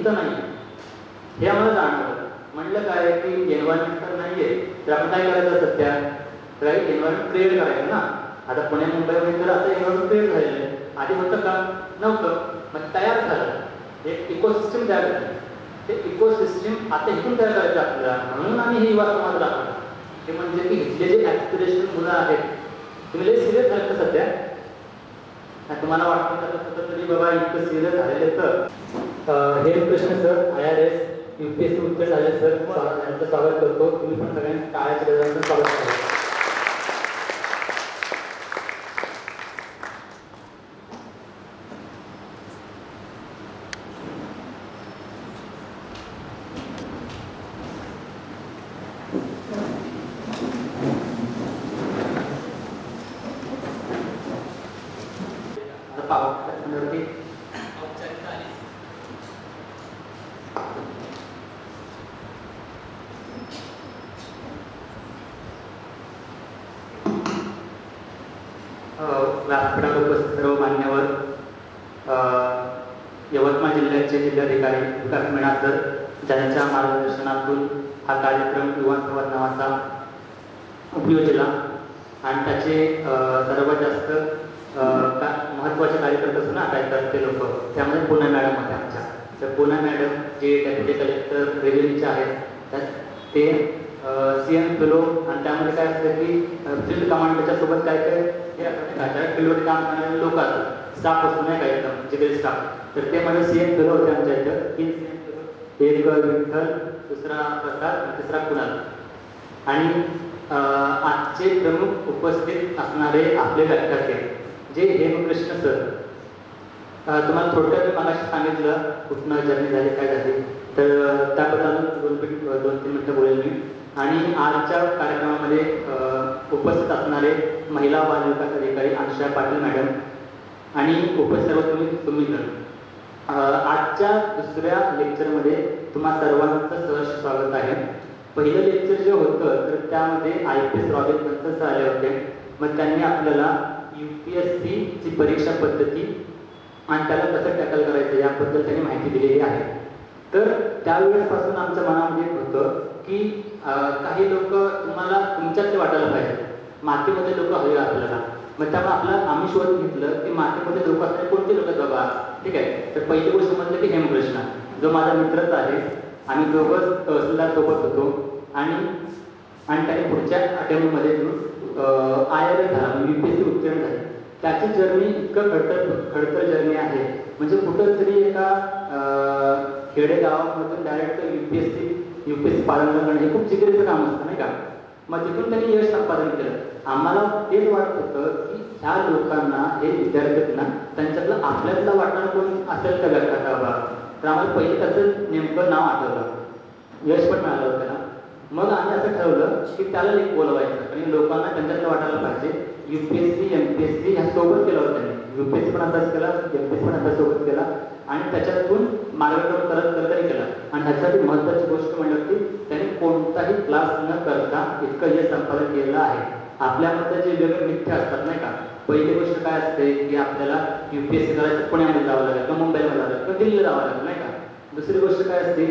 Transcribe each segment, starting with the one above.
तिथं नाही हे आम्हाला जाणवलं. म्हटलं काय की एन्व्हायरमेंट तर नाही आहे, तर आपण काय करायचं सध्या राईट एन्व्हायरमेंट क्रिएट करायचं ना. आता पुणे मुंबईमध्ये तर असं एन्व्हायरमेंट क्रिएट झालेलं आहे. आधी होतं का नव्हतं, मग तयार झालं एक इकोसिस्टम तयार झालं. ते इकोसिस्टम आता इथून तयार करायचं आपल्याला, म्हणून आम्ही हे युवा समाज दाखवतो. ते म्हणजे की इथले जे ॲस्पिरेशनल मुलं आहेत तुम्ही लई सिरियस झालं तर सध्या तुम्हाला वाटतं का कुठं तरी बाबा इतकं सिरियस झालेलं. तर हे कृष्ण सर IRS UPSC उत्तर झाले सर, यांचं स्वागत करतो. तुम्ही पण सगळ्यांनी टाळ्याच्या गजरांचं स्वागत करा. व्यासपीठावर उपस्थित सर्व मान्यवर, यवतमाळ जिल्ह्याचे जिल्हाधिकारी विकास मीना सर, ज्यांच्या मार्गदर्शनातून हा कार्यक्रम युवा संवाद नावाचा उपयोजला आणि त्याचे सर्वात जास्त महत्त्वाचे कार्यकर्ते असं ना काय करते लोक, त्यामध्ये पुणे मॅडम होते आमच्या. तर पुणे मॅडम जे डेप्युटी कलेक्टर रेव्हेन्यूचे आहेत त्यात ते CM फेलो, आणि त्यामध्ये काय असतं की फील्ड कमांडरच्या सोबत काय काय हे फील्डवर काम करणारे लोक असतात, स्टाफ असतो नाही काय एकदम जिकडे स्टाफ. तर ते माझे CM फेलो होते आमच्या इथं. 3 CM फेलो, एक विठ्ठल, दुसरा प्रसाद, तिसरा कुणाल. आणि आजचे प्रमुख उपस्थित असणारे आपले व्याख्याते जे हेमकृष्ण सर. तुम्हाला थोडक्यात मागाशी सांगितलं कुठनं जर्नी झाली काय झाली, तर त्याबद्दल 2-3 मिनटं बोलेल मी. आणि आजच्या कार्यक्रमामध्ये उपस्थित असणारे महिला बाल विकास अधिकारी अनुषा पाटील मॅडम आणि उपस्थित तुम्ही आजच्या दुसऱ्या लेक्चरमध्ये तुम्हा सर्वांचं सहर्ष स्वागत आहे. पहिलं लेक्चर जे होतं तर त्यामध्ये IPS रॉबिन सर आले होते. मग त्यांनी आपल्याला UPSC ची परीक्षा पद्धती आणि त्याला कसं टॅकल करायचं याबद्दल त्यांनी माहिती दिलेली आहे. तर त्यावेळेसपासून आमच्या मनामध्ये होतं की काही लोक तुम्हाला तुमच्यातले वाटायला पाहिजे, मातीमध्ये लोक हवे आपल्याला. मग त्यामुळे आम्ही शोध घेतलं की मातीमध्ये लोक असणारे कोणते लोक बाबा, ठीक आहे. तर पहिली गोष्ट म्हटलं की हेमकृष्ण जो माझा मित्रच आहे. आम्ही दोघंच तहसीलदार सोबत होतो आणि त्याने पुढच्या अटेम्प्टमध्ये IRS झाला, UPSC उत्तीर्ण झाली. त्याची जर्नी इतकं खडतर जर्नी आहे, म्हणजे कुठं तरी एका खेडेगावामधून डायरेक्ट UPSC पालन करणं हे खूप जिगरीचं काम असतं नाही का. मग तिथून त्यांनी यश संपादन केलं. आम्हाला तेच वाटत होतं की ह्या लोकांना हे विद्यार्थ्यांना त्यांच्यातलं आपल्यातलं वाटणं कोण असेल तर लक्षात बाबा. तर आम्हाला पहिले त्याचं नेमकं नाव आठवलं, यश पण मिळालं होतं त्याला. मग आम्ही असं ठरवलं की त्याला एक बोलवायचं आणि लोकांना त्यांच्यातलं वाटायला पाहिजे. UPSC MPSC ह्या सोबत केलं होतं त्यांनी. UPSC पण अभ्यास केला, MPSC पण अभ्यास सोबत केला आणि त्याच्यातून मार्गक्रमण करत केला. आणि ह्याच्यासाठी महत्त्वाची गोष्ट म्हणजे की त्यांनी कोणताही क्लास न करता इतकं यश संपादन केलेलं आहे. आपल्यामध्ये जे वेगळे मिथ्या असतात नाही का. पहिली गोष्ट काय असते की आपल्याला UPSC करायचं पुण्यामध्ये जावं लागेल किंवा मुंबईला जावं लागेल किंवा दिल्लीला जावं लागेल नाही का. दुसरी गोष्ट काय असते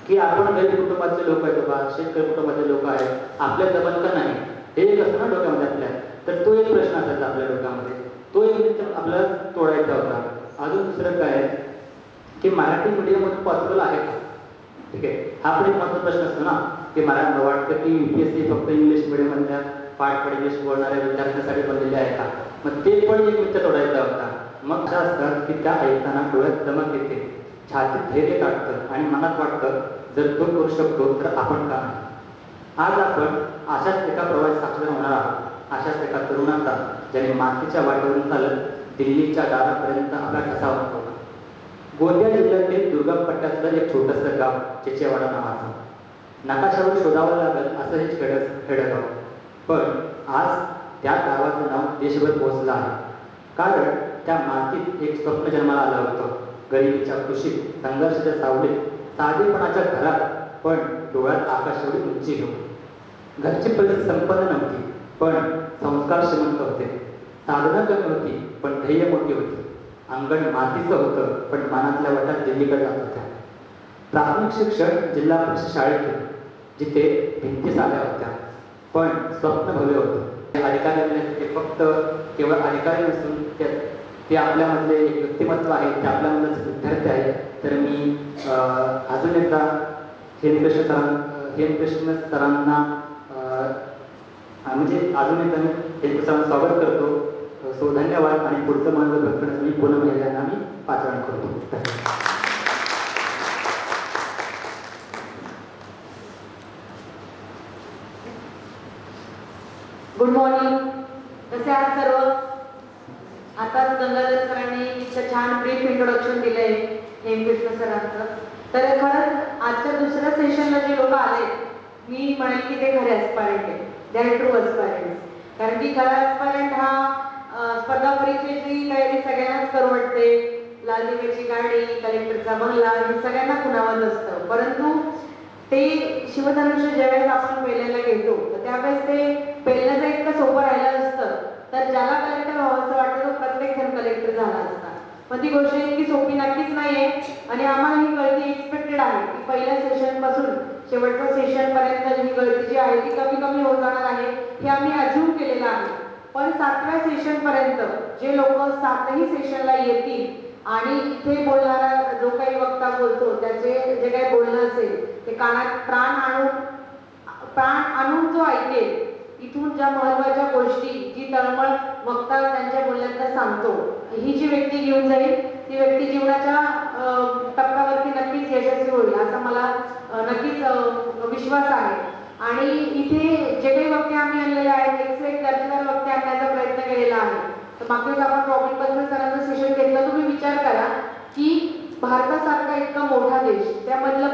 की आपण गरीब कुटुंबातले लोक आहेत बाबा, शेतकरी कुटुंबातले लोक आहेत, आपल्या जमल का नाही हे एक असतं ना डोक्यामध्ये आपल्या. तर तो एक प्रश्न असायचा आपल्या डोक्यामध्ये, तो एक आपल्याला तोडायचा होता. अजून दुसरं काय की मराठी मीडियममध्ये पॉसिबल आहे का, ठीक आहे. हा पण एक महत्त्वाचा प्रश्न असतो ना की मला वाटतं की UPSC फक्त इंग्लिश मीडियममधल्या पाठ इंग्लिश बोलणाऱ्या विद्यार्थ्यांसाठी बनलेले आहे का. मग ते पण एक मित्र तोडायचा होता. मग असं असतं की त्या ऐकताना डोळ्यात चमक येते, छातीत धैर्य काढतं आणि मनात वाटतं जर तो करू शकतो तर आपण का नाही. आज आपण अशाच एका प्रवास साक्षीदार होणार आहोत. अशाच एका तरुणाचा ज्याने मातीच्या वाटेवरून चालत दिल्लीच्या दारापर्यंत आपला ठसा उमटवला. गोंदिया जिल्ह्यातील दुर्गम पट्ट्यातलं एक छोटंसं गाव चिचेवाडा नावाचं. नकाशावर शोधावं लागेल असं हे खेडेगाव, पण आज त्या गावाचं नाव देशभर पोहोचलं आहे. कारण त्या मातीत एक स्वप्न जन्माला आलं होतं. गरिबीच्या कुशीत, संघर्षाच्या सावलीत, साधेपणाच्या घरात, पण डोळ्यात आकाश एवढी उंची घेऊन. घरची परिस्थिती संपन्न नव्हती पण संस्कार श्रीमंत होते. साधनं कमी होती पण ध्येय मोठी होती. अंगण मातीचं होतं पण मनातल्या वाटात दिल्लीकडे जात होत्या. प्राथमिक शिक्षण जिल्हा परिषद शाळेत केलं, जिथे भिंती साध्या होत्या पण स्वप्न भव्य होतं. ते अधिकारी नाही, ते फक्त केवळ अधिकारी नसून ते आपल्यामधले एक व्यक्तिमत्व आहे, ते आपल्यामधलेच विद्यार्थी आहे. तर मी अजून एकदा हेमकृष्ण सरांना म्हणजे अजून एकदा मी हेमकृष्ण सरांना स्वागत करतो. सो धन्यवाद. आणि पुढचं मानव व्यक्त मी पूनम यांना मी पाचारण करतो. धन्यवाद. Good morning. कसे आहात सर्व? आताच गंगाधर सरांनी इतकं छान ब्रीफ इंट्रोडक्शन दिलंय हेमकृष्ण सरांचं. तर खरंच आजच्या दुसऱ्या सेशनला जे लोक आले, मी म्हणेल की ते खरे ॲस्पायरंट आहे. They are true aspirant. कारण की खरा ॲस्पायरंट हा स्पर्धा परीक्षेची तयारी सगळ्यांनाच करू वाटते. लाल दिव्याची गाडी, कलेक्टरचा बंगला हे सगळ्यांना खुणावत असतं. परंतु ते शिवधनुष्य ज्यावेळेस आपण पेलायला घेतो तर त्यावेळेस ते पेलण्याचं इतकं सोपं राहिलं असतं तर ज्याला कलेक्टर व्हावं असं वाटतं तो प्रत्येक जण कलेक्टर झाला असता. पण ती गोष्ट इतकी सोपी नक्कीच नाहीये. आणि आम्हाला ही गळती एक्सपेक्टेड आहे की पहिल्या सेशन पासून शेवटच्या सेशन पर्यंत ही गळती जी आहे ती कमी कमी होत जाणार आहे, हे आम्ही अज्यूम केलेलं आहे. पण 7व्या सेशन पर्यंत जे लोक 7ही सेशनला येतील आणि इथे बोलणारा जो काही वक्ता बोलतो त्याचे जे काही बोलणं असेल ते कानात प्राण आणून जो ऐकेल, इथून ज्या महत्वाच्या गोष्टी जी तळमळ वक्ता त्यांच्या बोलण्यात सांगतो, ही जी व्यक्ती घेऊन जाईल ती व्यक्ती जीवनाच्या टप्प्यावरती नक्कीच यशस्वी होईल असा मला नक्कीच विश्वास आहे. आणि इथे जे काही वक्ते आम्ही आणलेले आहेत, एक दर्जेदार वक्ते आणण्याचा प्रयत्न केलेला आहे. तर मागेच आपण रॉबिन बसवेल सरांचं सेशन घेतलं. तुम्ही विचार करा की भारतासारखा इतका मोठा देश, त्यामधलं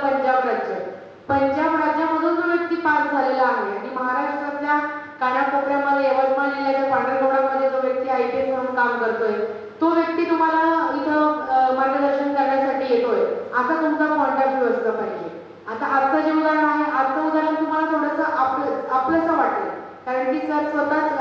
पंजाब राज्यामधून जो व्यक्ती पास झालेला आहे आणि महाराष्ट्रातल्या कानाकोपऱ्यामध्ये यवतमाळ जिल्ह्याच्या पांढरकवड्यामध्ये जो व्यक्ती IPS म्हणून काम करतोय, तो व्यक्ती तुम्हाला इथं मार्गदर्शन करण्यासाठी येतोय, असा तुमचा पॉइंट ऑफ व्ह्यू असला पाहिजे. आता आजचं जे उदाहरण आहे, आजचं उदाहरण तुम्हाला थोडंसं आपलंसं वाटेल कारण की सर स्वतःच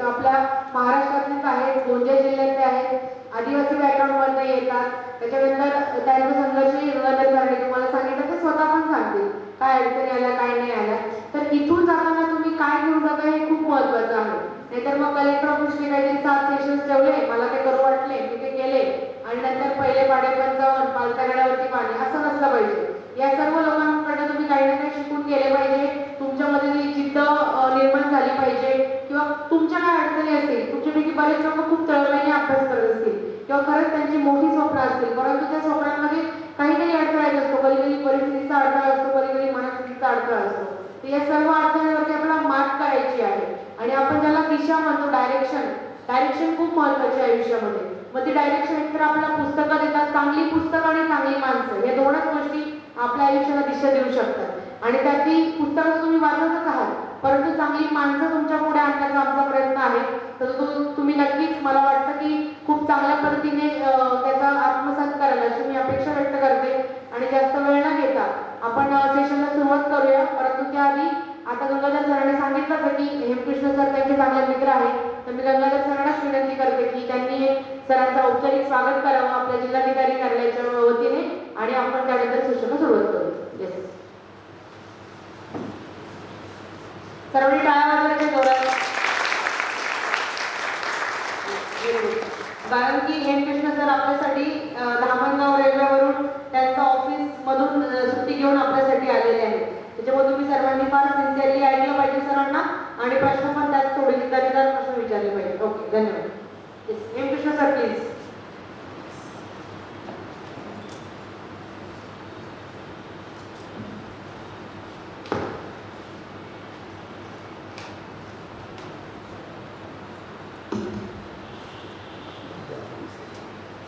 आपल्या महाराष्ट्रातलेच आहेत, गोंदिया जिल्ह्यातले आहेत, आदिवासी बॅकग्राऊंडमधनं येतात. त्याच्यानंतर त्यांचा संघर्षही गंगाधर तुम्हाला सांगितलं ते स्वतः पण सांगतील काय अडचणी आल्या काय नाही आल्या. तर इथून जाताना तुम्ही काय घेऊन जाता हे खूप महत्वाचं आहे. नाहीतर मग कलेक्टर ऑफिसने काहीतरी 7 सेशन्स ठेवले, मला ते करू वाटले, मी ते केले आणि नंतर पहिले पाडे 55 पालत्या गड्यावरती पाणी, असं नसलं पाहिजे. या सर्व लोकांकडे तुम्ही काही ना काही शिकून गेले पाहिजे. तुमच्यामध्ये ती जिद्द निर्माण झाली पाहिजे किंवा तुमच्या काय अडचणी असतील, तुमच्यापैकी बरेच लोक खूप तळमळीने अभ्यास करत असतील किंवा खरंच त्यांची मोठी स्वप्न असतील, परंतु त्या स्वप्नांमध्ये काही अडथळा येत असतो. कधी कधी परिस्थितीचा अडथळा असतो, कधी कधी मनस्थितीचा अडथळा असतो. तर या सर्व अडथळ्यांवरती आपल्याला मात करायची आहे. आणि आपण ज्याला दिशा म्हणतो, डायरेक्शन खूप महत्वाची आहे आयुष्यामध्ये. मग ती डायरेक्शन एकतर आपल्याला पुस्तकं देतात, चांगली पुस्तकं आणि चांगली माणसं, या दोनच गोष्टी आपल्या आयुष्याला दिशा देऊ शकतात. आणि त्यातली पुस्तकं तुम्ही वाचतच आहात, परंतु चांगली माणसं तुमच्या पुढे आणण्याचा आमचा प्रयत्न आहे. तर तुम्ही नक्कीच मला वाटतं की खूप चांगल्या पद्धतीने त्याचा आत्मसात कराल अशी मी अपेक्षा व्यक्त करते. आणि जास्त वेळ न घेता आपण सेशनला सुरुवात करूया. परंतु त्याआधी आता गंगाधर सरांनी सांगितलं की हेमकृष्ण सर त्यांचे चांगले मित्र आहेत, तर मी गंगाधर सरांनाच विनंती करते की त्यांनी सरांचं औपचारिक स्वागत करावं आपल्या जिल्हाधिकारी कार्यालयाच्या वतीने आणि आपण त्यानंतर सेशनला सुरुवात करू. येस, सर्वांनी टाळ्या वाजवायच्या जोरात. कारण की हेमकृष्ण सर आपल्यासाठी धामणगाव रेल्वेवरून त्यांच्या ऑफिस मधून सुट्टी घेऊन आपल्यासाठी आलेले आहेत. त्याच्यामुळे तुम्ही सर्वांनी फार सिन्सिअरली ऐकलं पाहिजे सरांना आणि प्रश्न पण त्यात थोडे दर्जेदार प्रश्न विचारले पाहिजे. ओके, धन्यवाद. Yes, Hemkrishna sir please.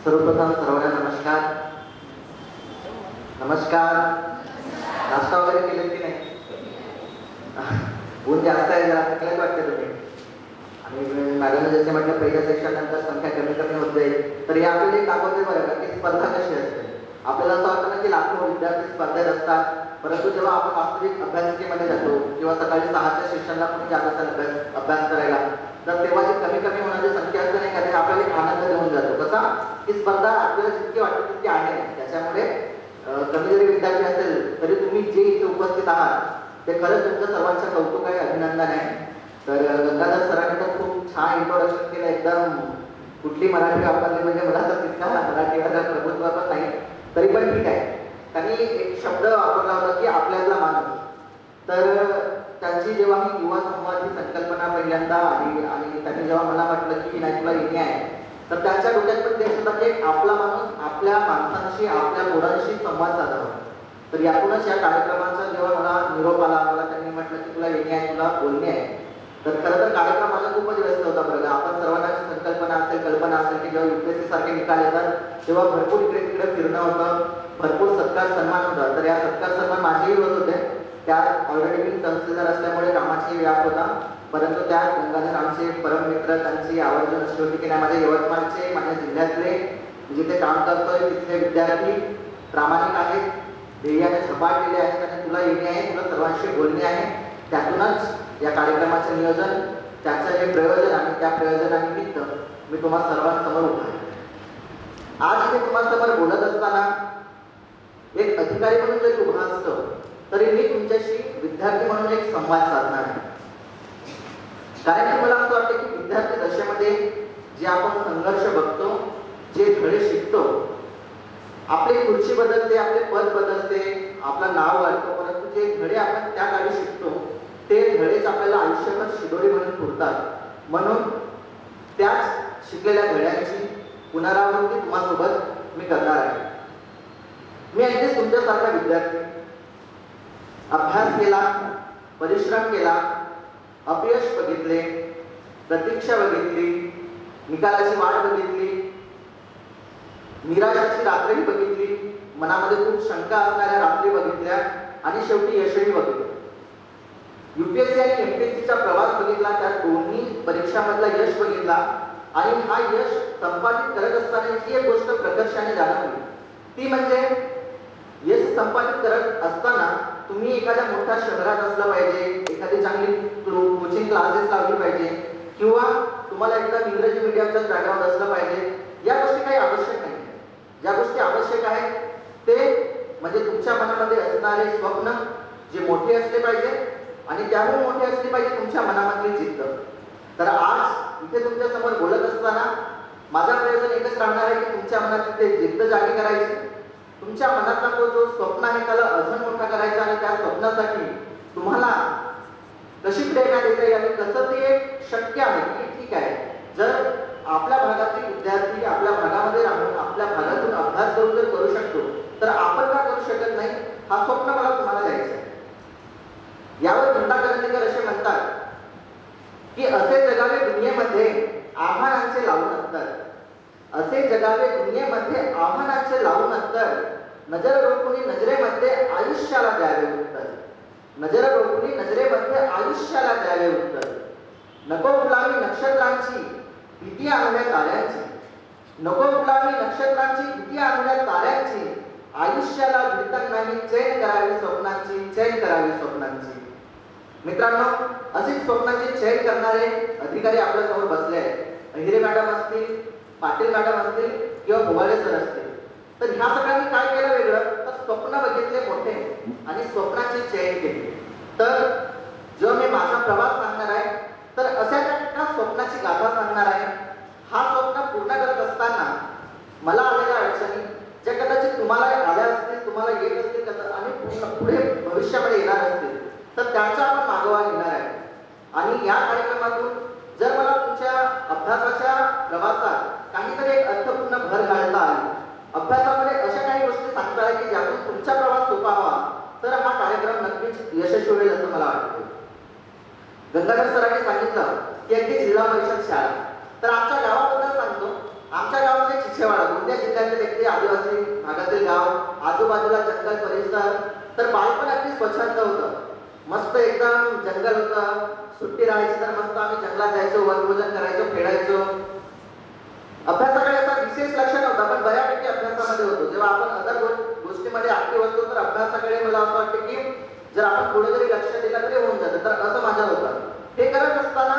सर्वप्रथम सर्वांना नमस्कार. नाश्ता वगैरे केलं की नाही? ऊन जास्त आहे, जरा थकल्याच वाटते तुम्ही. आणि मॅडमने जसे म्हटलं पहिल्या सेक्शन नंतर संख्या कमी कमी होत जाईल, तर हे आपल्याला एक दाखवते बरं का की स्पर्धा कशी असते. आपल्याला असं वाटतं ना की लाखो विद्यार्थी स्पर्धेत असतात, परंतु जेव्हा आपण वास्तविक अभ्यासिकेमध्ये जातो किंवा सकाळी 6च्या सेशनला कोणी जात असेल अभ्यास करायला, तर तेव्हा जी कमी कमी होणारी संख्या असते नाही का, ते आपल्याला एक आनंद देऊन जातो. कसा की स्पर्धा आपल्याला जितकी वाटते तितकी आहे. त्याच्यामुळे कमी जरी जे इथे उपस्थित आहात ते खरंच तुमच्या सर्वांचं कौतुक आहे, अभिनंदन आहे. तर गंगाधर सरांनी तर खूप छान इंट्रोडक्शन केलं, एकदम कुठली मराठी वापरली म्हणजे मला तर तितका मराठीवर प्रभुत्व पण नाही, तरी पण ठीक आहे. त्यांनी एक शब्द वापरला होता की आपल्यातला माणूस. तर त्यांची जेव्हा ही युवा संवाद ही संकल्पना पहिल्यांदा आली आणि त्यांनी जेव्हा मला म्हटलं की नाही तुला येणे आहे, तर त्यांच्या डोक्यात पण तेच होतं की आपला माणूस आपल्या माणसांशी आपल्या मुलांशी संवाद साधावा. तर यातूनच या कार्यक्रमाचा जेव्हा मला निरोप आला, मला त्यांनी म्हटलं की तुला येणे आहे, तुला बोलणे आहे. तर खरं तर कार्यक्रम माझा खूपच व्यस्त होता. बरं आपण सर्वांना संकल्पना असेल, कल्पना असेल की जेव्हा UPSC सारखे निकाल येतात तेव्हा भरपूर इकडे तिकडे फिरणं होतं, भरपूर सत्कार सन्मान होता. तर या सत्कार सन्मान माझेही होत होते. त्यात ऑलरेडी मी तहसीलदार असल्यामुळे कामाची व्याप होता, परंतु त्यात गंगाधर आमचे परममित्र, त्यांची आवर्जून अशी होती की नाही माझ्या यवतमाळचे, माझ्या जिल्ह्यातले जिथे काम करतोय तिथले विद्यार्थी प्रामाणिक आहेत, ध्येयाने झपाटलेले आहेत आणि तुला येणे आहे, तुला सर्वांशी बोलणे आहे. त्यातूनच या कार्यक्रमाचे नियोजन, त्याचं हे प्रयोजन आणि त्या प्रयोजनानिमित्त मी तुम्हा सर्वांसमोर उभा आहे. आज इथे तुम्हासमोर बोलत असताना एक अधिकारी म्हणून जरी उभा असतो तरी मी तुमच्याशी विद्यार्थी म्हणून एक संवाद साधणार आहे. कारण की मला असं वाटतं की विद्यार्थी दशेमध्ये जे आपण संघर्ष बघतो, जे धडे शिकतो, आपली खुर्ची बदलते, आपले पद बदलते, आपलं नाव वाढतं, परंतु जे धडे आपण त्या काळी शिकतो ते धडेच आपल्याला आयुष्यभर शिदोरी म्हणून पुरतात. म्हणून त्याच शिकलेल्या धड्यांची पुनरावृत्ती तुम्हासोबत मी करणार आहे. मी अगदीच तुमच्यासारखा विद्यार्थी, अभ्यास केला, परिश्रम केला, अपयश बघितले, प्रतीक्षा बघितली, निकालाची वाट बघितली, निराशाची रात्रही बघितली, मनामध्ये खूप शंका असणाऱ्या रात्री बघितल्या आणि शेवटी यशही बघितलं. UPSC आणि MPSCचा प्रवास बघितला, त्यात दोन्ही परीक्षामधला यश बघितला आणि हा यश संपादित करत असताना जी एक गोष्ट प्रकर्षाने जाणवली ती म्हणजे यश संपादित करत असताना तुम्ही एखाद्या मोठ्या शहरात असलं पाहिजे, एखादी चांगली कोचिंग क्लासेस लावली पाहिजे किंवा तुम्हाला एकदम इंग्रजी मीडियमचं बॅकग्राऊंड असलं पाहिजे. या गोष्टी काही आवश्यक नाही. ज्या गोष्टी आवश्यक आहेत ते म्हणजे तुमच्या मनामध्ये असणारे स्वप्न जे मोठे असले पाहिजे आणि त्याहून मोठे असले पाहिजे तुमच्या मनामधली जिद्द. तर आज इथे तुमच्या समोर बोलत असताना माझा प्रयत्न एकच राहणार आहे की तुमच्या मनात ते जिद्द जागी करायची, तुमच्या मनातला तो जो स्वप्न आहे त्याला अजून मोठा करायचा आणि त्या स्वप्नासाठी तुम्हाला कशी प्रेरणा देता येईल आणि कसं ते शक्य आहे की ठीक आहे जर आपल्या भागातील विद्यार्थी आपल्या भागामध्ये राहून आपल्या भागातून अभ्यास करून जर करू शकतो तर आपण का करू शकत नाही, हा स्वप्न मला तुम्हाला द्यायचा आहे. यावर चिंता करंदीकर असे म्हणतात की असे जगावे दुनियेमध्ये आव्हानांचे लावून अंतर, असे जगावे दुनियेमध्ये आव्हानांचे लावून अंतर, नजर रोखुनी नजरेमध्ये आयुष्याला द्यावे उत्तर, नजर रोखुनी नजरेमध्ये आयुष्याला द्यावे उत्तर, नको गुलामी नक्षत्रांची भीती आणूया ताऱ्यांची, नको गुलामी नक्षत्रांची भीती आणूया ताऱ्यांची, आयुष्याला भिडत नाही चैन करावी स्वप्नांची, चैन करावी स्वप्नांची. मित्रांनो, असेच स्वप्नांची चैन करणारे अधिकारी आपल्या समोर बसले आहेत. अहिरे मॅडम असतील, पाटील मॅडम असतील किंवा भोवाळे सर असतील. तर ह्या सगळ्यांनी काय केलं वेगळं तर स्वप्न बघितले मोठे आणि स्वप्नाची चैन केली. तर जो मी माझा प्रवास सांगणार आहे तर अशा एका स्वप्नाची गाथा सांगणार आहे. हा स्वप्न पूर्ण करत असताना मला आलेल्या अडचणी ज्या कदाचित तुम्हाला आल्या असतील, तुम्हाला येत असतील आणि पुढे भविष्यामध्ये येणार असतील तर त्याचा आपण मागोवा घेणार आहे. आणि या कार्यक्रमातून जर मला तुमच्या अभ्यासाच्या प्रवासात काहीतरी एक अर्थपूर्ण भर घालता आली, अभ्यासामध्ये अशा काही गोष्टी सांगता आल्या की ज्यातून तुमचा प्रवास सोपा व्हावा तर हा कार्यक्रम नक्कीच यशस्वी होईल असं मला वाटतं. गंगाधर सरांनी सांगितलं की अगदी जिल्हा परिषद शाळा. तर आमच्या गावाबद्दल सांगतो. आमच्या गावामध्ये चिचेवाडा, गोंदिया जिल्ह्यातील एक आदिवासी भागातील गाव, आजूबाजूला जंगल परिसर. तर बालपण अगदी स्वच्छंद होतं, मस्त एकदम जंगल होतं. सुट्टी राहायची तर मस्त आम्ही जंगलात जायचो, वनभोजन करायचो, खेळायचो. अभ्यासाकडे असा विशेष लक्ष नव्हता पण बऱ्यापैकी अभ्यासामध्ये होतो. जेव्हा आपण अदर गोष्टीमध्ये ऍक्टिव्ह असतो तर अभ्यासाकडे मला असं वाटतं की जर आपण थोडं जरी लक्ष दिलं तरी होऊन जातं. तर असं माझं होतं. हे करत असताना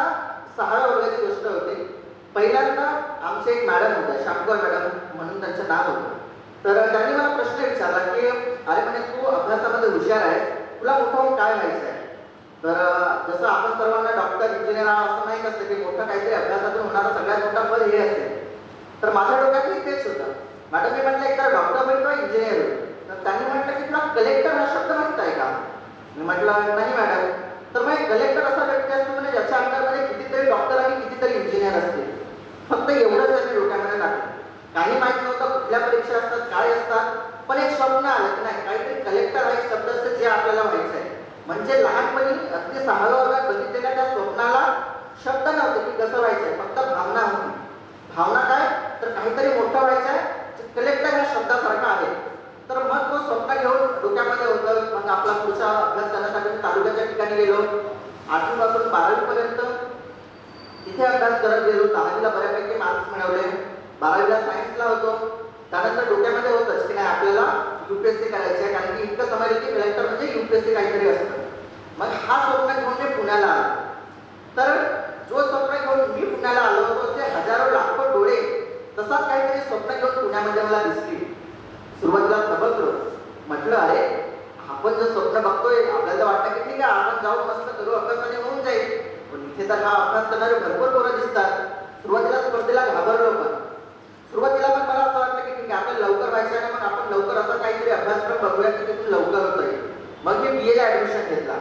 6व्या वर्गाची गोष्ट होती. पहिल्यांदा आमचे एक मॅडम होत्या, शामकौर मॅडम म्हणून त्यांचं नाव होतं. तर त्यांनी मला प्रश्न विचारला की अरे म्हणे तू अभ्यासामध्ये हुशार आहे, तुला मोठं होऊन काय व्हायचं आहे? तर जसं आपण सर्वांना डॉक्टर इंजिनियर असं नाही असतं की मोठं काहीतरी अभ्यासातून होणारा सगळ्यात मोठा पद हे असेल. तर माझ्या डोक्यातही तेच होतं. मॅडम मी म्हटलं एकदा डॉक्टर होईल किंवा इंजिनियर होईल. तर त्यांनी म्हटलं की तुला कलेक्टर हा शब्द माहित का? मी म्हटलं नाही मॅडम. तर मग कलेक्टर असा व्यक्ती असतो म्हणजे ज्याच्या अंडरमध्ये कितीतरी डॉक्टर आणि कितीतरी इंजिनियर असतील. फक्त एवढंच त्यांनी डोक्यामध्ये टाकलं. काही माहित नव्हतं कुठल्या परीक्षा असतात काय असतात, पण एक स्वप्न आलं की नाही काहीतरी कलेक्टर हा एक शब्द असतं जे आपल्याला व्हायचं आहे. म्हणजे लहानपणी अगदी 6व्या वर्गात बघितलेल्या त्या स्वप्नाला शब्द नव्हते की कसं व्हायचंय, फक्त भावना होती. भावना काय तर काहीतरी मोठं व्हायचं आहे, कलेक्टर या शब्दासारखं आहे. तर मग तो स्वप्न घेऊन डोक्यामध्ये होतं. मग आपला पुढचा अभ्यास करण्यासाठी मी तालुक्याच्या ठिकाणी गेलो. 8वी पासून 12वी पर्यंत तिथे अभ्यास करत गेलो. 10वीला बऱ्यापैकी मार्क्स मिळवले. 12वीला सायन्सला होतो. त्यानंतर डोक्यामध्ये होतच की नाही आपल्याला युपीएससी करायची आहे, कारण की इतकं समजलं की कलेक्टर म्हणजे युपीएससी काहीतरी असतं. मग हा स्वप्न घेऊन मी पुण्याला आलो. तर जो स्वप्न घेऊन मी पुण्याला आलो होतो ते हजारो लाखो डोळे तसाच काहीतरी स्वप्न घेऊन पुण्यामध्ये मला दिसली. सुरुवातीला थबकलो. म्हटलं अरे आपण जर स्वप्न बघतोय आपल्याला वाटतं की ठीक आहे आपण जाऊन मस्त करू अभ्यासाने होऊन जाईल, पण इथे तर हा अभ्यास करणारे भरपूर पोरं दिसतात. सुरुवातीला स्पर्धेला घाबरलो. पण सुरुवातीला पण मला असं वाटलं की ठीक आहे आपल्याला लवकर व्हायचं आहे, मग आपण लवकर असा काहीतरी अभ्यासक्रम बघूया की तिथून लवकर होता येईल. मग मी BA ला ऍडमिशन घेतला.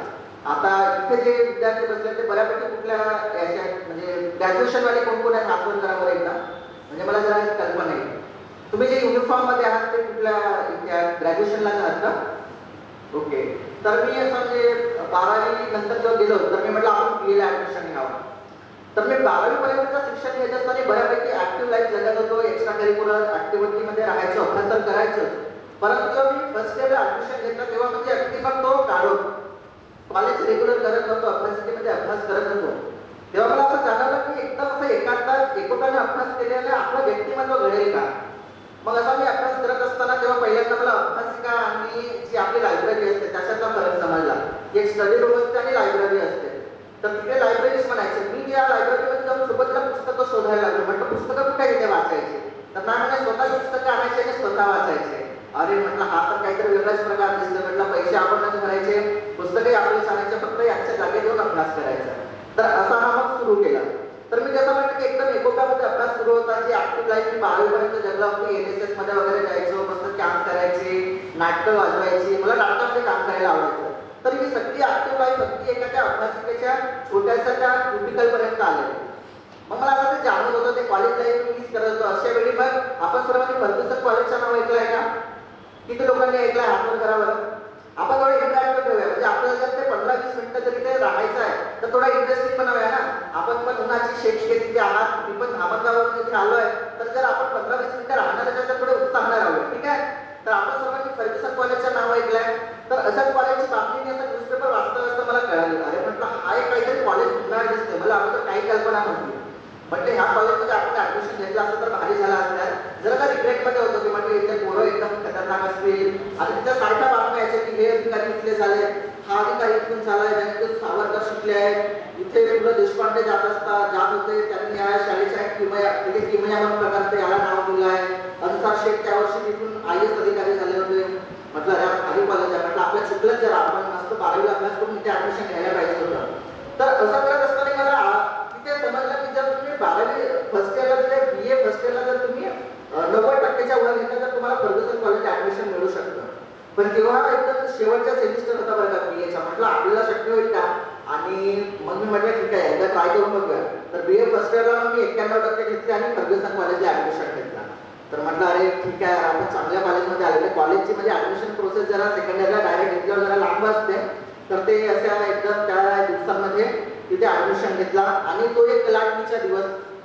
आता इथे जे विद्यार्थी बसले ते बऱ्यापैकी कुठल्या याच्या म्हणजे ग्रॅज्युएशन वाले कोण कोण आहेत हात वर करा बरं एकदा, म्हणजे मला जरा कल्पना नाही. तुम्ही जे युनिफॉर्म मध्ये आहात ते कुठल्या ग्रॅज्युएशनला आहात का? ओके. तर मी असं म्हणजे 12वी नंतर जेव्हा गेलो तर मी म्हटलं आपण BA ला ऍडमिशन घ्यावं. तर मी 12वी पर्यंतचं शिक्षण घेत असताना बऱ्यापैकी ऍक्टिव्ह लाईफ जगत होतो. एक्स्ट्रा करिक्युलर ऍक्टिव्हिटीमध्ये राहायचो, अभ्यास तर करायचो. परंतु जेव्हा मी फर्स्ट इयरला ऍडमिशन घेतलं तेव्हा म्हणजे अगदी मग तो काढून कॉलेज रेग्युलर करत होतो, अभ्यासिकेमध्ये अभ्यास करत होतो. तेव्हा मला असं जाणवलं की एकदम असं एकांतात एकोप्याने अभ्यास केल्याने आपलं व्यक्तिमत्व घडेल का? मग असा मी अभ्यास करत असताना तेव्हा पहिल्यांदा मला अभ्यासिका आणि जी आपली लायब्ररी असते त्याच्यातला फरक समजला. एक स्टडी रूम असते आणि लायब्ररी असते. तर तिथे लायब्ररीज म्हणायचे. मी या लायब्ररीमध्ये जाऊन सोबतला पुस्तकं शोधायला लागलो. म्हटलं पुस्तकं कुठे इथे वाचायची? तर नाही म्हणजे स्वतः पुस्तकं आणायचे आणि स्वतः वाचायचे. अरे म्हटलं हा तर काहीतरी वेगळाच प्रकार दिसतो. म्हटलं पैसे आपणच भरायचे, पुस्तकही आपल्याला आणायचे, फक्त यांच्या जागेत येऊन अभ्यास करायचा. तर असा हा मग सुरू केला. तर मी जसं म्हटलं की एकदम एकोप्यामध्ये अभ्यास सुरू होता. जी ऍक्टिव्ह लाईफ मी 12वी पर्यंत जगला होती. NSS मध्ये वगैरे जायचो, मस्त कॅम्प करायचे, नाटकं वाजवायची, मला नाटकामध्ये काम करायला आवडायचं. तर ही सगळी ऍक्टिव्ह लाईफ अगदी एखाद्या अभ्यासिकेच्या छोट्याशा त्या क्युबिकल पर्यंत आले. मग मला असं ते जाणवत होतं ते कॉलेज लाईफ मी मिस करत होतो. अशा वेळी मग आपण सर्वांनी फर्ग्युसन कॉलेजचं नाव ऐकलंय का? किती लोकांनी ऐकलंय? हात वर करा बरं. आपण थोडं इंटरॅक्टिव्ह ठेवूया, म्हणजे आपल्याला जर ते 15-20 मिनिटं जरी ते राहायचं आहे तर थोडा इंटरेस्टिंग बनवूया ना. आपण पण उन्हाची शेक घेत तिथे आहात, मी पण धामणगावरून तिथे आलोय, तर जर आपण 15-20 मिनिटं राहणार तर थोडे उत्साहाने राहूया. ठीक आहे. तर आपण सर्वांनी फर्ग्युसन कॉलेजचं नाव ऐकलंय. तर असंच कॉलेजची बातमी मी असं न्यूजपेपर वाचता वाचता मला कळाली. अरे म्हटलं हा एक काहीतरी कॉलेज पुन्हा दिसतंय. मला अगोदर काही कल्पना नव्हती. म्हटलं ह्या कॉलेजमध्ये आपण ऍडमिशन घेतलं असतं तर भारी झालं असणार. जरा का रिग्रेटमध्ये होतो की म्हटलं इथे पोरं एकदम खतरनाक असतील आणि तिच्या सारख्या बातम्या यायच्या की हे अधिकारी इथले झाले, हा अधिकारी इथून झालाय, त्यांनी सावरकर शिकले आहेत, इथे मुलं देशपांडे जात होते, त्यांनी या शाळेच्या तिथे किमया म्हणून प्रकारचे याला नाव दिलं आहे. अन्सार शेख त्या वर्षी तिथून IAS अधिकारी झाले होते. म्हटलं अरे भारी कॉलेज आहे. म्हटलं आपल्या चुकलंच जरा आपण मस्त 12वीला अभ्यास करून इथे ऍडमिशन घ्यायला पाहिजे होतं. तर असं करत असताना मला तिथे समजलं की जर तुम्ही 12वी फर्स्ट इयरला जर BA फर्स्ट इयरला जर तुम्ही 90% वर घेतलं तर तुम्हाला फर्ग्युसन कॉलेज ऍडमिशन मिळू शकतं. पण तेव्हा एकदम शेवटचा सेमिस्टर होता बरं का BA चा. म्हटलं आपल्याला शक्य होईल का? आणि मग मी म्हटलं ठीक आहे एकदा ट्राय करून बघूया. तर BA फर्स्ट इयरला मग मी 91% घेतले आणि फर्ग्युसन कॉलेजला ऍडमिशन घेतला. तर म्हटलं अरे ठीक आहे आपण चांगल्या कॉलेजमध्ये आलेले. कॉलेजची म्हणजे ऍडमिशन प्रोसेस जरा सेकंड इयरला डायरेक्ट घेतल्यावर जरा लांब असते. तर ते अशा एकदम त्या दिवसांमध्ये तिथे ऍडमिशन घेतला आणि तो एक लाटणीचा दिवस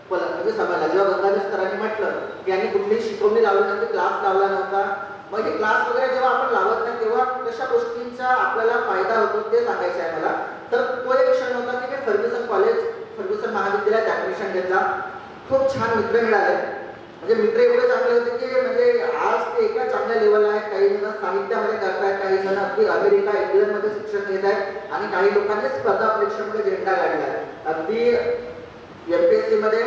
म्हणजे समजला. जेव्हा गंगाधर सरांनी म्हटलं की यांनी कुठलीही शिकवणी लावली नव्हती, क्लास लावला नव्हता. मग हे क्लास वगैरे जेव्हा आपण लावत नाही तेव्हा कशा गोष्टींचा आपल्याला फायदा होतो ते सांगायचं आहे मला. तर तो एक क्षण होता की मी फर्ग्युसन महाविद्यालयात ऍडमिशन घेतला. खूप छान मित्र मिळाले. म्हणजे मित्र एवढे चांगले होते की म्हणजे आज ते एका चांगल्या लेवलला आहेत. काही जण साहित्यामध्ये करतायत, काही जण अगदी अमेरिका इंग्लंडमध्ये शिक्षण घेत आहेत आणि काही लोकांनी स्पर्धा परीक्षेमध्ये झेंडा काढलाय. अगदी MPSC मध्ये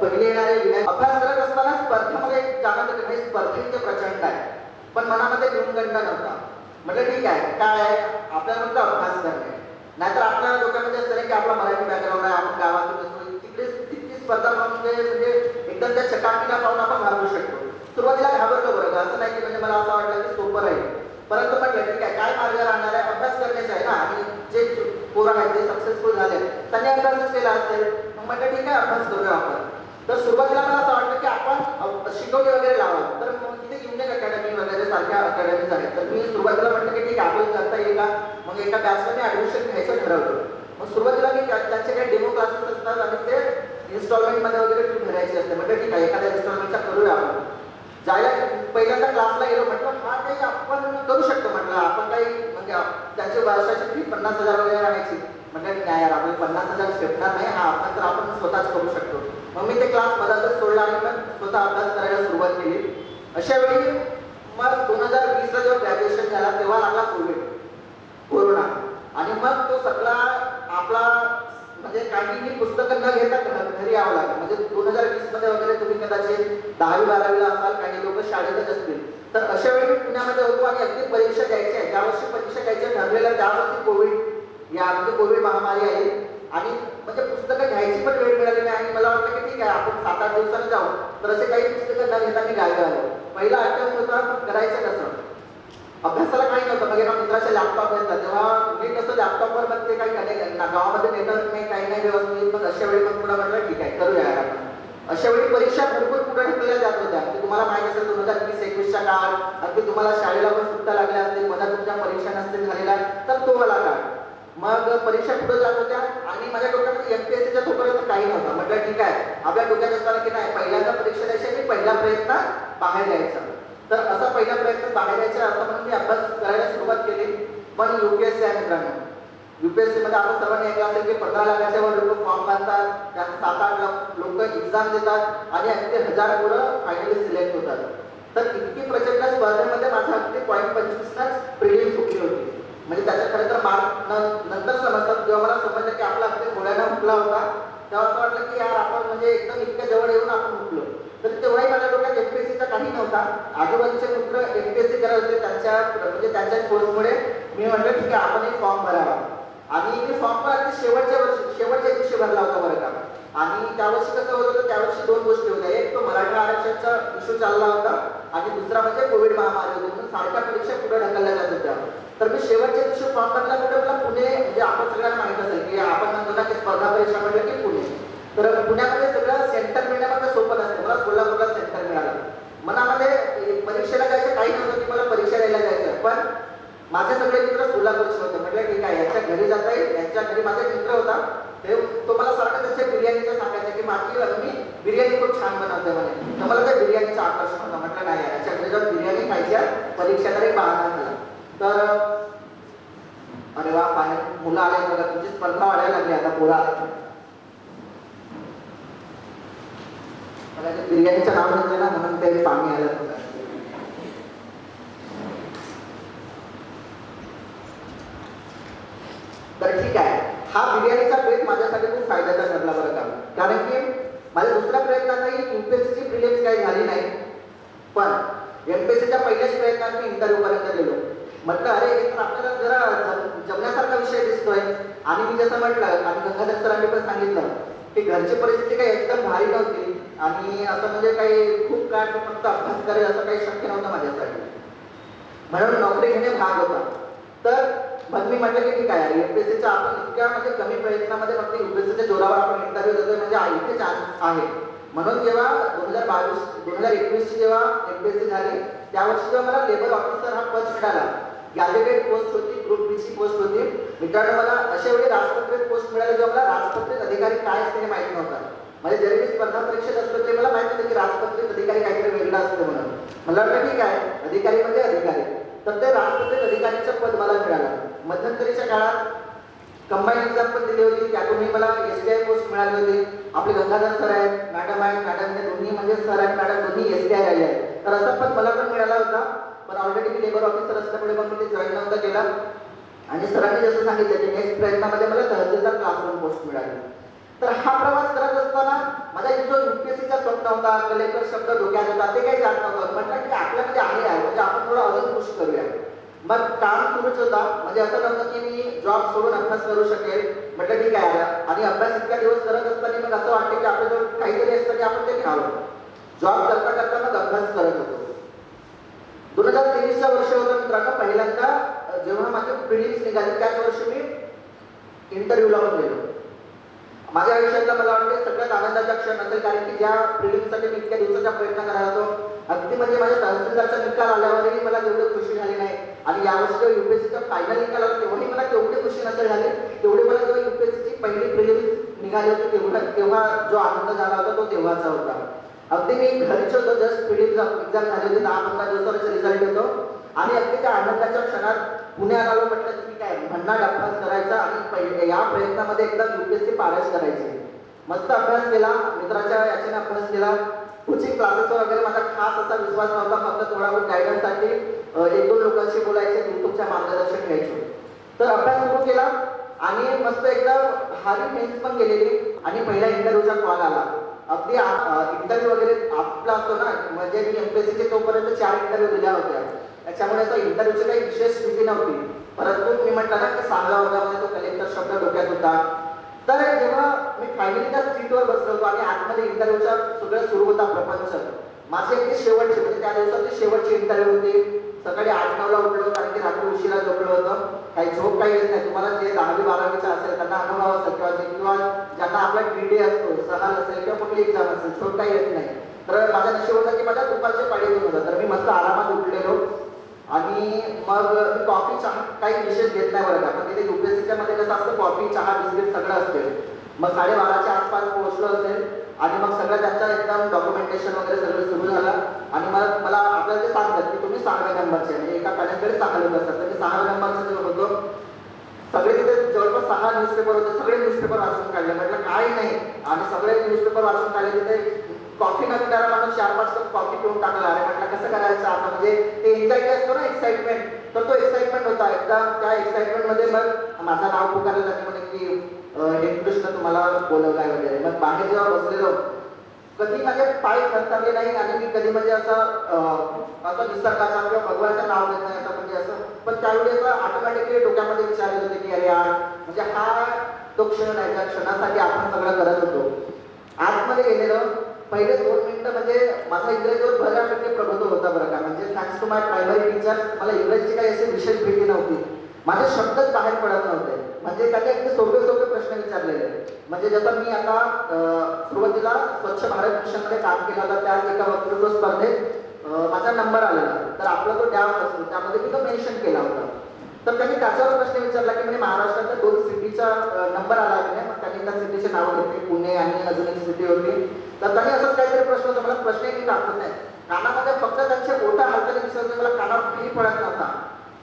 पहिले येणारे अभ्यास करत असताना स्पर्धेमध्ये जाणवलं की स्पर्धेचे प्रचंड आहे, पण मनामध्ये न्यूनगंड नव्हता. म्हटलं ठीक आहे, काय आहे आपल्याला फक्त अभ्यास करणे. नाहीतर आपल्या लोकांमध्ये असतं नाही की आपला मराठी बॅकग्राऊंड आहे, आपण गावातून असतो, तिकडे तितकी स्पर्धा म्हणजे एकदम त्या चकाकीला पाहून आपण घाबरू शकतो. सुरुवातीला घाबरलो बरं का, असं नाही की म्हणजे मला असं वाटलं की सोपं राहील, परंतु म्हटलं ठीक आहे, काय मार्ग राहणार आहे, अभ्यास करण्याचा आहे ना. आणि जे पोरं आहेत जे सक्सेसफुल झाले त्यांनी अभ्यासच केला असेल, मग म्हटलं ठीक आहे अभ्यास करूया आपण. तर सुरुवातीला मला असं वाटलं की आपण शिकवणी वगैरे लावा, तर मग तिथे युनिक अकॅडमी वगैरे सारख्या अकॅडमीज आहेत. तर मी सुरुवातीला म्हटलं की ठीक आहे आपल्याला करता येईल का, मग एका बॅचला मी ॲडमिशन घ्यायचं ठरवलं. मग सुरुवातीला मी त्यांचे काही डेमो क्लासेस असतात आणि ते इन्स्टॉलमेंटमध्ये वगैरे फी भरायची असते. म्हटलं ठीक आहे एखाद्या इन्स्टॉलमेंटचा करूया आपण. जायला पहिल्यांदा क्लासला गेलो, म्हटलं हा काही आपण करू शकतो, म्हटलं आपण काही म्हणजे त्यांची वर्षाची फी 50,000 वगैरे राहायची. म्हटलं नाही यार आपल्याला 50,000 झेपणार नाही, हा अभ्यास तर आपण स्वतःच करू शकतो. मग मी ते क्लास मधातच सोडला आणि मग स्वतः अभ्यास करायला सुरुवात केली. अशा वेळी मग 2020ला जेव्हा ग्रॅज्युएशन झाला तेव्हा लागला कोरोना. आणि मग तो सगळा आपला म्हणजे काहीही पुस्तकं न घेता घरी यावं लागलं. म्हणजे 2020 मध्ये वगैरे तुम्ही कदाचित 10वी-12वीला असाल, काही लोक शाळेतच असतील. तर अशा वेळी मी पुण्यामध्ये होतो आणि अगदी परीक्षा द्यायची आहे, ज्या वर्षी परीक्षा द्यायची ठरलेलं त्यावर्षी कोविड महामारी आली आणि म्हणजे पुस्तकं घ्यायची पण वेळ मिळाली नाही. आणि मला वाटलं की ठीक आहे आपण 7-8 दिवसांनी जाऊ, तर असे काही पुस्तकं न घेता मी गावी आलो. पहिला अटेम्प्ट होता, करायचं कसं, अभ्यासाला काही नव्हतं. मग एका मित्राच्या लॅपटॉप घेतला, तेव्हा मी कसं लॅपटॉपवर मग ते काही गावामध्ये नेटवर्क नाही, काही नाही व्यवस्थित. मग अशा वेळी मग पुढे म्हटलं ठीक आहे करूया आपण. अशा वेळी परीक्षा भरपूर पुढे ढकलल्या जात होत्या. म्हणजे तुम्हाला माहिती असेल 2020-21चा काळ, अगदी तुम्हाला शाळेला पण सुट्ट्या लागल्या असतील, मधात तुमच्या परीक्षा नसतील झालेल्या, तर तो वाला काळ. मग परीक्षा पुढे जात होत्या आणि माझ्या डोक्यात एमपीएससीच्या तोपर्यंत काही नव्हतं. म्हटलं ठीक आहे आपल्या डोक्यात असताना की नाही पहिल्यांदा परीक्षा द्यायची आणि पहिला प्रयत्न बाहेर यायचा. तर असा पहिला प्रयत्न बाहेर यायचा असं म्हणून मी अभ्यास करायला सुरुवात केली. पण युपीएससी आहे मित्रांनो, युपीएससी मध्ये आपण सर्वांनी ऐकलं असेल की 15 लाखाच्या वर लोक फॉर्म भरतात, त्यात 7-8 लाख लोक एक्झाम देतात आणि अगदी 1000 मुलं फायनली सिलेक्ट होतात. तर इतकी प्रचंड स्पर्धेमध्ये माझा अगदी 0.25लाच प्रिलिम सुटली होती. म्हणजे त्याच्या खरं तर मार्क नंतर समजतात. जेव्हा मला समजलं की आपला अगदी घोड्यानं हुकला होता, तेव्हा असं वाटलं की यार आपण म्हणजे एकदम इतक्या जवळ येऊन आपण हुकलो. तर तेव्हाही माझ्या डोक्यात एमपीएससीचा काही नव्हता. आजूबाजूचे मित्र एमपीएससी करत होते, त्यांच्या कोर्समुळे मी म्हटलं ठीक आहे आपणही फॉर्म भरावा. आणि मी फॉर्म पण अगदी शेवटच्या दिवशी भरला होता बरं का. आणि त्यावर्षी कसं होत होतं, त्यावर्षी 2 गोष्टी होत्या. एक तो मराठा आरक्षणाचा इश्यू चालला होता आणि दुसरा म्हणजे कोविड महामारी होती, म्हणून सारख्या परीक्षा पुढे ढकलल्या जात होत्या. तर मी शेवटच्या दिवशी फॉर्म भरला कुठे, मला पुणे, म्हणजे आपण सगळ्यांना माहित असेल की आपण म्हणतो ना की स्पर्धा परीक्षा म्हटलं की पुणे. तर पुण्यामध्ये सगळं सेंटर मिळण्यामध्ये सोपं नसतं. मला सोलापूरला सेंटर मिळालं. मनामध्ये परीक्षेला जायचं काही नव्हतं की मला परीक्षा द्यायला जायचं, पण माझे सगळे मित्र सोलापूरचे होते. म्हटलं ठीक आहे याच्या घरी जाता येईल. यांच्या घरी माझा एक मित्र होता, तो मला सारखं त्याच्या बिर्याणीचं सांगायचं की मी बिर्याणी खूप छान बनवते म्हणे. तर मला त्या बिर्याणीचं आकर्षण होतं. म्हटलं नाही याच्या घरी जाऊन बिर्याणी खायच्या, परीक्षा तरी बहाणा झाला. तर अरे वा बाहेर मुलं आले बघा, तुमची स्पर्धा वाढायला लागली आता पोरा. मला बिर्याणीचं नाव घेतलं ना म्हणून ते पाणी आलं बघा. तर ठीक आहे, हा बिर्याणीचा प्रेत माझ्यासाठी खूप फायद्याचा ठरला बरं का. कारण की माझ्या दुसऱ्या प्रयत्नातही युपीएससीची प्रिलिम्स काही झाली नाही, पण एमपीएससीच्या पहिल्याच प्रयत्नात मी इंटरव्ह्यू पर्यंत गेलो. म्हटलं अरे हे तर आपल्याला जरा जमण्यासारखा विषय दिसतोय. आणि मी जसं म्हटलं आणि गंगाधर सरांनी पण सांगितलं की घरची परिस्थिती काही एकदम भारी नव्हती आणि असं म्हणजे काही खूप काळ फक्त अभ्यास करेल असं काही शक्य नव्हतं माझ्यासाठी, म्हणून नोकरी घेणे भाग होता. तर मग मी म्हटलं की ठीक आहे एमपीएससीच्या आपण इतक्या म्हणजे कमी प्रयत्नामध्ये फक्त युपीएससीच्या जोरावर आपण इंटरव्ह्यू देतोय म्हणजे इथे चान्स आहे. म्हणून जेव्हा 2021 ची जेव्हा एमपीएससी झाली त्यावर्षी जेव्हा मला लेबर ऑफिसर हा पद मिळाला, गॅजेटेड पोस्ट होती, ग्रुप बी ची पोस्ट होती. मित्रांनो मला अशा वेळी राजपत्रित पोस्ट मिळाली जेव्हा मला राजपत्रित अधिकारी काय असते हे माहिती नव्हतं. म्हणजे जरी मी स्पर्धा परीक्षेत असतो तरी मला माहिती होतं की राजपत्रित अधिकारी काहीतरी वेगळं असतं म्हणून. मला वाटलं ठीक आहे अधिकारी म्हणजे अधिकारी. तर ते राजपत्रित अधिकारीचं पद मला मिळालं. मध्यंतरीच्या काळात कंबाईन एक्झाम पण दिली होती, त्यातूनही मला एसबीआय पोस्ट मिळाली होती. आपले गंगाधर सर आहेत, मॅडम आहेत, मॅडम हे दोन्ही म्हणजे सर आहेत मॅडम दोन्ही एसबीआय राहिले आहेत. तर असं पण मला पण मिळाला होता. पण ऑलरेडी मी लेबर ऑफिसर असल्यामुळे मग मी ते जॉईन नव्हतं केलं. आणि सरांनी जसं सांगितलं की नेक्स्ट प्रयत्नामध्ये मला तहसीलदार क्लासरूम पोस्ट मिळाली. तर हा प्रवास करत असताना माझा जो युपीएससीचा स्वप्न होता, कलेक्टर शब्द डोक्यात होता, ते काही जात नव्हतं. म्हटलं की आपल्यामध्ये आहे म्हणजे आपण थोडं अजून पुश करूया. मग काम सुरूच होता, म्हणजे असं नव्हतं की मी जॉब सोडून अभ्यास करू शकेल. म्हटलं ठीक आहे आणि अभ्यास इतक्या दिवस करत असताना मग असं वाटतं की आपल्याजवळ काहीतरी असतं की आपण ते घ्यावं. जॉब करता करता मग अभ्यास करत होतो. 2023चं वर्ष होतं मित्रांनो. पहिल्यांदा जेव्हा माझी प्रिलिम्स निघाली त्याच वर्षी मी इंटरव्ह्यूला पण गेलो. माझ्या आयुष्यातला मला वाटतं सगळ्यात आनंदाचा क्षण असेल, कारण की ज्या प्रिलिम्ससाठी मी इतक्या दिवसाचा प्रयत्न करायला होतो, अगदी म्हणजे माझ्या तहसीलदारचा निकाल आल्यावरही मला जेवढी खुशी झाली नाही, आणि यावर्षी जेव्हा युपीएससीचा फायनल निकाल आला तेव्हाही मला तेवढी खुशी नसेल झाली तेवढी मला जेव्हा युपीएससीची पहिली प्रिलिम्स निघाली होती तेव्हा जो आनंद झाला होता तो तेव्हाचा होता. अगदी मी घरीच होतो, जस्ट प्रिलिम्स एक्झाम झाली होती, 10-15 दिवसाचा रिझल्ट होतो, आणि अगदी त्या आनंदाच्या क्षणात पुण्यात आलो. म्हटलं ठीक आहे, भन्नाट अभ्यास करायचा आणि या प्रयत्नामध्ये एकदम युपीएससी पारच करायची. मस्त अभ्यास केला, मित्राच्या याच्याने अभ्यास केला. कोचिंग क्लासेसवर वगैरे माझा खास असा विश्वास नव्हता, फक्त थोडा बहुत गायडन्ससाठी 1-2 लोकांशी बोलायचे, युट्यूबच्या मार्गदर्शन घ्यायचे. तर अभ्यास सुरू केला आणि मस्त एकदम भारी मेन्स पण गेलेली, आणि पहिला इंटरव्ह्यूचा कॉल आला. अगदी इंटरव्ह्यू वगैरे आपला असतो ना, म्हणजे मी एमपीएससीचे तोपर्यंत 4 इंटरव्ह्यू दिल्या होत्या, त्याच्यामुळे असं इंटरव्ह्यूची काही विशेष स्थिती नव्हती. परंतु मी म्हटलं ना की 6व्या वर्गामध्ये तो कलेक्टर शब्द डोक्यात होता. तर जेव्हा मी फायनली त्या सीटवर बसलो होतो आणि आतमध्ये इंटरव्ह्यूचा सगळं सुरू होता प्रपंच, माझी अगदी शेवटची म्हणजे त्या दिवसाची शेवटची इंटरव्ह्यू होती. सकाळी 8-9ला उठलो, कारण की रात्री उशिरा झोपलो होतं. काही झोप काही येत नाही. तुम्हाला जे 10वी-12वीचा असेल त्यांना अनुभव असेल, किंवा ज्यांना आपला टीडी असतो, सहल असेल किंवा कुठली एक्झाम असेल, झोप काही येत नाही. तर माझा नशीब होता की माझ्या दुपारच्या पाळीतून होता, तर मी मस्त आरामात उठलेलो. आणि मग मी कॉफी चहा काही विशेष घेत नाही बरं का, पण तिथे युपीएससीच्या मध्ये कसं असतं, कॉफी चहा बिस्किट सगळं असते. मग 12:30च्या आसपास पोहोचलो असेल, आणि मग सगळं त्यांचं एकदम डॉक्युमेंटेशन वगैरे सगळं सुरू झालं. आणि मला आपल्याला ते सांगतात की तुम्ही 6व्या नंबरचे, म्हणजे एका पॅनलकडे 6 लोक असतात, तर मी 6व्या नंबरचं जे होतो, सगळे तिथे जवळपास 6 न्यूजपेपर होते, सगळे न्यूजपेपर वाचून काढले. म्हटलं काही नाही, आणि सगळे न्यूजपेपर वाचून काढले. तिथे कॉफी न पिणारा माणूस 4-5 कप कॉफी पिऊन टाकला. अरे म्हटलं कसं करायचं आता, म्हणजे ते एन्झायटी असतो ना, एक्साइटमेंट, तर तो एक्साइटमेंट होता एकदम. त्या एक्साइटमेंटमध्ये मग माझं नाव पुकारलं जाते, म्हणे की हे कृष्ण तुम्हाला बोलवलाय वगैरे. मग बाहेर जेव्हा बसलेलो, कधी माझे पाय थरथरले नाही, आणि मी कधी म्हणजे असं निसर्गाचा किंवा भगवानचं नाव घेत नाही, असं म्हणजे असं. पण त्यावेळी असं ऑटोमॅटिकली डोक्यामध्ये विचार येत होते की अरे यार, म्हणजे हा तो क्षण आहे, ज्या क्षणासाठी आपण सगळं करत होतो. आतमध्ये गेलेलो, पहिले 2 मिनिटं म्हणजे माझा इंग्रजीवर बऱ्यापैकी प्रभुत्व होता बरं का, म्हणजे thanks to my primary teacher. मला इंग्रजीची काही अशी विशेष भीती नव्हती, माझे शब्दच बाहेर पडत नव्हते. म्हणजे त्यांनी अगदी सोपे सोपे प्रश्न विचारलेले. म्हणजे जसं मी आता सुरुवातीला स्वच्छ भारत मिशनमध्ये काम केलं होतं, त्यात एका वक्तृत्व स्पर्धेत माझा नंबर आलेला, तर आपला तो डॅम असतो त्यामध्ये मी तो मेन्शन केला होता. तर त्यांनी त्याच्यावर प्रश्न विचारला की म्हणजे महाराष्ट्रातल्या 2 सिटीचा नंबर आला की नाही. मग त्यांनी त्या सिटीचे नाव घेतले, पुणे आणि अजून एक सिटी होती. तर त्यांनी असंच काहीतरी प्रश्न होता, मला प्रश्नही मी दाखवत नाही, कानामध्ये फक्त त्यांचे ओटा हालताना दिसत होते, मला कानावर काही पडत नव्हता.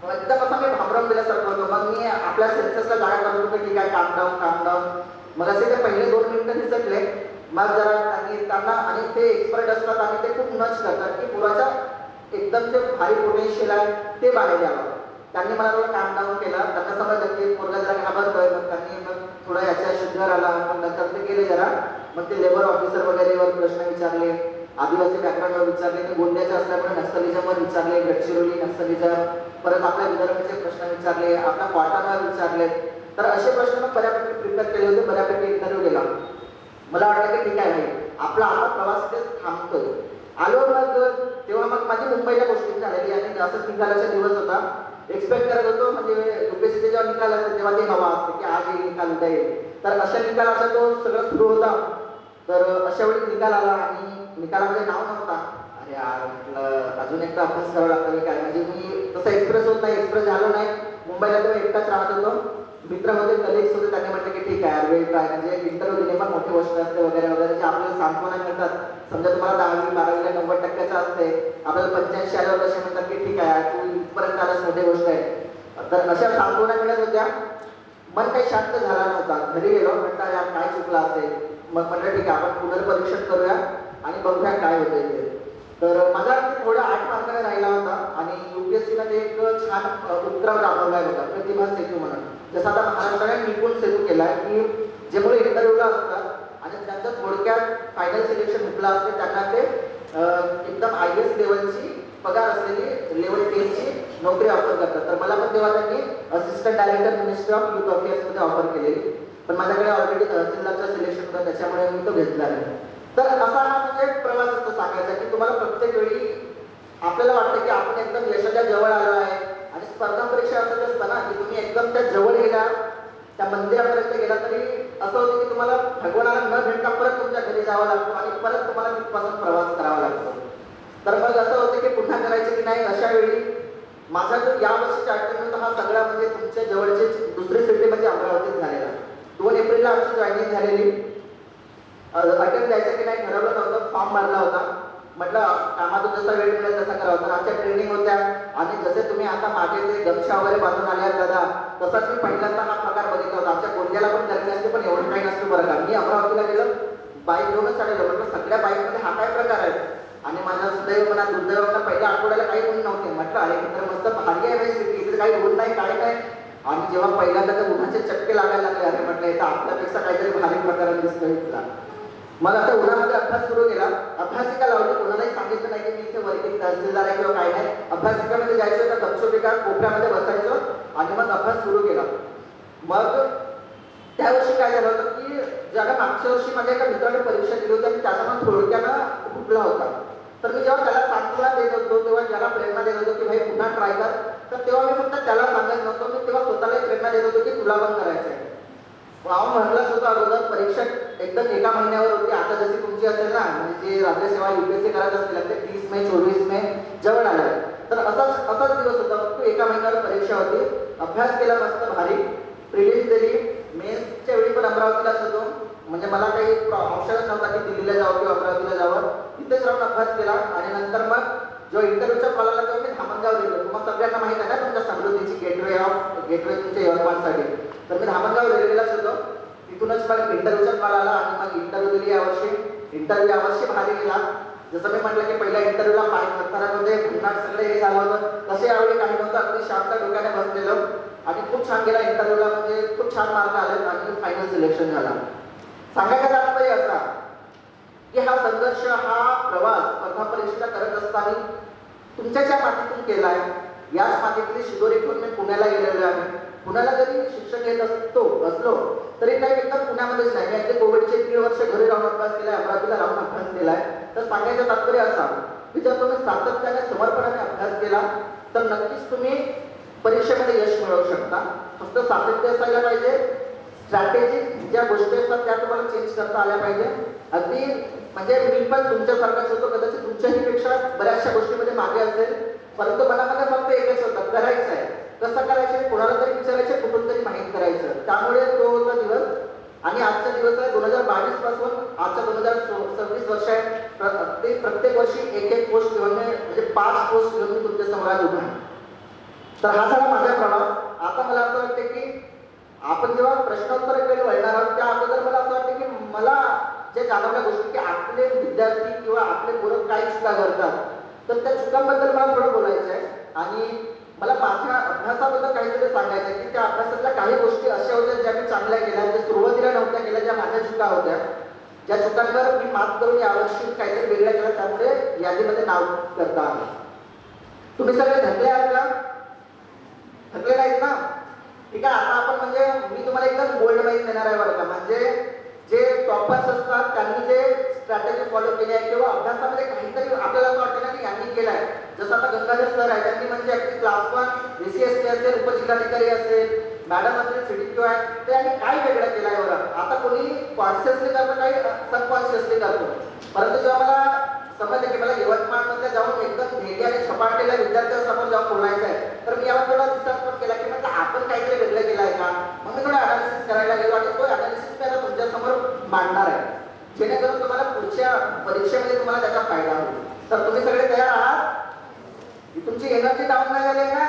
एकदम असं मी भांबरम दिल्यासारखं होतं. मग मी आपल्या सेन्ससला जागा करत होतो, ठीक आहे, काम डाऊन. मग असे ते पहिले 2 मिनिटं दिसतले. मग जरा त्यांना, आणि ते एक्सपर्ट असतात आणि ते खूप नच करतात की पुराच्या एकदम जे भारी पोटेन्शियल आहे ते बाहेर यावं. त्यांनी मला थोडं काम डाऊन केलं. त्यांना समजलं की मुलगा जरा घाबरतोय. मग त्यांनी थोडा याच्या शुद्धीवर आला. मग नंतर ते गेले जरा, मग ते लेबर ऑफिसर वगैरेवर प्रश्न विचारले, आदिवासी बॅकग्राऊंडवर विचारले, ते गोंदियाचे असल्यामुळे नक्सलिझमवर विचारले, गडचिरोली नक्सलिझम, परत आपल्या विदर्भाचे प्रश्न विचारले, आपल्या क्वाटांवर विचारले. तर असे प्रश्न मग बऱ्यापैकी प्रिपेअर केले होते, बऱ्यापैकी इंटरव्ह्यू गेला. मला वाटलं की ठीक आहे भाई, आपला प्रवास इथेच थांबतोय. आलो मग तेव्हा मग माझी मुंबईला पोस्टिंग झालेली, आणि असंच निकालाचा दिवस होता. एक्सपेक्ट करत होतो, म्हणजे युपीएससीचे जेव्हा निकाल असते तेव्हा ते हवा असते की आज येईल निकाल, उद्या येईल. तर अशा निकालाचा तो सगळं सुरू होता. तर अशा वेळी निकाल आला, आणि निकालामध्ये नाव नव्हता. अरे यार, म्हटलं अजून एकदा अभ्यास करावा लागतो काय, म्हणजे मी तसं एक्सप्रेस होत नाही, एक्सप्रेस झालो नाही. मुंबईला तेव्हा एकटाच राहत होतो. मित्र होते, कलिग्स होते, त्यांनी म्हटलं की ठीक आहे वेळ काय, म्हणजे इंटरव्ह्यू दिले पण मोठी गोष्ट असते वगैरे वगैरे, जे आपल्याला सांत्वना मिळतात. समजा तुम्हाला 10वी-12वीला 90% असते, आपल्याला 85 आल्यावर असे म्हणतात की ठीक आहे तू इथपर्यंत आलास, मोठी गोष्ट आहे. तर अशा सांत्वना मिळत होत्या. मन काही शांत झाला नव्हता. घरी गेलो, म्हटलं यार काय चुकलं असेल. मग म्हटलं ठीक आहे, आपण पुनर्परीक्षण करूया आणि बघूया काय होतंय ते. तर माझा थोडा 8 मार्काने राहिला होता, आणि युपीएससीला ते एक छान उपक्रम राबवला होता, प्रतिभा सेतू म्हणून. जसं आता महाराष्ट्राने निपुण सेतू केला आहे की जे मुलं इंटरव्ह्यूला असतात आणि त्यांचं थोडक्यात फायनल सिलेक्शन हुकला असते, त्यांना ते एकदम IAS लेवलची पगार असलेली लेवल टेनची नोकरी ऑफर करतात. तर मला पण तेव्हा त्यांनी assistant director ministry of youth अफेअर्समध्ये ऑफर केलेली, पण माझ्याकडे ऑलरेडी तहसीलदारचं सिलेक्शन होतं, त्याच्यामुळे मी तो घेतला नाही. तर असा हा म्हणजे प्रवास असतो सांगायचा की तुम्हाला प्रत्येक वेळी आपल्याला वाटतं की आपण एकदम यशाच्या जवळ आलो आहे, आणि स्पर्धा परीक्षा असं असतं ना की तुम्ही एकदम त्या जवळ गेला, त्या मंदिरापर्यंत गेला तरी असं होतं की तुम्हाला भगवानाला न भेटता परत तुमच्या घरी जावं लागतं आणि परत तुम्हाला तिथपासून प्रवास करावा लागतो. तर मग असं होतं की पुन्हा करायचं की नाही. अशा वेळी माझा जो या वर्षीचा अटेम्प्ट हा सगळा म्हणजे तुमच्या जवळची दुसरी सिटी म्हणजे अमरावतीत झालेला. 2 एप्रिलला आमची जॉईनिंग झालेली. अटेम्प्ट द्यायचं की नाही ठरवलं नव्हतं, फॉर्म भरला होता. म्हटलं कामातून जसा वेळ मिळेल तसा करावा. तर आमच्या ट्रेनिंग होत्या, आणि जसे तुम्ही आता मागे ते गमछा वगैरे बांधून आले आहेत दादा, तसाच मी पहिल्यांदा हा प्रकार बघितला होता. आमच्या गोंदियाला पण गर्दी असते, पण एवढं काही नसतं बरं का. मी अमरावतीला गेलो, बाईक घेऊनच आलेलो. म्हटलं सगळ्या बाईकमध्ये हा काय प्रकार आहे, आणि माझ्या सुदैव म्हणा दुर्दैव म्हणा पहिल्या आठवड्याला काही ऊन नव्हते. म्हटलं अरे तर मस्त भारी आहे सिटी, इथे काही ऊन नाही काय नाही. आणि जेव्हा पहिल्यांदा तर उन्हाचे चटके लागायला लागले, अरे म्हटलं इथं आपल्यापेक्षा काहीतरी भारी प्रकार दिसतो इथला. मग आता उन्हामध्ये अभ्यास सुरू केला. अभ्यासिका लावली, कोणालाही सांगितलं नाही की मी इथे वर्किंग तहसीलदार आहे किंवा काय नाही. अभ्यासिकामध्ये जायचं तर गपचूप कोपऱ्यामध्ये बसायचो आणि मग अभ्यास सुरू केला. मग त्या वर्षी काय झालं होतं की ज्याला मागच्या वर्षी माझ्या एका मित्राने परीक्षा दिली होती आणि त्याच्यानं थोडक्यानं फुटला होता. तर मी जेव्हा त्याला सांत्वना देत होतो, तेव्हा ज्याला प्रेरणा देत होतो की भाई पुन्हा ट्राय कर, तर तेव्हा मी फक्त त्याला सांगत नव्हतो, मी तेव्हा स्वतःलाही प्रेरणा देत होतो की तुला पण करायचं आहे. म्हटलंच होतं अगोदर परीक्षा एकदम एका महिन्यावर होती. आता जशी तुमची असेल ना, म्हणजे राज्य सेवा UPSC करत असतील ते 30 मे 24 मे जवळ आलं. तर असाच दिवस होता, फक्त एका महिन्यावर परीक्षा होती. अभ्यास केला मस्त भारी, प्रिलिम्स दिली. मेन्सच्या वेळी पण अमरावतीलाच होतो, म्हणजे मला काही ऑप्शनच नव्हता की दिल्लीला जावं किंवा अमरावतीला जावं. तिथेच राहून अभ्यास केला. आणि नंतर मग जेव्हा इंटरव्ह्यूच्या कॉल आला तेव्हा मी धामणगाव गेलो. तुम्हाला सगळ्यांना माहिती आहे ना तुमच्या समृद्धीची गेटवे तुमच्या यवतमाळसाठी. तर मी धामणगाव रेल्वेलाच होतो. तिथूनच मग इंटरव्ह्यूचा कॉल आला आणि मग इंटरव्ह्यू दिली इंटरव्ह्यू यावर्षी भारी गेला. जसं मी म्हटलं की पहिल्या इंटरव्ह्यूला पाय पत्थरामध्ये पुन्हा सगळे हे झालं होतं, तसे यावेळी काही नव्हतं. अगदी शांत डोक्याने बसलेलो आणि खूप छान गेला इंटरव्ह्यूला, म्हणजे खूप छान मार्क आले आणि फायनल सिलेक्शन झाला. सांगायचा तात्पर्य असा की हा संघर्ष, हा प्रवास स्पर्धा परीक्षा करत असताना तुमच्या मातीतून केलाय. याच मातीतली शिदोरी घेऊन मी पुण्याला गेलेलो आहे. पुण्याला जरी शिक्षण घेत असलो तरी काही एकदम पुण्यामध्येच नाही. मी अगदी कोविडचे 1.5 वर्ष घरी राहून अभ्यास केलाय, अमरावतीला राहून अभ्यास केलाय. तर सांगायचं तात्पर्य असा की जर तुम्ही सातत्याने समर्पणाने अभ्यास केला तर नक्कीच तुम्ही परीक्षेमध्ये यश मिळवू शकता. फक्त सातत्य असायला पाहिजे. स्ट्रॅटेजी ज्या गोष्टी असतात त्या तुम्हाला चेंज करता आल्या पाहिजे. अगदी म्हणजे मी पण तुमच्यासारखाच होतो, कदाचित तुमच्याही पेक्षा बऱ्याचशा गोष्टीमध्ये मागे असेल, परंतु मनामध्ये फक्त एकच होतं, करायचं आहे. कसं करायचं कोणाला तरी विचारायचं, कुठून तरी माहीत करायचं. त्यामुळे तो होता दिवस. आणि आजचा दिवस आहे 2022 पासून आजचा 2026 वर्ष आहे. प्रत्येक वर्षी एक पोस्ट घेऊन म्हणजे 5 पोस्ट घेऊन मी तुमच्या समोर आज उभा आहे. तर हा झाला माझा प्रवास. आता मला असं वाटतं की आपण जेव्हा प्रश्नोत्तराकडे वळणार आहोत त्या अगोदर मला असं वाटतं की मला जे जाणवल्या गोष्टी की आपले विद्यार्थी किंवा आपले पोरं काय चुका करतात, तर त्या चुकांबद्दल मला थोडं बोलायचं आहे. आणि मला माझ्या अभ्यासाबद्दल काहीतरी सांगायचं आहे की त्या अभ्यासातल्या काही गोष्टी अशा होत्या ज्या मी चांगल्या केल्या, ज्या सुरुवातीला नव्हत्या केल्या, ज्या माझ्या चुका होत्या, ज्या चुकांवर मी मात करून यावर्षी काहीतरी वेगळ्या केल्या, त्यामुळे यादीमध्ये नाव करता आलं. तुम्ही सगळे थकले आहात का? थकले नाहीत ना? ठीक आहे. आता आपण म्हणजे मी तुम्हाला एकदम गोल्ड माईन देणार आहे बरं का. म्हणजे जे टॉपर्स असतात त्यांनी जे स्ट्रॅटेजी फॉलो केली आहे किंवा अभ्यासामध्ये काहीतरी आपल्याला असं वाटतं ना की यांनी केलं आहे. जसं आता गंगाधर सर आहे, त्यांनी म्हणजे अगदी क्लास 1 BCST असेल, उपजिल्हाधिकारी असेल, मॅडम असेल, CDPO आहे, तर यांनी काय वेगळं केलं आहे बरं. आता कोणी कॉन्शियसली करतं, काही सबकॉन्शियसली करतो. परंतु जेव्हा मला समजलं की मला यवतमाळमध्ये जाऊन एकदम ध्येय आणि झपाटलेल्या विद्यार्थ्यांसमोर जाऊन बोलायचं आहे, तर मी यावर थोडा रिसर्च पण केला की म्हटलं आपण काहीतरी वेगळं केलं आहे का. मग मी थोडं अनालिसिस करायला गेलो आणि तो अनालिसिस मी आता तुमच्यासमोर मांडणार आहे, जेणेकरून तुम्हाला पुढच्या परीक्षेमध्ये तुम्हाला त्याचा फायदा होईल. तर तुम्ही सगळे तयार आहात? तुमची एनर्जी डाऊन नाही झाली ना?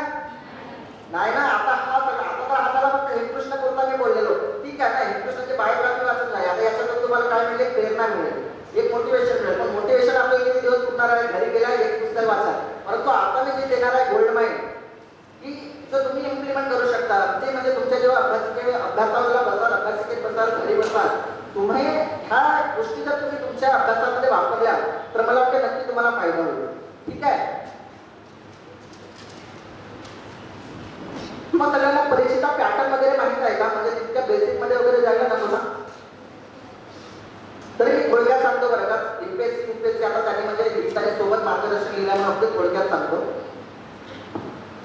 नाही ना? आता हाताला फक्त हिमकृष्ण पुरता मी बोललेलो, ठीक आहे ना. हिमकृष्णाची बायोग्राफी वाचत नाही. आता याच्यातून तुम्हाला काय मिळेल? प्रेरणा मिळेल, एक मोटिवेशन मिळेल. पण मोटिवेशन आपल्याला किती दिवस पुरणार आहे? घरी गेला एक पुस्तक वाचा. परंतु आता मी जे देणार आहे गोल्ड माईन, की जो तुम्ही इम्प्लिमेंट करू शकता, ते म्हणजे तुमच्या जेव्हा अभ्यासाला बसाल, अभ्यासिकेत बसाल, घरी बसाल, तुम्ही ह्या गोष्टी जर तुम्ही तुमच्या अभ्यासामध्ये वापरल्या तर मला वाटतं नक्की तुम्हाला फायदा होईल. ठीक आहे. मग सगळ्यांना परीक्षेचा पॅटर्न वगैरे माहित आहे का? म्हणजे तितक्या बेसिक मध्ये वगैरे जायला नको ना. तरी मी थोडक्यात सांगतो बरं का. एमपीएससी यूपीएससी आता त्यांनी म्हणजे लिहिताना सोबत मार्गदर्शन लिहिल्यामुळे थोडक्यात सांगतो.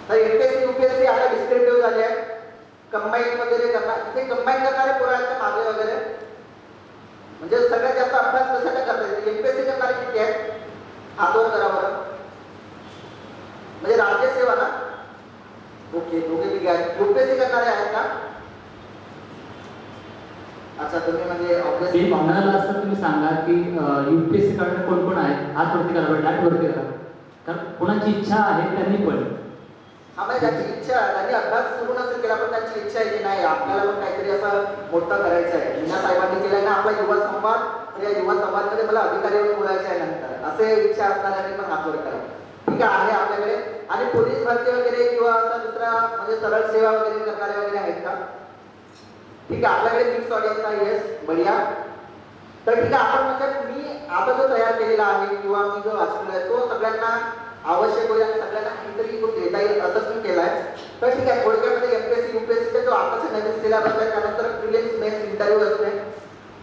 तर एमपीएससी यूपीएससी आता डिस्क्रिप्टिव्ह झाले आहे, कंबाईन वगैरे करणार. इथे कंबाईन करणारे पोरं आहेत का मागे वगैरे? म्हणजे सगळ्यात जास्त अभ्यास कशाला करतात? एमपीएससी करणारे किती आहेत? हात वर करा बरं. म्हणजे राज्यसेवा ना? ओके, दोघे तिघे आहेत. यूपीएससी करणारे आहेत का? अच्छा, तुम्ही म्हणजे ते ऑब्विसली म्हणाला असं तुम्ही सांगा की यूपीएससी करणारे कोण कोण आहेत, हात वरती करा बरं, लाट वरती करा. कारण कोणाची इच्छा आहे त्यांनी पण. हा, म्हणजे ज्याची इच्छा, त्यांनी अभ्यास सुरू नसेल केला पण त्यांची इच्छा आहे की नाही आपल्याला पण काहीतरी असं मोठं करायचं आहे. मीना साहेबांनी केलंय ना आपला युवा संवाद, तर या युवा संवादमध्ये मला अधिकारीवर बोलायचं आहे नंतर, असे इच्छा असणाऱ्यांनी पण हात वर करा. ठीक आहे आपल्याकडे. आणि पोलीस भरती वगैरे किंवा असा दुसरा म्हणजे सरळ सेवा वगैरे करणारे वगैरे आहेत का? ठीक आहे, आपल्याकडे मिक्स ऑडियन्स आहे. येस, बढिया. तर ठीक आहे, आपण म्हणजे मी आता जो तयार केलेला आहे किंवा मी जो वाचलेला आहे तो सगळ्यांना आवश्यक होईल आणि सगळ्यांना काहीतरी देता येईल असंच मी केलं आहे. तर ठीक आहे, थोडक्यामध्ये एमपीएससी यूपीएससीचा जो आताचा नवीन सिलेबस आहे त्यानंतर प्रिलिम्स मेन्स इंटरव्ह्यू असते.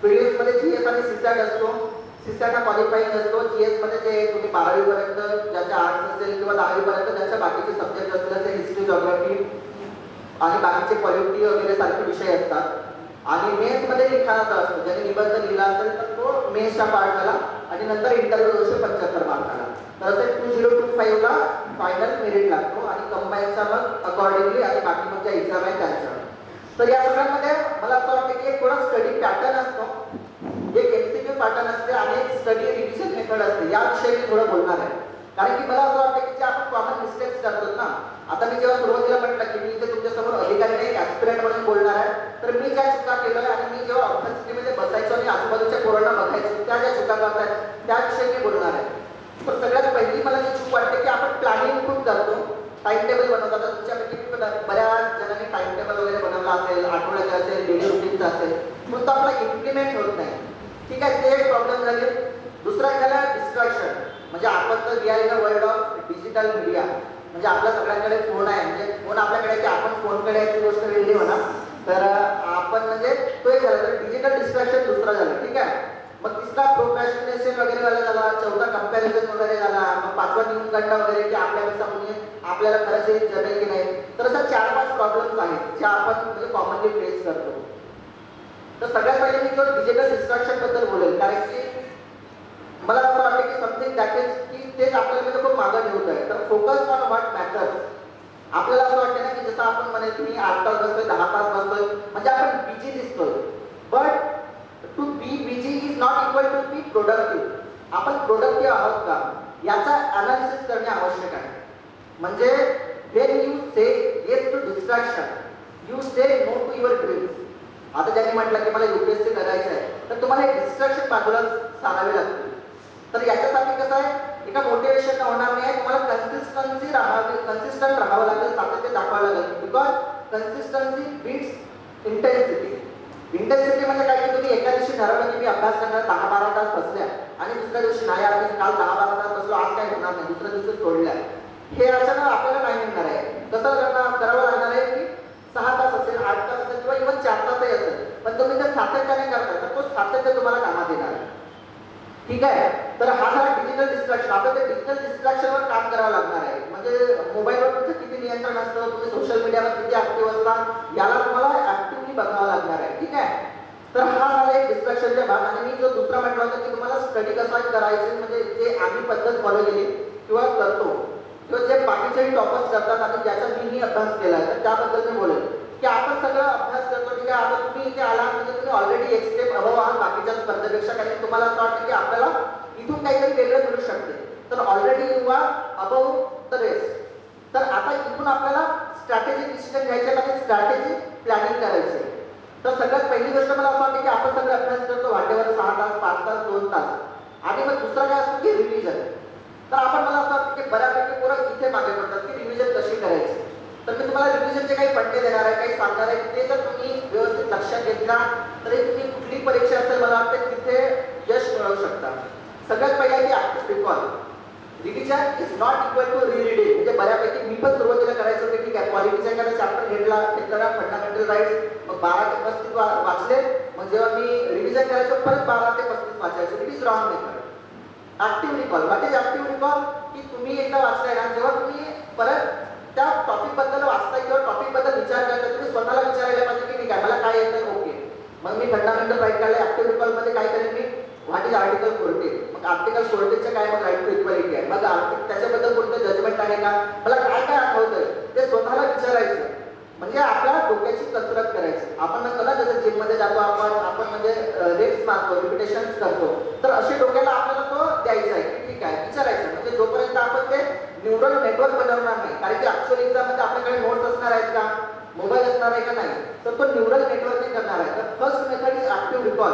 प्रिलिम्स मध्ये जीएस आणि सीसॅट असतो. सीसॅटला क्वालिफाईंग असतो. जीएस मध्ये जे तुम्ही 12वी पर्यंत ज्याचे आर्ट्स असेल किंवा 10वी पर्यंत ज्याच्या बाकीचे सब्जेक्ट असतील जसे हिस्ट्री, जॉग्राफी आणि बाकीचे पॉलिटी वगैरे सारखे विषय असतात. आणि मेन्स मध्ये लिखाणाचा असतो. ज्याने निबंध लिहिला असेल तर तो मेन्सचा पार्ट झाला आणि नंतर इंटरव्ह्यू 275 मार्काला. तर असे 2025 ला फायनल मेरिट लागतो आणि कंबाईनचा मग अकॉर्डिंगली आणि बाकी मग ज्या एक्झाम आहे त्यांच्या. तर या सगळ्यांमध्ये मला असं वाटतं की एक थोडा स्टडी पॅटर्न असतो, एक एमसीक्यू पॅटर्न असते आणि एक स्टडी रिव्हिजन मेथड असते. याविषयी मी थोडं बोलणार आहे. कारण की मला असं वाटतं की जे आपण कॉमन मिस्टेक्स करतो ना, आता मी जेव्हा सुरुवातीला म्हटलं की मी इथे तुमच्यासमोर अधिकारी नाही, ॲस्पिरंट म्हणून बोलणार आहे, तर मी ज्या चुका केल्या आणि मी जेव्हा अभ्यासक्रमामध्ये बसायचो आणि आजूबाजूच्या पोरांना बघायचो त्या ज्या चुका करतायत त्याविषयी मी बोलणार आहे. तर सगळ्यात पहिली मला जी चूक वाटते की आपण प्लॅनिंग खूप करतो, टाइम टेबल बनवतो. आता तुमच्यापैकी बऱ्याच जणांनी टाइम टेबल वगैरे बनवला असेल, आठवड्याचा असेल, डेली रुटीनचा असेल, पण तो आपला इम्प्लिमेंट होत नाही. ठीक आहे, ते एक प्रॉब्लेम झाले. दुसरा झाला डिस्ट्रॅक्शन. म्हणजे आपण तर we are in a world of digital media. म्हणजे आपल्या सगळ्यांकडे फोन आहे, म्हणजे फोन आपल्याकडे की आपण फोनकडे आहे ती गोष्ट वेगळी म्हणा. तर आपण म्हणजे तो एक झाला. तर डिजिटल डिस्ट्रॅक्शन दुसरा झाला. ठीक आहे. मग तिसरा प्रोक्रॅस्टिनेशन वगैरे वाला झाला. चौथा कंपॅरिझन वगैरे झाला. मग पाचवा न्यूनगंडा वगैरे की आपल्यापेक्षा कोणी आपल्याला खरंच हे जमेल की नाही. तर अशा 4-5 प्रॉब्लेम्स आहेत ज्या आपण म्हणजे कॉमनली फेस करतो. तर सगळ्यात पहिले मी डिजिटल डिस्ट्रॅक्शन बद्दल बोलेल, कारण की मला असं वाटतं की समथिंग दॅट इज की तेच आपल्याला खूप मागं ठेवत आहे. तर फोकस ऑन व्हॉट मॅटर्स. आपल्याला असं वाटतं ना की जसं आपण म्हणेल की मी 8 तास बसतोय, 10 तास बसतोय, म्हणजे आपण बिझी दिसतोय. But to be busy is not equal to be productive. आपण प्रोडक्टिव्ह आहोत का याचा अनालिसिस करणे आवश्यक आहे. म्हणजे when you say yes to distraction, you say no to your dreams. आता ज्यांनी म्हटलं की मला यूपीएससी करायचं आहे, तर तुम्हाला एक डिस्ट्रॅक्शन बाजूला सारावे लागतील. तर याच्यासाठी कसं आहे, एका मोटिवेशन होणार नाही, तुम्हाला कन्सिस्टंट राहावं लागेल, सातत्य दाखवावं लागेल. Because consistency beats intensity. Intensity म्हणजे काय की तुम्ही एका दिवशी ठरवलं की मी अभ्यास करणार 10-12 तास बसल्या आणि दुसऱ्या दिवशी नाही, आम्ही काल 10-12 तास बसलो, आज काय होणार नाही, दुसऱ्या दिवशी सोडल्या. हे अचानक आपल्याला नाही मिळणार आहे. कसं करावं लागणार आहे की 6 तास असेल, 8 तास असेल किंवा इव्हन 4 तासही असेल, पण तुम्ही जर सातत्याने करता तर तो सातत्य तुम्हाला कामात येणार आहे. ठीक आहे. तर हा झाला डिजिटल डिस्ट्रॅक्शन. आपल्याला ते डिजिटल डिस्ट्रॅक्शनवर काम करावं लागणार आहे. म्हणजे मोबाईलवर तुमचं किती नियंत्रण असतं, तुम्ही सोशल मीडियावर किती ऍक्टिव्ह असता, याला तुम्हाला ऍक्टिव्हली बघावं लागणार आहे. ठीक आहे. तर हा झाला एक डिस्ट्रॅक्शनचा भाग. आणि मी जो दुसरा म्हटलं होतं की तुम्हाला स्टडी कसा करायची, म्हणजे जे आम्ही पद्धत फॉलो केली किंवा करतो किंवा जे बाकीचेही टॉपर्स करतात आणि ज्याचा मीही अभ्यास केला आहे, तर त्याबद्दल मी बोलेल की आपण सगळं अभ्यास करतो. ठीक आहे. आता तुम्ही इथे आला म्हणजे तुम्ही ऑलरेडी एक स्टेप अबव आहात बाकीच्या स्पर्धेपेक्षा, कारण तुम्हाला असं वाटतं की आपल्याला इथून काहीतरी वेगळं मिळू शकते. तर already you are above the rest. तर आता इथून आपल्याला स्ट्रॅटेजिक डिसिजन घ्यायचे आणि स्ट्रॅटेजिक प्लॅनिंग करायची. तर सगळ्यात पहिली गोष्ट मला असं वाटतं की आपण सगळं अभ्यास करतो वाटेवर 6 तास, 5 तास, 2 तास. आणि मग दुसरा काय असतो की रिव्हिजन. तर आपण मला असं वाटतं की बऱ्यापैकी पोरं इथे मागे पडतात की रिव्हिजन कशी करायची. तर मी तुम्हाला रिव्हिजनचे काही फंडे देणार आहे, काही सांगणार आहे. ते जर तुम्ही व्यवस्थित लक्षात घेतला तरी तुम्ही कुठली परीक्षा असेल मला वाटतं तिथे यश मिळवू शकता. सगळ्यात पहिला की active recall. Revision is not equal to reading. म्हणजे बऱ्यापैकी मी पण सुरुवातीला करायचं होतं, ठीक आहे, पॉलिटिक्सचा एखादा चॅप्टर घेतला घेतला फंडामेंटल राईट्स, मग 12 ते 35 वाचले. मग जेव्हा मी रिव्हिजन करायचो परत 12 ते 35 वाचायचो. It is wrong method. Active recall, what is active recall? की तुम्ही एकदा वाचलाय ना, जेव्हा तुम्ही परत त्या टॉपिक बद्दल वाचताय किंवा टॉपिक बद्दल विचार करताय, तुम्ही स्वतःला विचारायला पाहिजे की मी काय, मला काय येतं. ओके, मग मी फंडामेंटल राईट काढले. ऍक्टिव्ह रिकॉल मध्ये काय करेन मी, व्हॉट इज आर्टिकल 14? मग आर्टिकल 14चे काय, मग राईट टू इक्वालिटी आहे. मग त्याच्याबद्दल कोणतं जजमेंट आहे का, मला काय काय आठवतंय ते स्वतःला विचारायचं. म्हणजे आपल्या डोक्याची कसरत करायची. आपण म्हणतो ना, जसं जिम मध्ये जातो आपण म्हणजे रेप्स मारतो, रिपिटेशन्स करतो, तर असे डोक्याला आपल्याला तो द्यायचा आहे की ठीक आहे, विचारायचं. म्हणजे जोपर्यंत आपण ते न्यूरल नेटवर्क बनवणार नाही, कारण की ऍक्च्युअल एक्झाम मध्ये आपल्याकडे नोट्स असणार आहेत का, मोबाईल असणार आहे का नाही, तर तो न्यूरल नेटवर्क करणार आहे. तर first method is active recall.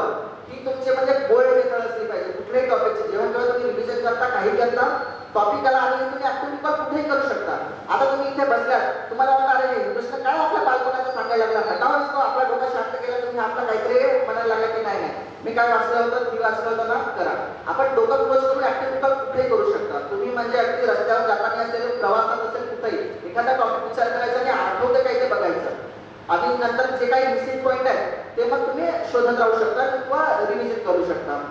ही तुमचे म्हणजे गोल्ड मेथड असली पाहिजे कुठल्याही टॉपिकची. जेव्हा तुम्ही रिव्हिजन करता, काही करता, टॉपिक आला आणि तुम्ही ऍक्टिव्ह रिकॉल कुठेही करू शकता. आता तुम्ही इथे बसलात, तुम्हाला वाटतं अरे हे प्रश्न काय आपल्या बालपणाचं सांगायला लागला, हटावा असतो आपला डोका शांत केला, तुम्ही आपला काहीतरी म्हणायला लागला की नाही नाही मी काय वाचलं होतं, मी वाचलं होतं ना, करा. आपण डोकं क्लोज करून ऍक्टिव्ह रिकॉल कुठेही करू शकता. तुम्ही म्हणजे अगदी रस्त्यावर जाताना असेल, प्रवासात असेल, कुठेही एखादा टॉपिक विचार करायचा आणि आठवतं काय ते बघायचं. आणि नंतर जे काही मिसिंग पॉईंट आहेत ते मग तुम्ही शोधत राहू शकता किंवा रिव्हिजन करू शकता.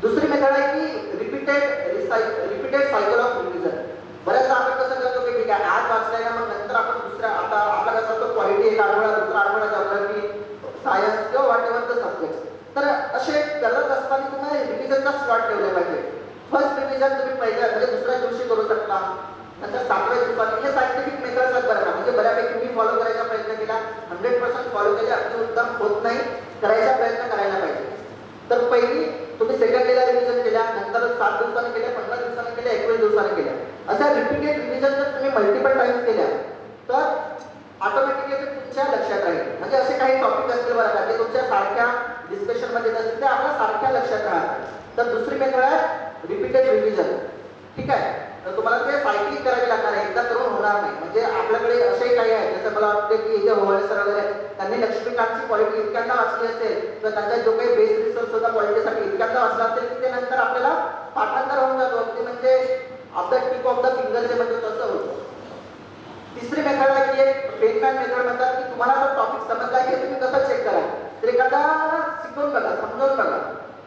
दुसरी मेथड आहे की रिपीटेड सायकल ऑफ रिव्हिजन. बऱ्याचदा आपण कसं करतो की ठीक आहे, आज वाचलाय ना, मग नंतर आपण दुसऱ्या, आता आपला कसं असतो क्वालिटी एक आठवडा, दुसरा आठवडा जॉग्राफी, सायन्स किंवा व्हॉट एव्हर द सब्जेक्ट. तर असे करत असताना तुम्हाला रिव्हिजनचा स्लॉट ठेवले पाहिजे. फर्स्ट रिव्हिजन तुम्ही पहिल्या म्हणजे दुसऱ्या दिवशी करू शकता, नंतर 7व्या दिवसाने. हे सायंटिफिक मेथड्स आहेत बरं का, म्हणजे बऱ्यापैकी मी फॉलो करायचा प्रयत्न केला, 100% फॉलो केले, अगदी उत्तम होत नाही, करायचा प्रयत्न करायला पाहिजे. तर पहिली तुम्ही सेकंड डेला रिव्हिजन केल्या, नंतर 7 दिवसाने केल्या, 15 दिवसाने केल्या, 21 दिवसाने केल्या. अशा रिपीटेड रिव्हिजन जर तुम्ही मल्टिपल टाइम्स केल्या तर ऑटोमॅटिकली ते तुमच्या लक्षात राहील. म्हणजे असे काही टॉपिक असतील बरं का, ते तुमच्या सारख्या डिस्कशन मध्ये नसतील, ते आपल्या सारख्या लक्षात राहतात. तर दुसरी मेथड आहे रिपीटेड रिव्हिजन. ठीक आहे, तर तुम्हाला ते सायकलिंग करावी लागणार आहे, एकदा करून होणार नाही. म्हणजे आपल्याकडे असे काही आहे, जसं मला वाटतं की इथे होवाळे सर वगैरे, त्यांनी लक्ष्मीकांतची क्वालिटी इतक्यांदा वाचली असेल, तर त्यांचा जो काही बेस रिसर्च होता क्वालिटीसाठी इतक्यांदा वाचला असेल की ते नंतर आपल्याला पाठांतर होऊन जातो. ते म्हणजे of the tip of the finger जे म्हणतो तसं होतं. तिसरी मेथड आहे की एक पेनमॅन मेथड म्हणतात, की तुम्हाला जर टॉपिक समजला की तुम्ही कसं चेक करा, तर एखादा शिकवून बघा, समजावून बघा.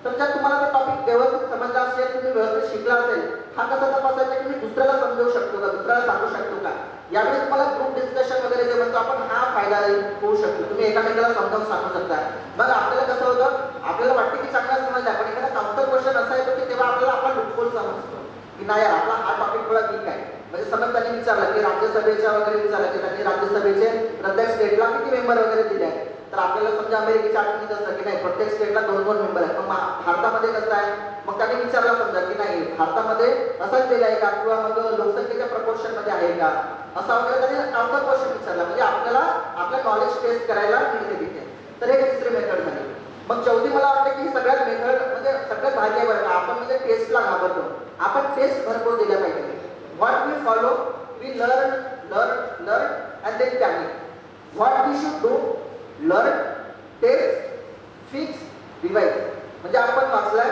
समजा तुम्हाला तो टॉपिक व्यवस्थित समजला असेल, तुम्ही व्यवस्थित शिकला असेल, हा कसा तपासायचा की मी दुसऱ्याला समजावू शकतो का, दुसऱ्याला सांगू शकतो का. यावेळी तुम्हाला ग्रुप डिस्कशन वगैरे जे म्हणतो आपण, हा फायदा होऊ शकतो. तुम्ही एकामेकाला समजावून सांगू शकता. मग आपल्याला कसं होतं, आपल्याला वाटतं की चांगला समजला, पण एखादा काउंटर क्वेश्चन असा येतो की तेव्हा आपल्याला आपला लूपहोल समजतो की नाही यार, आपला हा टॉपिक थोडा वीक आहे. म्हणजे समज त्यांनी विचारलं की राज्यसभेच्या वगैरे विचारलं की त्यांनी राज्यसभेचे प्रत्येक स्टेटला किती मेंबर वगैरे दिले आहेत, तर आपल्याला समजा अमेरिकेच्या आठवणीत असतं की नाही प्रत्येक स्टेटला 2-2 मेंबर आहेत, पण भारतामध्ये कसं आहे, मग त्यांनी विचारलं समजा की नाही भारतामध्ये असंच दिलं आहे का, किंवा मग लोकसंख्येच्या प्रपोर्शन मध्ये आहे का, असा वगैरे त्यांनी काउंटर क्वेश्चन विचारला. म्हणजे आपल्याला आपलं नॉलेज टेस्ट करायला मिळते तिथे. तर हे तिसरी मेथड झाली. मग चौथी मला वाटतं की सगळ्यात मेथड म्हणजे सगळ्यात भारी आहे बरं का, आपण म्हणजे टेस्टला घाबरतो, आपण टेस्ट भरपूर दिल्या पाहिजे. What we follow, we learn and then panic. What we should do, learn, test, fix, revise. म्हणजे आपण वाचलाय,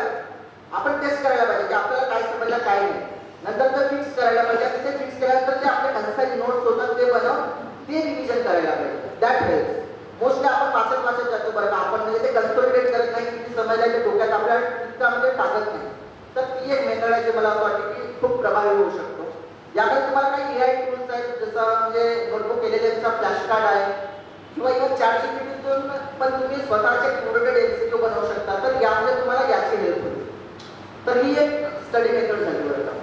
आपण टेस्ट करायला पाहिजे की आपल्याला काय समजलं काय नाही, नंतर ते फिक्स करायला पाहिजे. तिथे फिक्स केल्यानंतर जे आपले कन्साइज नोट्स होतात ते बनवून ते रिव्हिजन करायला पाहिजे. That helps. मोस्टली आपण वाचत जातो बरं का, आपण म्हणजे ते कन्सोलिडेट करत नाही, किती समजायला ते डोक्यात आपल्या इतकं म्हणजे टाकत नाही. तर ती एक मेथड आहे जी मला असं वाटतं की खूप प्रभावी होऊ शकतो. याकडे तुम्हाला काही AI टूल्स आहेत, जसं म्हणजे नोटबुक केलेल्यांचा फ्लॅश कार्ड आहे, किंवा इव्हन ChatGPTतून पण तुम्ही स्वतःचे क्युरेटेड MCQ बनवू शकता. तर यामध्ये तुम्हाला याची हेल्प होईल. तर ही एक स्टडी मेथड झाली बरं का.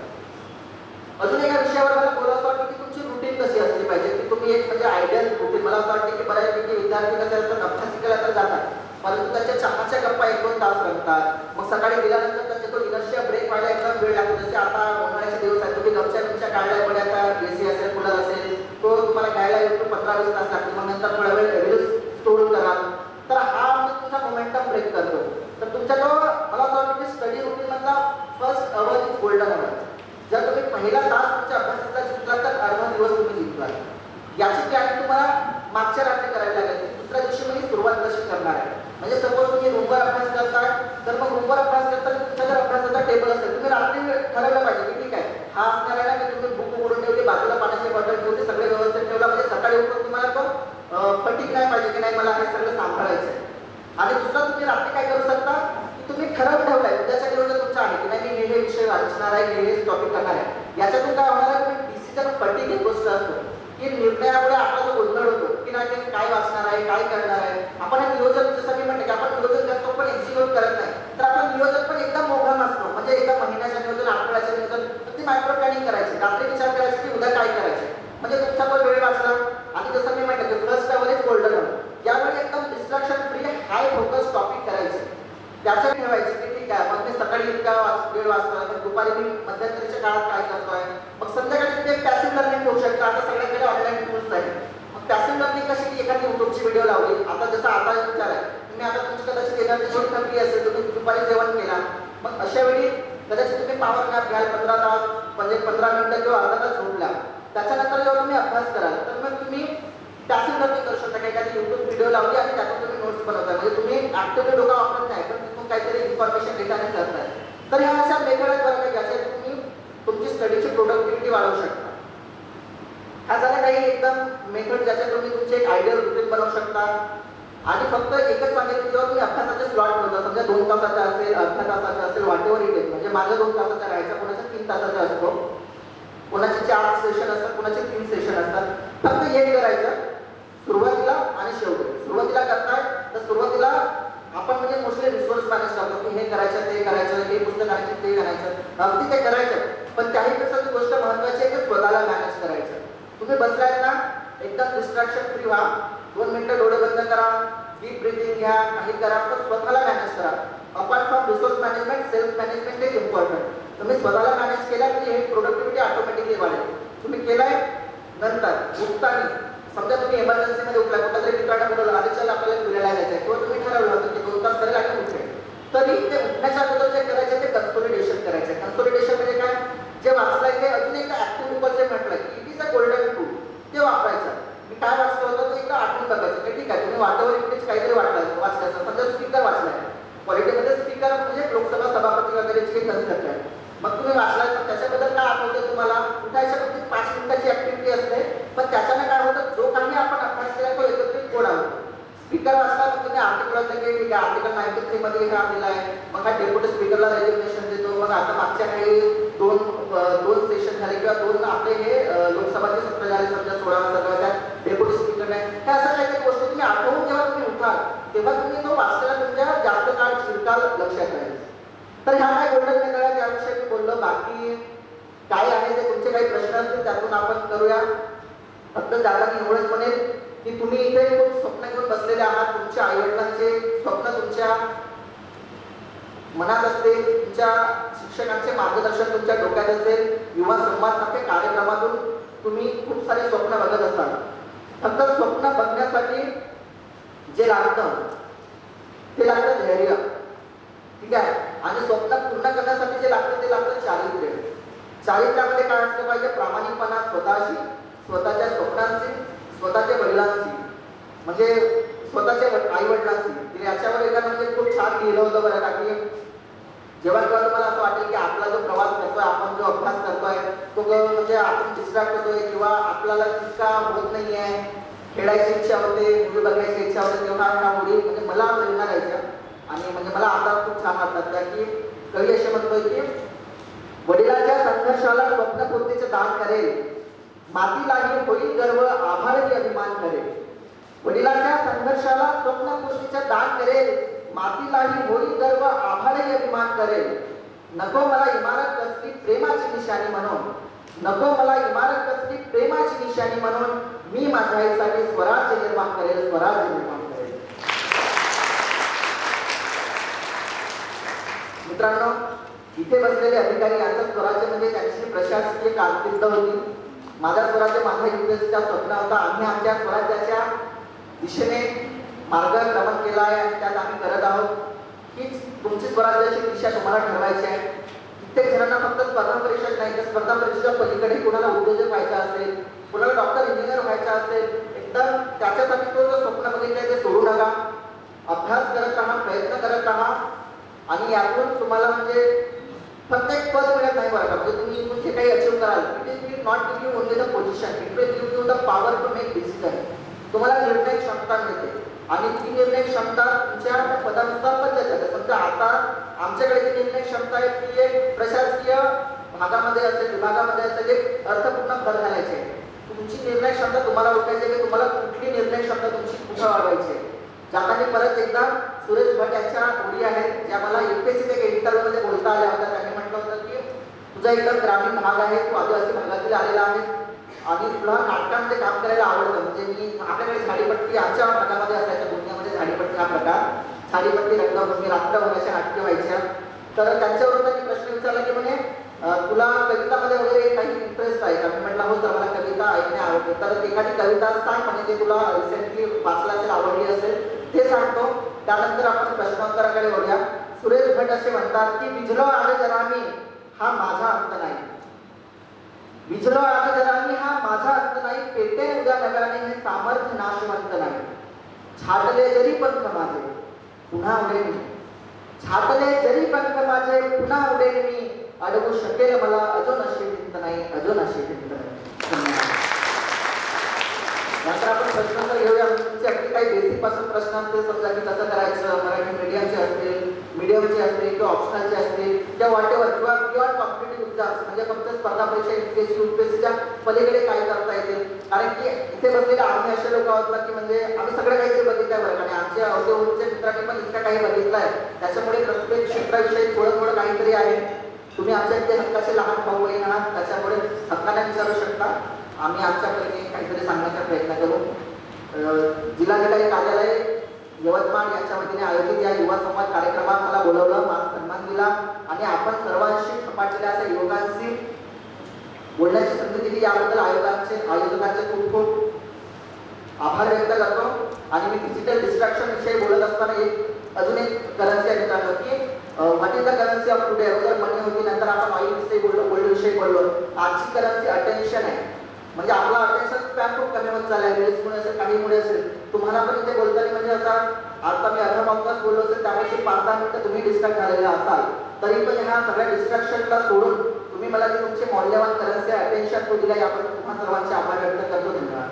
अजून एका विषयावर मला बोलायचं वाटतं की तुमची रुटीन कशी असली पाहिजे, की तुम्ही एक म्हणजे आयडियल रुटीन. मला असं वाटतं की बऱ्यापैकी विद्यार्थी कसे असतात, अभ्यासिकेला तर जातात, परंतु त्यांच्या चहाच्या गप्पा 1-2 तास रंगतात. मग सकाळी गेल्यानंतर त्यांच्या तो इनर्शिया ब्रेक व्हायला एकदम वेळ लागतो. जसे आता उन्हाळ्याचे दिवस आहेत, तुम्ही गमच्या काढल्या पडे, आता AC असेल, कूलर असेल, तो तुम्हाला घ्यायला येतो 15-20 तास लागतो. मग नंतर थोडा वेळ रील्स स्टोर कराल, तर हा म्हणजे तुमचा मोमेंटम ब्रेक करतो. तर तुमच्या जो मला असं वाटतं की स्टडी रुटीन मधला first our is golden our. जर तुम्ही पहिला तास तुमच्या अभ्यासाचा जिंकला तर अर्धा दिवस तुम्ही जिंकला. याची तयारी तुम्हाला मागच्या रात्री करायला लागेल. दुसऱ्या दिवशी मी सुरुवात कशी करणार आहे. म्हणजे सपोज तुम्ही रूमवर अभ्यास करताय, तर मग रूमवर अभ्यास करताना तुमच्या जर अभ्यासाचा टेबल असेल, तुम्ही रात्री ठरवलं पाहिजे की ठीक आहे हा असणार आहे ना, की तुम्ही बुक उघडून ठेवली, बाजूला पाण्याची बॉटल ठेवली, सगळे व्यवस्थित ठेवला, म्हणजे सकाळी उठून तुम्हाला तो फटीक नाही पाहिजे की नाही मला हे सगळं सांभाळायचं आहे. आणि दुसरं तुम्ही रात्री काय करू शकता की तुम्ही ठरवून ठेवलाय उद्याच्या नियोजन तुमचं आहे की नाही मी हे विषय वाचणार आहे हे टॉपिक करणार आहे. याच्यातून काय होणार आहे तुम्ही डिसिजन फटीक एक गोष्ट असतो की निर्णयामुळे आपला जो गोंधळ होतो की नाही काय वाचणार आहे काय करणार आहे. आपण हे नियोजन जसं मी म्हटलं की आपण नियोजन करतो पण एक्झिक्यूट करत नाही. तर आपलं नियोजन पण एकदम मोठं नसतं. म्हणजे एका महिन्याचं नियोजन आठवड्याचं नियोजन ती मायक्रो प्लॅनिंग करायची. रात्री विचार करायचा की उद्या काय करायचं. म्हणजे तुमचा तो वेळ वाचला. आणि जसं मी म्हटलं की फर्स्ट कव्हरेज गोल्डन यावेळी एकदम डिस्ट्रॅक्शन फ्री हाय फोकस टॉपिक करायचे. त्याच्या ठेवायचे की ठीक आहे मग मी सकाळी इतका वेळ वाचतोय मग दुपारी मी मध्यंतरीच्या काळात काय करतोय मग संध्याकाळी तुम्ही एक पॅसिव्ह लर्निंग करू शकता. आता सगळ्यांकडे ऑनलाईन टूल्स आहेत. मग पॅसिव्ह लर्निंग कशी की एखादी युट्यूबची व्हिडिओ लावली. आता जसं आता विचार आहे तुम्ही आता तुमची कदाचित एनर्जी थोडी थकली असेल तुम्ही दुपारी जेवण केला मग अशा वेळी कदाचित तुम्ही पॉवर नॅप घ्याल 15 तास म्हणजे 15 मिनिटं किंवा अर्धा तास झोपल्या. त्याच्यानंतर जेव्हा तुम्ही अभ्यास कराल तर मग तुम्ही पॅसिव्ह लर्निंग करू शकता. काही एखादी युट्यूब व्हिडिओ लावली आणि त्यातून तुम्ही नोट्स बनवताय. म्हणजे तुम्ही ऍक्टिव्हली डोका वापरत नाही पण तिथून काहीतरी इन्फॉर्मेशन रिटर्न करताय. तर ह्या अशा मेथड आहेत बरं का ज्याच्यात तुम्ही तुमची स्टडीची प्रोडक्टिव्हिटी वाढवू शकता. हा झाला काही एकदम मेथड ज्याच्यात तुम्ही तुमचे एक आयडियल रुटीन बनवू शकता. आणि फक्त एकच सांगेल की जेव्हा तुम्ही अभ्यासाचे स्लॉट ठेवता समजा 2 तासाचा असेल अर्ध्या तासाचा असेल वाटेवर इट इज म्हणजे माझा 2 तासाचा राहायचा कोणाचा 3 तासाचा असतो कोणाचे 4 सेशन असतात कोणाचे 3 सेशन असतात. फक्त हे करायचं सुरुवातीला आणि शेवटी. सुरुवातीला करताय तर सुरुवातीला आपण म्हणजे मोस्टली रिसोर्स मॅनेज करतो की हे करायचं ते करायचं हे पुस्तक आणायचं ते करायचं अगदी ते करायचं. पण त्याहीपेक्षा ती गोष्ट महत्त्वाची आहे की स्वतःला मॅनेज करायचं. तुम्ही बसलायत ना एकदम डिस्ट्रॅक्शन फ्री व्हा. 2 मिनिटं डोळे बंद करा डीप ब्रीथिंग घ्या काही करा तर स्वतःला मॅनेज करा. Apart from resource management self management is important. तुम्ही स्वतःला मॅनेज केला की हे प्रोडक्टिव्हिटी ऑटोमॅटिकली वाढेल. तुम्ही केलाय नंतर उठताना समजा तुम्ही इमर्जन्सीमध्ये उठला कुठला तरी मित्रांना बोलवलं आणि चल आपल्याला फिरायला जायचं आहे किंवा तुम्ही ठरवलं होतं की 2 तास करेल आणि उठेल तरी ते उठण्याच्या अगोदर जे करायचे ते कन्सोलिडेशन करायचे. कन्सोलिडेशन म्हणजे काय जे वाचलंय ते अजून एकदा ऍक्टिव्ह रुपात जे म्हटलं की it is a golden tool ते वापरायचं. मी काय वाचलं होतं ते एकदा आठवून बघायचं की ठीक आहे तुम्ही वाटेवर इकडेच काहीतरी वाचलं समजा स्पीकर वाचलाय क्वालिटीमध्ये स्पीकर म्हणजे लोकसभा सभापती वगैरेची कन्सेप्ट आहे. मग तुम्ही वाचलाय तर त्याच्याबद्दल काय आठवतं तुम्हाला उठायच्या बाबतीत 5 मिनिटाची ऍक्टिव्हिटी असते. पण त्याच्याने काय होतं जो काही आपण अभ्यास केला तो एकत्रित कोड होतो. स्पीकर वाचला मग तुम्ही आर्टिकल वाचलं की ठीक आहे आर्टिकल 93 मध्ये हा दिला आहे मग हा डेप्युटी स्पीकरला रेजिग्नेशन देतो. मग आता मागच्या काही दोन सेशन झाले किंवा 2 आपले हे लोकसभाचे सत्र झाले समजा 16 17 त्यात डेप्युटी स्पीकर नाही हे असं काही गोष्ट तुम्ही आठवून जेव्हा तुम्ही उठाल तेव्हा तुम्ही तो वाचलेला तुमच्या जास्त काळ चिरकाल लक्षात राहील. तर ह्या काय गोल्डन मेथड आहे त्याविषयी मी बोललो. बाकी काय आहे ते तुमचे काही प्रश्न असतील त्यातून आपण करूया. फक्त जागा मी एवढंच म्हणेल की तुम्ही इथे खूप स्वप्न घेऊन बसलेले आहात. तुमच्या आईवडिलांचे स्वप्न तुमच्या मनात असतील तुमच्या शिक्षकांचे मार्गदर्शन तुमच्या डोक्यात असेल युवा संवाद सारख्या कार्यक्रमातून तुम्ही खूप सारे स्वप्न बघत असाल. फक्त स्वप्न बघण्यासाठी जे लागतं ते लागतं धैर्य ठीक आहे. आणि स्वप्न पूर्ण करण्यासाठी जे लागतं ते लागतं चारित्र्य. चारित्र्यामध्ये काय असलं पाहिजे प्रामाणिकपणा स्वतःशी स्वतःच्या स्वप्नांशी स्वतःच्या वडिलांशी म्हणजे स्वतःच्या आई वडिलांशी. याच्यावर एका म्हणजे खूप छान लिहिलं होतं बरं का की जेव्हा जेव्हा तुम्हाला असं वाटेल की आपला जो प्रवास करतोय आपण जो अभ्यास करतोय तो म्हणजे आपण डिस्ट्रॅक्ट होतोय किंवा आपल्याला तितका होत नाही आहे खेळायची इच्छा होते मूवी बघायची इच्छा होते तेव्हा ह्या मुली म्हणजे मला प्रेरणा द्यायच्या. आणि म्हणजे मला आता खूप छान वाटतात त्या की कवी असे म्हणतोय की वडिलांच्या संघर्षाला स्वप्नपूर्तीचे दान करेल मातीलाही होईल गर्व आभारही अभिमान करेल. वडिलांच्या संघर्षाला स्वप्नपूर्तीचे दान करेल मातीलाही होईल गर्व आभारही अभिमान करेल. नको मला इमारत कसली प्रेमाची निशाणी म्हणून नको मला इमारत कसली प्रेमाची निशाणी म्हणून मी माझ्या आईसाठी स्वराज्य निर्माण करेल स्वराज्य निर्माण करेल. मित्रांनो इथे बसलेले अधिकारी यांचा स्वराज्य म्हणजे त्यांची प्रशासकीय कारकीर्द होती. माझा स्वराज्य माझा युपीएससीचा स्वप्न होता. आम्ही आमच्या स्वराज्याच्या दिशेने मार्गक्रमण केला आहे आणि त्यात आम्ही करत आहोत. हीच तुमची स्वराज्याची दिशा तुम्हाला ठरवायची आहे. कित्येक जणांना फक्त स्पर्धा परीक्षा नाही तर स्पर्धा परीक्षेच्या पलीकडे कुणाला उद्योजक व्हायचा असेल कुणाला डॉक्टर इंजिनियर व्हायचा असेल एकदम त्याच्यासाठी तो जो स्वप्न बघितलंय ते सोडू नका. अभ्यास करत राहा प्रयत्न करत राहा आणि यातून तुम्हाला म्हणजे फक्त एक पद मिळत नाही बरं का म्हणजे तुम्ही इथून जे काही अचीव्ह कराल it will not give you only the position it will give you the power to make decision. तुम्हाला निर्णय क्षमता मिळते आणि ती निर्णय क्षमता तुमच्या पदानुसार बदलत जाते. समजा आता आमच्याकडे जी निर्णय क्षमता आहे ती एक प्रशासकीय भागामध्ये असेल, विभागामध्ये असेल, एक अर्थपूर्ण भर घालायची आहे. तुमची निर्णय क्षमता तुम्हाला ओळखायची आहे की तुम्हाला कुठली निर्णय क्षमता तुमची कुठं वाढवायची आहे. जाताना परत एकदा सुरेश भट यांच्या ओळी आहेत ज्या मला UPSCच्या इंटरव्ह्यूमध्ये बोलता आल्या होत्या. त्यांनी म्हटलं होतं की तुझा एकदम ग्रामीण भाग आहे, तू आदिवासी भागातील आलेला आहे आणि तुला नाटकांमध्ये काम करायला आवडतं. म्हणजे मी आपल्याकडे झाडीपट्टी आमच्या भागामध्ये असायच्या, दुनियामध्ये झाडीपट्टी हा प्रकार, झाडीपट्टी रंगभूमी रात्रभराच्या नाटके व्हायच्या. तर त्यांच्यावरून त्यांनी प्रश्न विचारला की म्हणे तुला कवितामध्ये वगैरे काही इंटरेस्ट आहे का? मी म्हटलं हो सर, मला कविता ऐकणे आवडते. तर एखादी कविता सांग म्हणजे जे तुला रिसेंटली वाचला असेल, आवडली असेल ते सांगतो. त्यानंतर आपण प्रश्नोत्तराकडे वळूया. सुरेश भट असे म्हणतात की विझलो आहे जरा मी हा माझा अंत नाही, विझलो आहे जरा मी हा माझा अंत नाही, पेटे उद्या नगाने हे सामर्थ्य नाशवंत नाही, छाटले जरी पंख माझे पुन्हा उडेल मी, छाटले जरी पंख माझे पुन्हा उडेल मी, अडवू शकेल मला अजून अशी भिंत नाही, अजून अशी भिंत नाही. नंतर आपण प्रश्नोत्तर घेऊया. तुमचे अगदी काही बेसिक पासून प्रश्न असतील, समजा की कसं करायचं, मराठी मीडियमचे असतील, मीडियमचे असतील किंवा ऑप्शनलचे असतील किंवा वॉटेवर किंवा कॉम्पिटेटिव्ह एक्झाम्स म्हणजे फक्त स्पर्धा परीक्षा UPSC UPSCच्या पलीकडे काय करता येतील. कारण की इथे बसलेले आम्ही असे लोक आहोत ना की म्हणजे आम्ही सगळं काही बघितलंय बरं, आणि आमच्या औद्योगिकच्या मित्रांनी पण इतकं काही बघितलंय. त्याच्यामुळे प्रत्येक क्षेत्राविषयी थोडं थोडं काहीतरी आहे. तुम्ही आमच्या इथे हक्काचे लहान भाऊ बहीण आहात, त्याच्यामुळे हक्काने विचारू शकता. आम्ही आमच्याकडे काहीतरी सांगण्याचा प्रयत्न करू. जिल्हाधिकारी कार्यालय यवतमाळ यांच्या वतीने आयोजित या युवा संवाद कार्यक्रमात मला बोलवलं, मला सन्मान दिला आणि आपण सर्वांशी खपाटलेल्या अशा युवकांशी बोलण्याची संधी दिली. याबद्दल आयोजकांचे खूप खूप आभार व्यक्त करतो. आणि मी डिजिटल डिस्ट्रॅक्शन विषयी बोलत असताना अजून एक करन्सी आहे मित्रांनो की what is the currency of today. अगोदर मनी होती, नंतर आपण ऑइल विषयी बोललो, गोल्ड विषयी बोललो. आजची करन्सी अटेन्शन आहे. म्हणजे आपला अटेन्शन स्पॅन खूप कमी होत चालला आहे, रील्समुळे असेल, काहीमुळे असेल. तुम्हाला पण इथे बोलताना म्हणजे असा आता मी अर्धा पाऊण तास बोललो असेल, त्यामुळे 5-10 मिनिटं तुम्ही डिस्ट्रॅक्ट झालेला असाल, तरी पण ह्या सगळ्या डिस्ट्रॅक्शनला सोडून तुम्ही मला जी तुमची मौल्यवान करन्सी अटेन्शन तो दिला, याबद्दल तुम्हा सर्वांचे आभार व्यक्त करतो. धन्यवाद.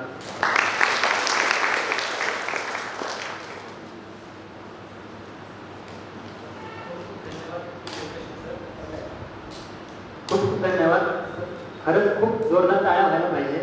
खूप खूप धन्यवाद. खरंच खूप जोरदार टाळ्या व्हायला पाहिजे.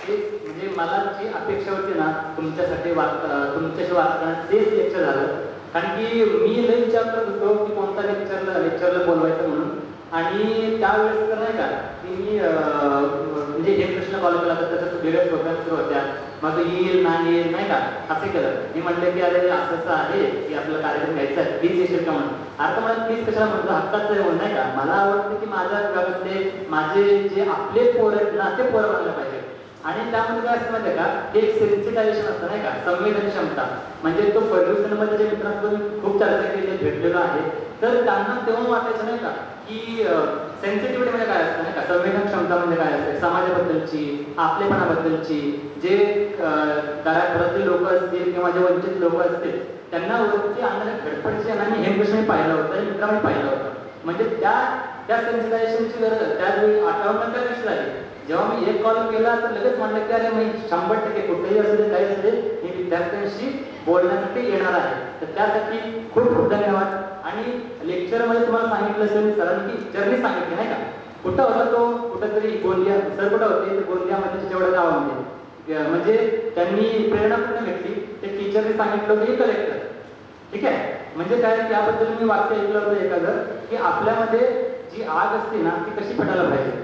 म्हणजे मला जी अपेक्षा होती ना तुमच्याशी वाद करण्यात तेच लेक्चर झालं. कारण की मी लय विचार करत होतो की कोणता लेक्चरला बोलवायचं म्हणून. आणि त्यावेळेस तर नाही का की मी म्हणजे हे कृष्ण कॉलेजला तर त्याच्यात वेगळ्याच प्रोग्राम सुरू होत्या. मग येईल नाही का असं केलं. मी म्हटलं की अरे असं असं आहे की आपला कार्यक्रम घ्यायचा आहे, प्लीज येशील का म्हणून. आता मला प्लीज कशाला म्हणतो, हक्काचं आहे म्हणून नाही का. मला आवडतं की माझ्या विभागातले माझे जे आपले पोरं आहेत ना ते पोरं बनायला पाहिजे. आणि त्यामध्ये काय असतं माहिती आहे का, हे एक सेन्सिटायझेशन असतं नाही का, संवेदन क्षमता. म्हणजे तो फर्ग्युसनमध्ये जे मित्रांसोबत खूप चर्चा केली भेटलेलो आहे, तर त्यांना तेव्हा वाटायचं नाही का की सेन्सिटिव्हिटी म्हणजे काय असतं नाही का, संवेदन क्षमता म्हणजे काय असते, समाजाबद्दलची, आपलेपणाबद्दलची. जे घरातले लोक असतील किंवा जे वंचित लोक असतील त्यांना वरती आणणाऱ्या घडपडची आणि हे प्रश्न मी पाहिलं होतं आणि मित्रांनी पाहिलं होतं. म्हणजे त्या सेन्सिटायझेशनची गरज त्याचवेळी आठवण काय विषय झाली. जेव्हा मी एक कॉल केला तर लगेच म्हटलं की अरे मी 100% कुठेही असू दे काही असू दे मी विद्यार्थ्यांशी बोलण्यासाठी येणार आहे. तर त्यासाठी खूप खूप धन्यवाद. आणि लेक्चरमध्ये तुम्हाला सांगितलं असेल सरांनी की जर्नी सांगितली नाही का. कुठं होता तो, कुठंतरी गोंदिया, सर कुठं होते गोंदियामध्ये जेवढं गावामध्ये. म्हणजे त्यांनी प्रेरणा कुठं घेतली, ते टीचरने सांगितलं की कलेक्टर. ठीक आहे. म्हणजे काय याबद्दल मी वाक्य ऐकलं होतं एखादं की आपल्यामध्ये जी आग असते ना ती कशी पेटायला पाहिजे.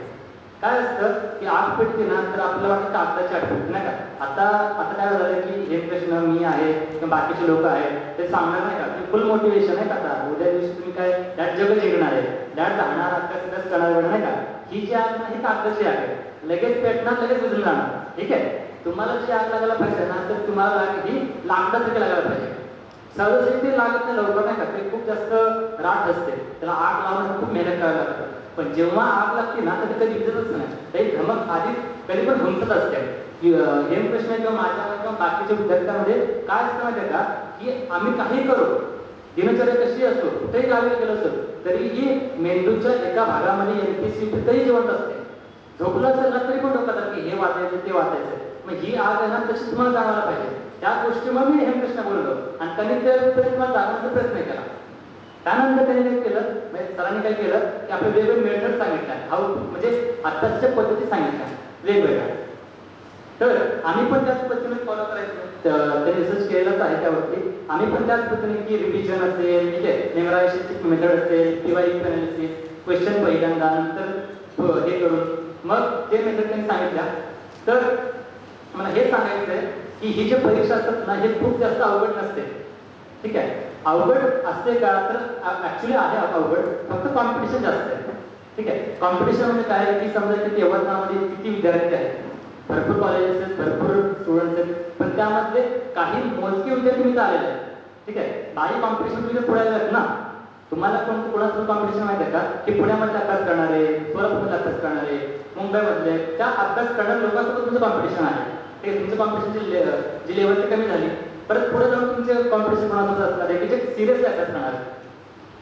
काय असतं की आग पेटते ना तर आपल्याला वाटतं कागदाची आग पेटते नाही का. आता काय झालं की हे प्रश्न मी आहे किंवा बाकीचे लोक आहेत ते सांगणार नाही का की फुल मोटिवेशन आहे का. आता उद्या दिवशी तुम्ही काय त्यात जग जिंकणार आहे, त्यात जाणार अभ्यास करणार नाही का. ही जी आग ना ही कागदाची आग आहे, लगेच पेटणार लगेच विझून जाणार. ठीक आहे. तुम्हाला जी आग लागायला पाहिजे ना तर तुम्हाला ही लाकडासारखी लागायला पाहिजे. सहजही ते लागत नाही लवकर नाही का, ते खूप जास्त राठ असते, त्याला आग लावण्यासाठी खूप मेहनत करायला लागतं. पण जेव्हा आग लागते ना तर कधी विजतच नाही, काही धमक आधी कधी पण हुंचत असते. हे प्रश्न किंवा माझ्या किंवा बाकीच्या विद्यार्थ्यांमध्ये काय असतं माहिती आहे का की आम्ही काही करू, दिनचर्या कशी असतो, कुठेही गावी गेलो असतो तरीही मेंदूच्या एका भागामध्ये NPC तरी जिवंत असते. झोपलं असेल ना तरी पण डोक्यात वाचायचं ते वाचायचं. मग ही आग आहे ना तशी तुम्हाला जाणवायला पाहिजे. त्या गोष्टी मग मी हेमकृष्ण बोललो आणि त्यांनी ते तुम्हाला जाणवण्याचा प्रयत्न केला. त्यानंतर त्यांनी काय केलं, म्हणजे सरांनी काय केलं की आपले वेगवेगळे मेथड सांगितल्या, हाऊ म्हणजे अभ्यासाच्या पद्धती सांगितल्या वेगवेगळ्या. तर आम्ही पण त्याच पद्धतीने फॉलो करायचं, ते रिसर्च केलेलंच आहे त्यावरती. आम्ही पण त्याच पद्धतीने की रिव्हिजन असेल, ठीक आहे, मेमरायझेशनची मेथड असेल किंवा इक्वेलिटी क्वेश्चन पहिल्यांदा नंतर हे करून मग ते मेथड त्यांनी सांगितल्या. तर मला हे सांगायचं आहे की ही जी परीक्षा असतात ना हे खूप जास्त अवघड नसते. ठीक आहे, अवघड असते का तर ऍक्च्युली आहे अवघड, फक्त कॉम्पिटिशन जास्त आहे. ठीक आहे, कॉम्पिटिशन म्हणजे काय की समजा की यवतमाळमध्ये किती विद्यार्थी आहेत, भरपूर कॉलेजेस आहेत, भरपूर स्टुडंट्स आहेत, पण त्यामधले काही मोजके विद्यार्थी मी आलेले आहेत. ठीक आहे, बाकी कॉम्पिटिशन तुम्ही पुढे आहेत ना. तुम्हाला कोणाचं कॉम्पिटिशन माहिती आहे का की पुण्यामध्ये अभ्यास करणारे, सोलापूरमध्ये अभ्यास करणारे, मुंबईमधले त्या अभ्यास करणाऱ्या लोकांसोबत तुमचं कॉम्पिटिशन आहे. ठीक आहे, तुमचं कॉम्पिटिशनची जी लेवल कमी झाली, परत पुढे जाऊन तुमचे कॉम्पिटिशन कोणासोबत असणार आहे की जे सिरियसली अभ्यास करणार.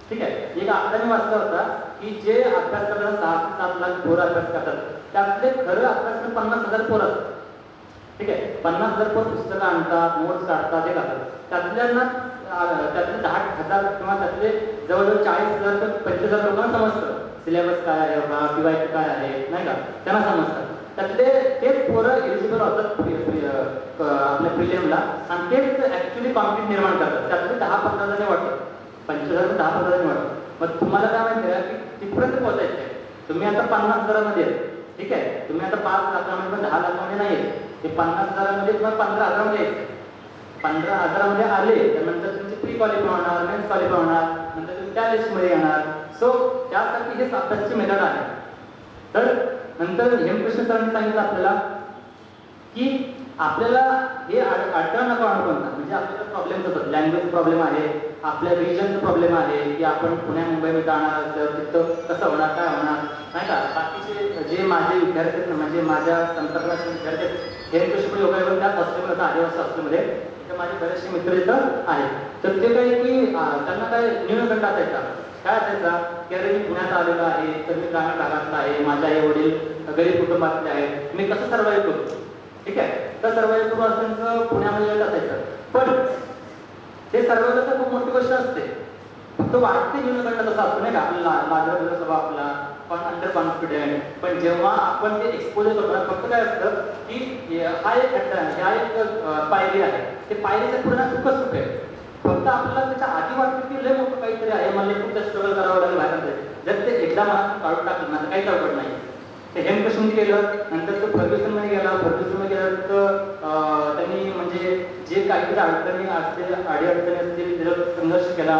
ठीक आहे, एक आकडा मी वाचला होता की जे अभ्यास करताना 6 ते 7 लाख पोरं अभ्यास करतात त्यातले खरं अभ्यास 50,000 पोरं असतात. ठीक आहे, 50,000 पोरं पुस्तकं आणतात, नोट्स काढतात, हे करतात. त्यातले 10,000 किंवा त्यातले जवळजवळ 40,000 ते 25,000 लोकांना समजतं सिलेबस काय आहे बाबा, PYQ काय आहे, नाही का, त्यांना समजतं. त्यातले तेच पोरं एलिजिबल होतात आपल्या प्रिलियमला आणि तेच ऍक्च्युली कॉम्पिटिशन निर्माण करतात. त्यातले 10-15 जणी वाटतात, 25,000 ते 10-15 जणी वाटतात. मग तुम्हाला काय माहिती आहे की तिथपर्यंत पोहोचायचं आहे. तुम्ही आता 50,000मध्ये आहे. ठीक आहे, तुम्ही आता 5 लाखामध्ये पण 10 लाखामध्ये नाही आहे, ते 50,000मध्ये किंवा 15,000मध्ये यायचं. 15,000मध्ये आले तर नंतर तुमची प्री क्वालिफाय होणार, मेन्स क्वालिफाय होणार, नंतर तुम्ही त्या लिस्टमध्ये येणार. सो त्यासाठी हे अभ्यासाची मेथड आहे. तर नंतर हेमकृष्ण सरांनी सांगितलं आपल्याला की आपल्याला हे अडथळा नको कोणता, म्हणजे आपल्याला प्रॉब्लेम्स होतात, लँग्वेज प्रॉब्लेम आहे, आपल्या रिजनचा प्रॉब्लेम आहे की आपण पुण्या मुंबईमध्ये जाणार तर तिथं कसं होणार, काय होणार, नाही का. बाकीचे जे माझे विद्यार्थी आहेत, म्हणजे माझ्या संपर्कात विद्यार्थी आहेत, हेमकृष्ण योगायोगाला त्याच हॉस्टेलमध्ये होता, आदिवासी हॉस्टेलमध्ये. तिथे माझे बरेचसे मित्र इथं आहेत. तर ते काय की त्यांना काय न्यूनगंड असायचा, काय असायचा की अरे मी पुण्यात आलेलो आहे, तर मी ग्रामीण भागातला आहे, माझे आई वडील गरीब कुटुंबातले आहेत, मी कसं सर्वाईव्ह करू. ठीक आहे, तर सर्वाईव्ह करू असं त्यांचं पुण्यामध्ये येत असायचं. पण ते सर्वाईव्ह तर खूप मोठी गोष्ट असते, फक्त वाटते न्यूनगंड तसा असतो, नाही का, आपल्याला लाजरा स्वभाव आपला, पण अंडर कॉन्फिडेंट. पण जेव्हा आपण ते एक्सपोजर करतो ना, फक्त काय असतं की हा एक घटना आहे, हा एक पायरी आहे, ते पायरीचं पूर्ण सुखच सुख आहे. फक्त आपल्याला त्याच्या आधी वाटतं की लय मोठं काहीतरी आहे, मला खूप स्ट्रगल करावं लागेल बाहेर. जर ते एकदा मनातून काढून टाकलं ना तर काहीच अवघड नाही. ते हेमकृष्ण केलं, नंतर तो फर्ग्युसनमध्ये गेला, फर्ग्युसनमध्ये गेला तर त्यांनी म्हणजे जे काहीतरी अडचणी असतील, अडीअडचणी असतील त्याच्यावर संघर्ष केला,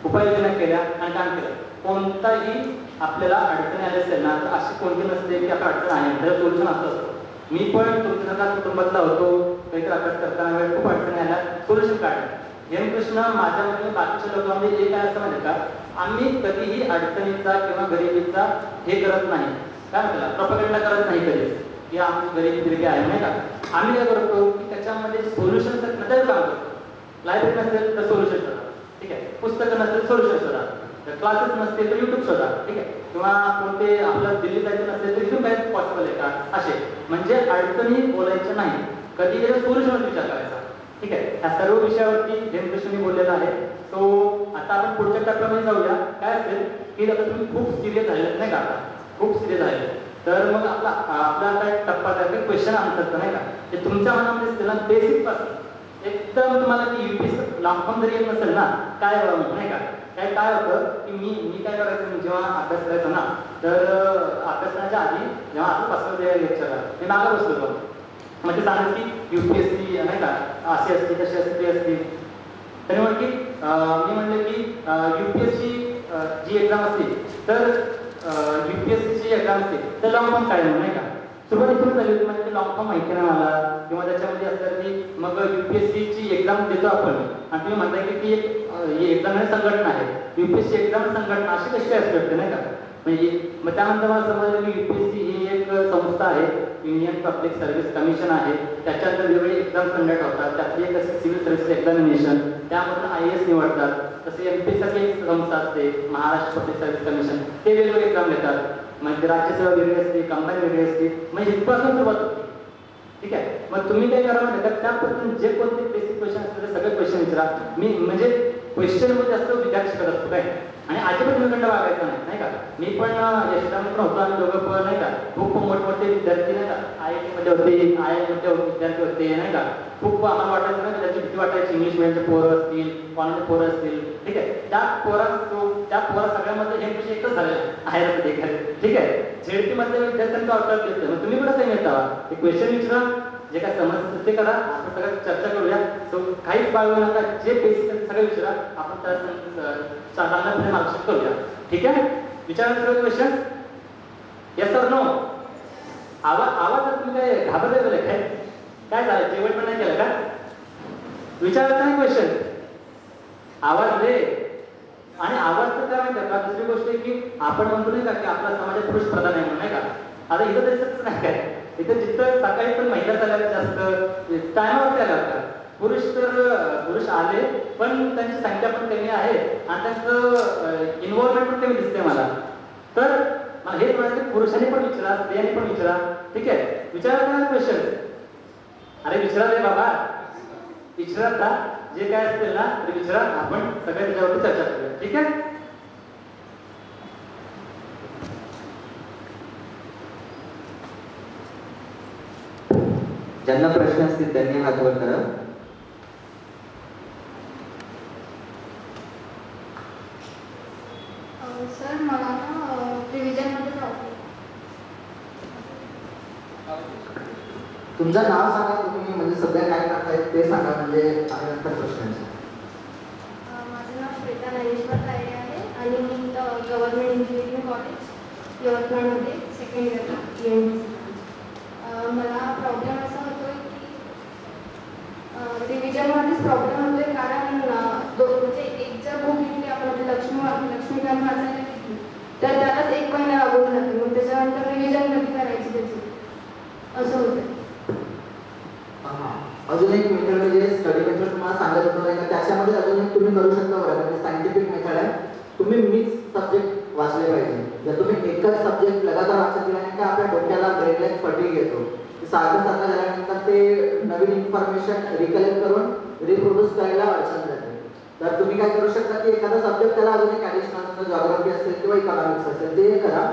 उपाययोजना केल्या आणि काम केलं. कोणताही आपल्याला अडचणी आली असेल ना तर अशी कोणती नसते की आता अडचण आहे, त्याचं सोल्युशन असं असतं. मी पण तुमच्या कुटुंबातला होतो, काहीतरी अभ्यास करताना वेळ खूप अडचणी आल्या, सोल्युशन काढलं. हेमकृष्ण माझ्यामध्ये बाकीच्या लोकांमध्ये एक काय असतं माहिती का, आम्ही कधीही अडचणीचा किंवा गरिबीचा हे करत नाही, काय म्हणतात प्रोपगेंडा करत नाही कधी की आम्ही गरीब गरिबी आहे, नाही का. आम्ही काय करतो की त्याच्यामध्ये सोल्युशन नसेल काम करतो. लायब्ररी नसेल तर सोल्युशन शोधा, ठीक आहे, पुस्तकं नसेल सोल्युशन शोधा, क्लासेस नसतील तर युट्यूब शोधा, ठीक आहे, किंवा कोणते आपल्याला दिल्ली जायचं नसेल तर इथून काय पॉसिबल आहे का, असे म्हणजे अडचणी बोलायच्या नाही, कधी त्याच्या सोल्युशनवर विचार करायचा. ठीक आहे, ह्या सर्व विषयावरती हेमकृष्णनी बोललेला आहे. सो आता आपण पुढच्या टप्प्यामध्ये जाऊया. काय असेल की आता तुम्ही खूप सिरियस झाले नाही का, आता खूप सिरियस झाले तर मग आपला काय टप्पा काय क्वेश्चन आन्सरचा, नाही का, ते तुमच्या मनामध्ये असते ना बेसिक पासून एकदम तुम्हाला की UPSC लांब जरी येत नसेल ना काय नाही का, काय होतं की मी काय करायचं, जेव्हा अभ्यास करायचो ना तर अभ्यास करण्याच्या आधी जेव्हा आपण पासून लेक्चरला मी मागं बसलो होतो, म्हणजे सांगायचं की UPSC नाही का अशी असते तशी असते ती असते. तरी म्हण की मी म्हणलं की UPSC जी एक्झाम असते तर UPSC ची एक्झाम असते तर लॉंग फॉर्म काय नाही का, सुरुवात इथून झाली होती. म्हणजे लॉंग फॉर्म माहिती नाही मला, किंवा त्याच्यामध्ये असतं की मग UPSC ची एक्झाम देतो आपण आणि तुम्ही म्हणताय की ती एक एक्झाम आहे संघटना आहे, UPSC एक्झाम संघटना अशी कशी असते नाही का. म्हणजे मग त्यानंतर मला समजलं की UPSC ही एक संस्था आहे, युनियन पब्लिक सर्व्हिस कमिशन आहे, त्याच्यानंतर वेगवेगळे एक्झाम कंडक्ट होतात, त्यातली एक असते सिव्हिल सर्व्हिस एक्झामिनेशन, त्यामधून IAS निवडतात. तसे MP साठी एक संस्था असते महाराष्ट्र पब्लिक सर्व्हिस कमिशन, ते वेगवेगळे एक्झाम देतात. म्हणजे राज्यसेवा वेगळी असते, कंबाईन वेगळी असते, म्हणजे इथपासून सुरुवात होते. ठीक आहे, मग तुम्ही काय करा माहिती का, त्या पद्धतीने जे कोणते बेसिक क्वेश्चन असतील ते सगळे क्वेश्चन विचारा. मी म्हणजे क्वेश्चन मध्ये जास्त विद्यार्थी शिकत असतो काय, आणि अजिबात निखंड वागायचं नाही का. मी पण यशदामध्ये पण होतो, आम्ही दोघं पण नाही का खूप मोठमोठे विद्यार्थी नाही का, IIT मध्ये होते, IIM मध्ये विद्यार्थी होते नाही का. खूप आम्हाला वाटायचं ना, त्याची भीती वाटायची, इंग्लिश मिडियमचे पोरं असतील, कॉलेजचे पोरं असतील. ठीक आहे, त्या पोरा सगळ्यामध्ये हे विषय एकच झालेलं आहे. ठीक आहे, झेडपी मधल्या विद्यार्थ्यांचा अवतार देतं. मग तुम्ही कुठं सेम येता, ते क्वेश्चन विचारा, जे काय समजतं ते करा, आपण सगळं चर्चा करूया. सो काहीच बाळगू नका, जे बेसिक सगळं विचारा, आपण त्या चांगल्यापणे मार्गदर्शन करूया. ठीक आहे, विचारा सगळे क्वेश्चन. येस और नो? आवाज तुम्ही काय घाबरले काय झालं, जेवण पण नाही केलं का? विचारायचं नाही क्वेश्चन, आवाज रे. आणि आवाज तर काय माहिती का, दुसरी गोष्ट आहे की आपण म्हणतो नाही का की आपला समाज पुरुष प्रधान आहे म्हणून, नाही का. आता इथं तसंच नाही काय, इथं जिथं सकाळी पण महिला आल्या जास्त टायमावरती आल्या होत्या. पुरुष आले पण त्यांची संख्या पण कमी आहे आणि त्यांचं इन्व्हॉल्वमेंट पण कमी दिसते मला. तर मला हेच म्हणायचं, पुरुषांनी पण विचारा, स्त्रियांनी पण विचारा. ठीक आहे, विचारा ना क्वेश्चन. अरे विचारा रे बाबा, विचारा, जे काय असतील ना ते विचारा, आपण सगळ्या त्याच्यावरती चर्चा करूया. ठीक आहे. ज्यांना प्रश्न असतील त्यांनी हात वर करा. सर मला ना रिव्हिजनमध्ये प्रॉब्लेम. तुमचं नाव सांगा, तुम्ही म्हणजे सध्या काय करताय ते सांगा, म्हणजे आणि नंतर प्रश्नांचे. माझं नाव श्वेता ज्ञानेश्वर तायडे आहे आणि मी गव्हर्नमेंट इंजिनिअरिंग कॉलेज यवतमाळमध्ये सेकंड इयरला EMT. मला प्रॉब्लेम असा होतोय की रिव्हिजनमध्येच प्रॉब्लेम होतोय, कारण म्हणजे एक जर बुक घेतली आपण, लक्ष्मीकांत वाचायला घेतली तर त्यालाच 1 महिना लागून जाते, मग त्याच्यानंतर रिव्हिजन कधी करायची त्याची, असं होतं. अजून एक मेथड म्हणजे स्टडी मेथड तुम्हाला सांगत होतो नाही का, त्याच्यामध्ये अजून एक तुम्ही करू शकता बरं, म्हणजे सायंटिफिक मेथड आहे. तुम्ही मिक्स सब्जेक्ट वाचले पाहिजे. जर तुम्ही एकच सब्जेक्ट लगातार वाचत गेला नाही का, आपल्या डोक्याला ब्रेनला फटीग येतो. सारखं झाल्यानंतर ते नवीन इन्फॉर्मेशन रिकलेक्ट करून रिप्रोड्यूस करायला अडचण जाते. तर तुम्ही काय करू शकता की एखादा सब्जेक्ट त्याला अजून एक ॲडिशनल, जॉग्राफी असेल किंवा इकॉनॉमिक्स असेल ते करा.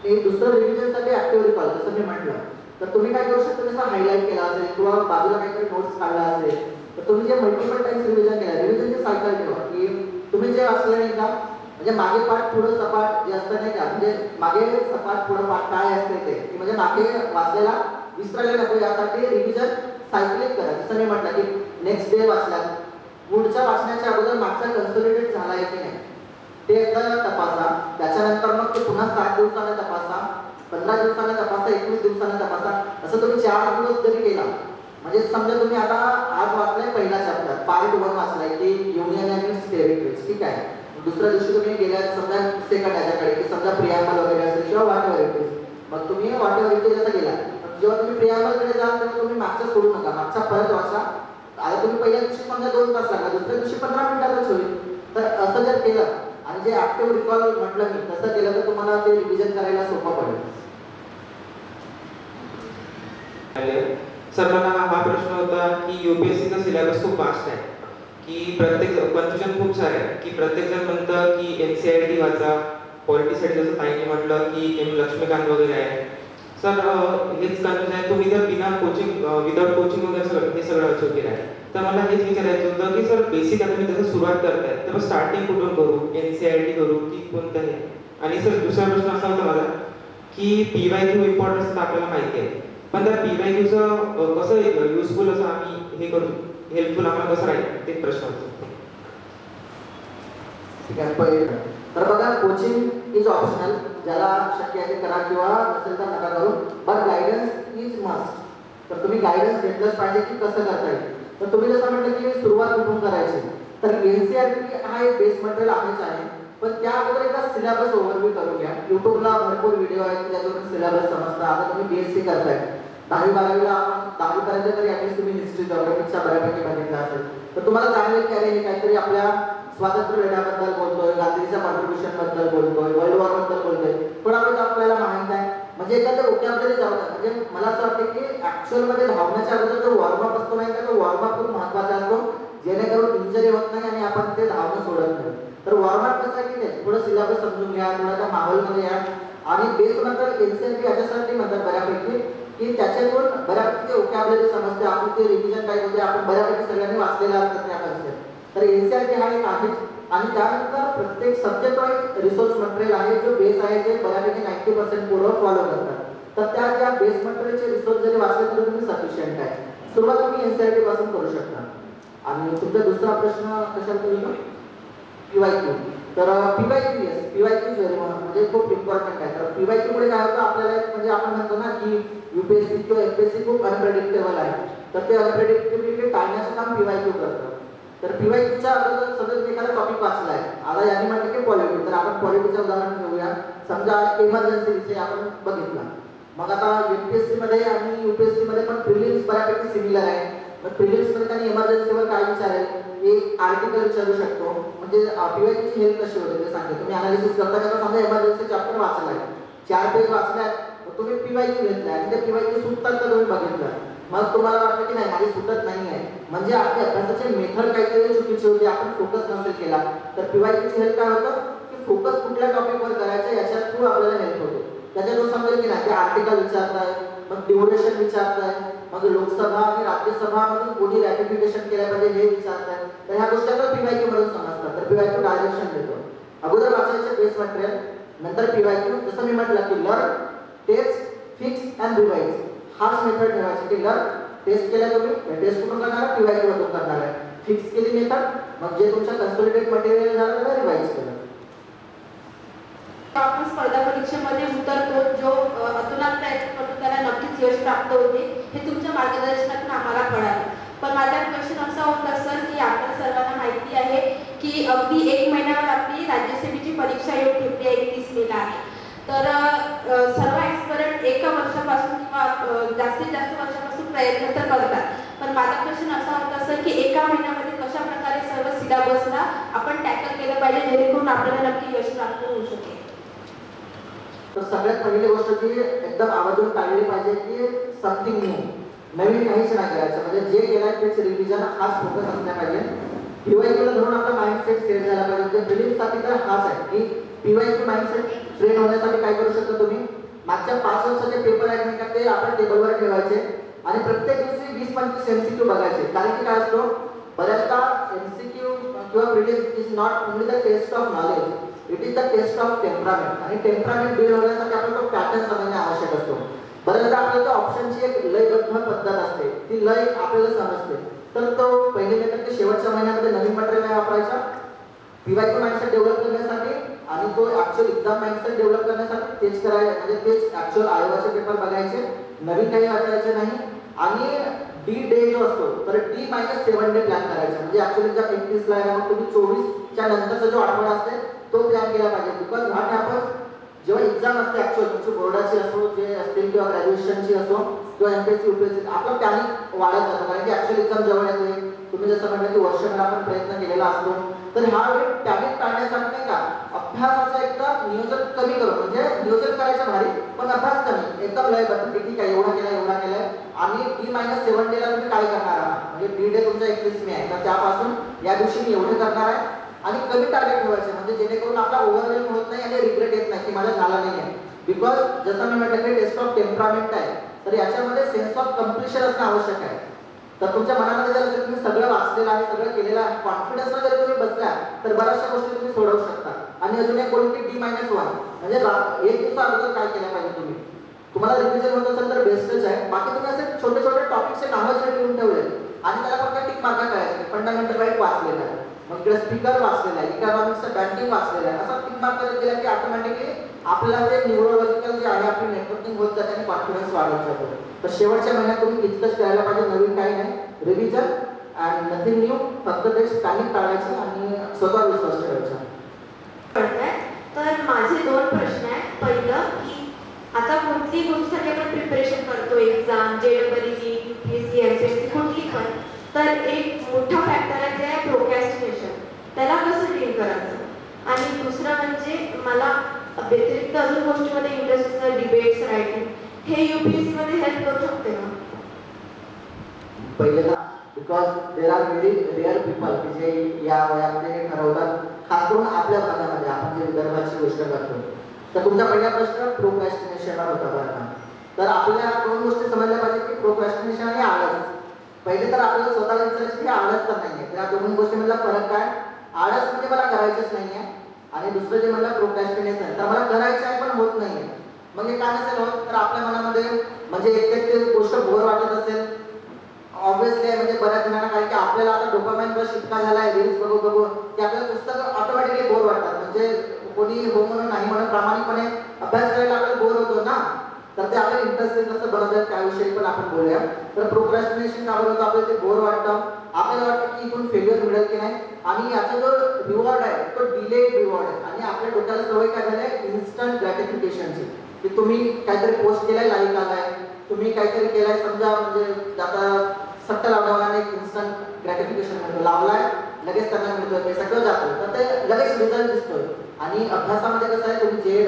एक दुसरं रिव्हिजनसाठी ॲक्टिव्ह रिकॉल, जसं मी म्हटलं, तर तुम्ही काय करू शकता, जसं हायलाईट केला असेल किंवा बाजूला काहीतरी नोट्स काढला असेल, तर तुम्ही जे मल्टिपल टाइम्स रिव्हिजन केलं, रिव्हिजनची सायकल ठेवा की तुम्ही जे वाचलं नाही का, म्हणजे मागे पाठ पुढं सपाट जे असतं नाही का, म्हणजे मागे सपाट पुढं पाठ काय असते ते, म्हणजे मागे वाचलेला विसरायला नको, यासाठी रिव्हिजन सायकलिक करा. जसं मी म्हटलं की नेक्स्ट डे वाचला, पुढच्या वाचण्याच्या अगोदर मागचा कन्सोलिडेट झाला आहे की नाही ते एकदा तपासा. त्याच्यानंतर मग ते पुन्हा 7 दिवसाने तपासा, 15 दिवसाने तपासा, 21 दिवसाने तपासा. असं तुम्ही 4 दिवस जरी केला, म्हणजे समजा तुम्ही आता आज वाचलाय पहिला चॅप्टर, पार्ट 1 वाचलाय की युनियन अँड इट्स टेरिटरीज, ठीक आहे. दुसऱ्या दिवशी तुम्ही गेल्या समजा सेकंड याच्याकडे की समजा प्रियामल वगैरे असेल किंवा व्हॉट एव्हर इट इज, मग तुम्ही व्हॉट एव्हर इट इज असं गेला. जेव्हा तुम्ही प्रियामलकडे जाल तेव्हा तुम्ही मागचा सोडू नका, मागचा परत वाचा. आता तुम्ही पहिल्या दिवशी समजा 2 तास लागला, दुसऱ्या दिवशी 15 मिनिटातच होईल. तर असं जर केलं आणि जे ऍक्टिव्ह रिकॉल म्हटलं मी तसं केलं तर तुम्हाला ते रिव्हिजन करायला सोपं पडेल. सर मला हा प्रश्न होता की UPSCचा सिलेबस खूप वास्ट आहे, की प्रत्येक कन्फ्युजन खूप सारे आहे, की प्रत्येक जण म्हणतं की NCERT वाचा, पॉलिटिसाठी जसं ताईंनी म्हटलं की M लक्ष्मीकांत वगैरे आहे. सर हेच कन्फ्युजन आहे, तुम्ही जर बिना कोचिंग विदाउट कोचिंग वगैरे सगळं हे सगळं अचीव केलं आहे, तर मला हेच विचारायचं होतं की सर बेसिक आता तुम्ही जसं सुरुवात करताय तर स्टार्टिंग कुठून करू, NCERT करू की कोणतं हे. आणि सर दुसरा प्रश्न असा होता माझा की PYQ इम्पॉर्टन्स तर आपल्याला माहिती आहे, पण त्या PYQचं कसं युजफुल असं आम्ही हे करू, हेल्पफुल आम्हाला कसं राहील ते प्रश्न होतो. ठीक आहे, तर बघा कोचिंग इज ऑप्शनल, ज्याला शक्य आहे ते करा किंवा नसेल तर नका करू, बट गायडन्स इज मस्ट. तर तुम्ही गायडन्स घेतलंच पाहिजे की कसं करता येईल. तर तुम्ही जसं म्हटलं की सुरुवात कुठून करायची, तर NCERT हा एक बेस मटेरियल आहेच आहे, पण त्या अगोदर एकदा सिलेबस ओव्हरव्ह्यू करून घ्या. युट्यूबला भरपूर व्हिडिओ आहेत ज्याच्यावरून सिलेबस समजतं. आता तुम्ही BSc करताय, 10वी-12वीला आपण 10वी पर्यंत तरी ॲटलीस्ट तुम्ही हिस्ट्री जॉग्राफीच्या बऱ्यापैकी बघितलं असेल, तर तुम्हाला जाणवेल की अरे हे काहीतरी आपल्या स्वातंत्र्य लढ्याबद्दल बोलतोय, गांधीजीच्या कॉन्ट्रीब्युशन बद्दल बोलतोय, वर्ल्ड वॉर बद्दल बोलतोय, थोडा बहुत आपल्याला माहित आहे. म्हणजे एखाद्या ओक्यामध्ये जाऊ द्या. म्हणजे मला असं वाटतं की ऍक्च्युअल मध्ये धावण्याच्या अगोदर जो वॉर्मअप असतो नाही का, तो वॉर्मअप खूप महत्वाचा असतो, जेणेकरून इंजरी होत नाही आणि आपण ते धावणं सोडत नाही. तर वॉर्मअप कसं आहे की नाही, थोडं सिलेबस समजून घ्या, थोडं त्या माहोलमध्ये या आणि बेस नंतर एनसीईआरटी याच्यासाठी म्हणतात बऱ्यापैकी की त्याच्यातून बऱ्यापैकी ओकॅबुलरी समजते, आपण ते रिव्हिजन काय होते, आपण बऱ्यापैकी सगळ्यांनी वाचलेलं असतं त्या कन्सेप्ट. तर एनसीईआरटी हा एक आहे आणि त्यानंतर प्रत्येक सब्जेक्ट वाईज रिसोर्स मटेरियल आहे, जो बेस आहे जे बऱ्यापैकी 90% पोरं फॉलो करतात. तर त्या बेस मटेरियलचे रिसोर्स जरी वाचले तरी तुम्ही सफिशियंट आहे. सुरुवात तुम्ही एनसीईआरटी पासून करू शकता. आणि तुमचा दुसरा प्रश्न कशाला केला? पीवायक्यू. तर पीवायक्यू येस, पीवायक्यू म्हणजे खूप इम्पॉर्टंट आहे. तर पीवायक्यू मुळे काय होतं आपल्याला, म्हणजे आपण म्हणतो ना की यूपीएससी किंवा एमपीएससी खूप अनप्रेडिक्टेबल आहे. तर ते अनप्रेडिक्टेबिलिटी टाळण्याचं काम पीवायक्यू करतं. तर पीवायक्यूच्या अगोदर सगळं एखादा टॉपिक वाचला आहे, आता यांनी म्हटलं की पॉलिटी, तर आपण पॉलिटीचं उदाहरण घेऊया. समजा इमर्जन्सी विषय आपण बघितला, मग आता एमपीएससी मध्ये आणि यूपीएससी मध्ये पण प्रिलिम्स बऱ्यापैकी सिमिलर आहे. मग प्रिलिम्स मध्ये त्यांनी इमर्जन्सीवर काय विचारेल, एक आर्टिकल विचारू शकतो. म्हणजे पीवायक्यूची हेल्प कशी होते ते सांगते. तुम्ही अनालिसिस करता का, समजा इमर्जन्सी चॅप्टर वाचलाय, 4 पेज वाचलाय, तुम्ही पीवायक्यू घेतलाय आणि ते पीवायक्यू सुटतात तर तुम्ही बघितलं, मग तुम्हाला वाटतं की नाही माझी सुटत नाही आहे, म्हणजे आपल्या अभ्यासाचे मेथड काहीतरी चुकीची होती, आपण फोकस नसेल केला. तर पीवायक्यूची हेल्प काय होतं की फोकस कुठल्या टॉपिकवर करायचं याच्या थ्रू आपल्याला हेल्प होते. त्याच्यातून समजेल की नाही ते आर्टिकल विचारताय, मग ड्युरेशन विचारताय, मग लोकसभा आणि राज्यसभामधून कोणी रॅटिफिकेशन केलं पाहिजे हे विचारताय. तर ह्या गोष्टी आपल्याला पीवायक्यू मधून समजतात. तर पीवायक्यू डायरेक्शन देतो. अगोदर वाचायचे बेस मटेरियल, नंतर पीवायक्यू. जसं मी म्हटलं की learn, test, fix and revise, हाच मेथड ठेवायची की लर्न टेस्ट केल्या तुम्ही, टेस्ट कुठून करणार, पीवायक्यू मधून करणार आहे. फिक्स केली मेथड, मग जे तुमच्या कन्सोलिडेट मटेरियल झालं त्याला रिवाइज केलं. आपण स्पर्धा परीक्षेमध्ये उतरतो, जो अतुलात प्रयत्न करतो त्याला नक्कीच यश प्राप्त होते, हे तुमच्या मार्गदर्शनातून आम्हाला कळालं. पण माझा क्वेश्चन असा होता सर की आपल्याला सर्वांना माहिती आहे की अगदी 1 महिन्यावर आपली राज्यसेवेची परीक्षा येऊन ठेवली आहे, 31 मेला आहे. तर सर्व एक्सपर्ट एका वर्षापासून किंवा जास्तीत जास्त वर्षापासून प्रयत्न तर करतात, पण माझा क्वेश्चन असा होता सर की एका महिन्यामध्ये कशा प्रकारे सर्व सिलेबसला आपण टॅकल केलं पाहिजे जेणेकरून आपल्याला नक्की यश प्राप्त होऊ शकेल. तर सगळ्यात पहिली गोष्ट जी एकदम आवर्जून टाळली पाहिजे की समथिंग न्यू, नवीन काहीच नाही करायचं. म्हणजे जे केलंय तेच रिव्हिजन, हाच फोकस असला पाहिजे. पीवायक्यूला धरून आपला माइंडसेट सेट झाला पाहिजे. म्हणजे प्रिलिम्ससाठी तर हाच आहे की पीवायक्यू माइंडसेट ट्रेन होण्यासाठी काय करू शकता तुम्ही, मागच्या 5 वर्षाचे पेपर आहेत नाही का ते आपण टेबलवर ठेवायचे आणि प्रत्येक दिवशी 20-25 एमसीक्यू बघायचे. कारण की काय असतो, बऱ्याचदा एमसीक्यू किंवा prelims is not only the test of knowledge, it is the test of temperament. आणि टेम्परामेंट बिल्ड होण्यासाठी आपल्याला तो पॅटर्न समजणे आवश्यक असतो. बऱ्याचदा आपल्याला ऑप्शनची एक लयबद्ध पद्धत असते, ती लय आपल्याला समजते. तर तो पहिले मेथड ते शेवटच्या महिन्यामध्ये नवीन मटेरियल नाही वापरायचा, पीवायक्यू माइंडसेट डेव्हलप करण्यासाठी आणि तो ऍक्च्युअल एक्झाम माइंडसेट डेव्हलप करण्यासाठी तेच करायचं. म्हणजे तेच ऍक्च्युअल आयोगाचे पेपर बघायचे, नवीन काही वाचायचे नाही. आणि डी डे जो असतो तर D-7 डे प्लॅन करायचा. म्हणजे ऍक्च्युअली जर 31 ला आहे मग तुम्ही 24च्या नंतरचा जो आठवडा असते तो प्लॅन केला पाहिजे. बिकॉज व्हॉट हॅपन्स, जेव्हा एक्झाम असते ऍक्च्युअल तुमची बोर्डाची असो, जे असतील किंवा ग्रॅज्युएशनची असो किंवा एमपीएससी यूपीएससी, आपला पॅनिक वाढत जातो. कारण की ऍक्च्युअल एक्झाम जवळ येते, तुम्ही जसं म्हटलं की वर्षभर आपण प्रयत्न केलेला असतो. तर ह्या वेळी पॅनिक टाळण्यासाठी नाही का अभ्यासाचं एकदा नियोजन कमी करू, म्हणजे नियोजन करायचं भारी पण अभ्यास कमी, एकदम लयबद्ध की ठीक आहे एवढा केलाय. आणि D-7 डेला तुम्ही काय करणार आहात, म्हणजे डी डे तुमचा 31 मे आहे तर त्यापासून या दिवशी मी एवढे करणार आहे आणि कमी टार्गेट ठेवायचे, म्हणजे जेणेकरून आपला ओव्हरवेल्म होत नाही आणि रिग्रेट येत नाही की माझा झाला नाही आहे. बिकॉज जसं मी म्हटलं की टेस्ट ऑफ टेम्परामेंट आहे, तर याच्यामध्ये सेन्स ऑफ कम्प्लिशन असणं आवश्यक आहे. तर तुमच्या मनामध्ये जर असेल तुम्ही सगळं वाचलेलं आहे, सगळं केलेलं आहे, कॉन्फिडन्सला जर तुम्ही बसल्या तर बऱ्याचशा गोष्टी तुम्ही सोडवू शकता. आणि अजून एक गोष्ट की D-1 म्हणजे 1 दिवसा अगोदर काय केलं पाहिजे तुम्ही, तुम्हाला रिव्हिजन होत असेल तर बेस्टच आहे. बाकी तुम्ही असे छोटे छोटे टॉपिकचे नावं जरी लिहून ठेवले आणि त्याला फक्त टिक मार्क करायचे, फंडामेंटल राईट वाचलेला आहे, मग इकडे स्पीकर वाचलेला आहे, इकॉनॉमिक्सचं बँकिंग वाचलेलं आहे, असं टिक मार्क करत गेला की ऑटोमॅटिकली आपल्याला ते न्यूरोलॉजिकल जे आहे आपली नेटवर्किंग होत जाते आणि कॉन्फिडन्स वाढत जातो. तर शेवटच्या महिन्यात तुम्ही इतकंच करायला पाहिजे, नवीन काही नाही, रिव्हिजन अँड नथिंग न्यू, फक्त ते पॅनिक टाळायचं आणि स्वतः विश्वास ठेवायचा. तर माझे 2 प्रश्न आहेत. पहिलं की आता कोणती गोष्टीसाठी आपण प्रिपरेशन करतो, एक्झाम, JEE, UPSC, MPSC कुठली पण, तर एक मोठा फॅक्टर आहे ते आहे प्रोक्रॅस्टिनेशन. त्याला कसं करायचं. आणि दुसरं म्हणजे मला व्यतिरिक्त अजून गोष्टीमध्ये इंटरेस्ट असतं, डिबेट्स, रायटिंग. हे UPSC मध्ये हेल्प करू शकते का? पहिले ना because there are very rare people की जे या वयामध्ये हे ठरवतात, खास करून आपल्या भागामध्ये आपण जे विदर्भाची गोष्ट करतो. तर तुमचा पहिला प्रश्न प्रोक्रॅस्टिनेशनवर होता बरं का. तर आपल्याला दोन गोष्टी समजल्या पाहिजे की प्रोक्रॅस्टिनेशन आणि आळस. पहिले तर आपल्याला स्वतःला विचारायचं की आळस तर नाही आहे. त्या दोन गोष्टीमधला फरक काय? आळस म्हणजे मला करायचंच नाही आहे, आणि दुसरं जे म्हणलं प्रोक्रॅस्टिनेशन, तर मला करायचं आहे पण होत नाही आहे. मग हे काय नसेल होत, तर आपल्या मनामध्ये म्हणजे एक ते गोष्ट बोर वाटत असेल ऑब्विसली, म्हणजे बऱ्याच जणांना, कारण की आपल्याला आता डोपामाइन रश इतका झाला आहे रील्स बघू बघू की आपल्याला पुस्तकं ऑटोमॅटिकली बोर वाटतात. म्हणजे कोणी हो म्हणून नाही म्हणून प्रामाणिकपणे अभ्यास करायला आपल्याला बोर होतो ना, तर ते आपल्याला इंटरेस्टिंग कसं बनवतात त्याविषयी पण आपण बोलूया. तर प्रोक्रॅस्टिनेशन का बरं होतं? आपल्याला ते बोर वाटतं, आपल्याला वाटतं की इथून फेल्युअर मिळेल की नाही, आणि याचा जो रिवॉर्ड आहे तो डिलेड रिवॉर्ड आहे. आणि आपल्या डोक्याला सवय काय झाली आहे? इन्स्टंट ग्रॅटिफिकेशनची. की तुम्ही काहीतरी पोस्ट केलाय, लाईक आलाय, तुम्ही काहीतरी केलाय, समजा म्हणजे आता सट्ट लावण्यावाला एक इन्स्टंट ग्रॅटिफिकेशन मिळतो, लावलाय लगेच त्यांना मिळतोय, पैसा किंवा जातोय, तर ते लगेच रिझल्ट दिसतोय. आणि अभ्यासामध्ये कसं आहे, तुम्ही JEE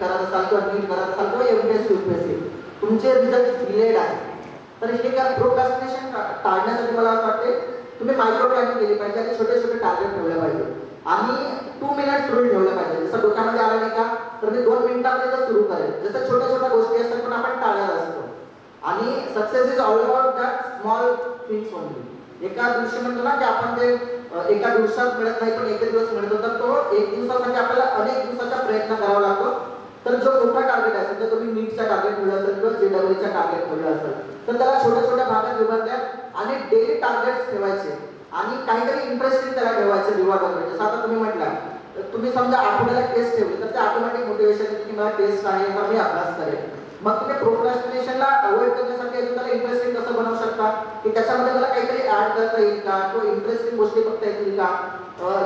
करत असाल किंवा नीट करत असाल किंवा MPSC UPSC, तुमचे रिझल्ट डिलेड आहे. तर हे काय प्रोक्रॅस्टिनेशन टाळण्यासाठी मला असं वाटते तुम्ही मायक्रो प्लॅनिंग केली पाहिजे आणि छोटे छोटे टार्गेट ठेवले पाहिजे. आणि 2 मिनिट्स रूल ठेवलं पाहिजे. जसं डोक्यामध्ये आलं नाही का, तर मी 2 मिनिटांमध्ये तर सुरू करेल. जसं छोट्या छोट्या गोष्टी असतात पण आपण टाळत असतो. आणि success is all about that small things only. एका दिवशी म्हणतो ना की आपण ते एका दिवसात मिळत नाही पण एक दिवस मिळतो, तर तो एक दिवसासाठी आपल्याला अनेक दिवसाचा प्रयत्न करावा लागतो. तर जो मोठा टार्गेट आहे, समजा तुम्ही नीटचा टार्गेट ठेवला असेल किंवा JEE टार्गेट ठेवला असेल, तर त्याला छोट्या छोट्या भागात विभागल्या आणि डेली टार्गेट्स ठेवायचे आणि काहीतरी इंटरेस्टिंग त्याला ठेवायचे रिवॉर्ड वगैरे. जसं आता तुम्ही म्हटलं, तुम्ही समजा आठवड्याला टेस्ट ठेवली, तर ते ऑटोमॅटिक मोटिवेशन येते की मला टेस्ट आहे तर मी अभ्यास करेन. मग तुम्ही प्रोक्रॅस्टिनेशनला अवॉइड करण्यासाठी अजून त्याला इंटरेस्टिंग कसं बनवू शकता, की त्याच्यामध्ये मला काहीतरी ऍड करता येईल का, किंवा इंटरेस्टिंग गोष्टी बघता येतील का.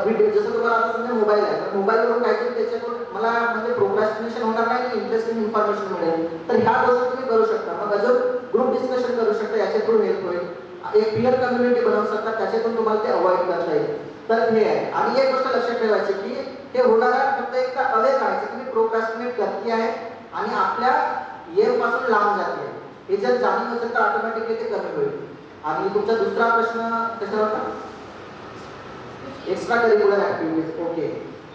व्हिडिओ जसं तुम्हाला आता समजा मोबाईल आहे, तर मोबाईलवरून काहीतरी त्याच्यातून मला म्हणजे प्रोक्रॅस्टिनेशन होणार नाही आणि इंटरेस्टिंग इन्फॉर्मेशन मिळेल. तर ह्या गोष्टी तुम्ही करू शकता. मग अजून ग्रुप डिस्कशन करू शकता, याच्यातून हेल्प होईल. एक पीअर कम्युनिटी बनवू शकता, त्याच्यातून तुम्हाला ते अवॉइड करता येईल. तर हे आहे. आणि एक गोष्ट लक्षात ठेवायची की हे होणार आहे, फक्त एक अवेअर राहायचं की मी प्रोक्रॅस्टिनेट करते आहे आणि आपल्या एम पासून लांब जाते. हे जर जाणीव असेल तर ऑटोमॅटिकली ते कमी होईल. आणि तुमचा दुसरा प्रश्न कशावर होता? Extra curricular activities. ओके,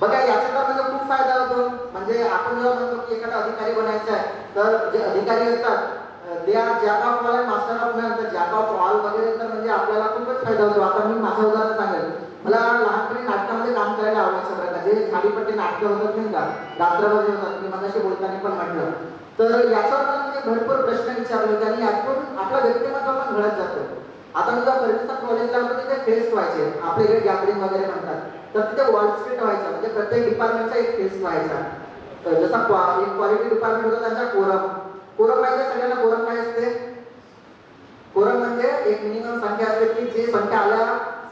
बघा याचा तर म्हणजे खूप फायदा होतो. म्हणजे आपण जेव्हा म्हणतो की एखादा अधिकारी बनायचा आहे, तर जे अधिकारी असतात they are jack of all and master of none. तर जॅक ऑफ ऑल वगैरे तर म्हणजे आपल्याला खूपच फायदा होतो. आता मी माझं उदाहरण सांगेल. मला लहानपणी नाटकामध्ये काम करायला आवडायचं बरं का. जे झाडीपट्टी नाटकं होतात नाही का, रात्रभर होतात, मी मगाशी बोलताना पण म्हटलं. तर याच्यावर मला म्हणजे भरपूर प्रश्न विचारले होते आणि यातून आपला व्यक्तिमत्व पण घडत जातो. आता मी जेव्हा सर्व्हिसचा कॉलेजला होतो तिथे फेस्ट व्हायचे, आपल्या इकडे गॅदरिंग वगैरे म्हणतात. तर तिथे वॉल स्ट्रीट व्हायचं, म्हणजे प्रत्येक डिपार्टमेंटचा एक फेस्ट व्हायचा. जसा एक क्वालिटी डिपार्टमेंट होता त्यांचा कोरम. कोरम माहिती सगळ्यांना कोरम काय असते? कोरम म्हणजे एक मिनिमम संख्या असते की जी संख्या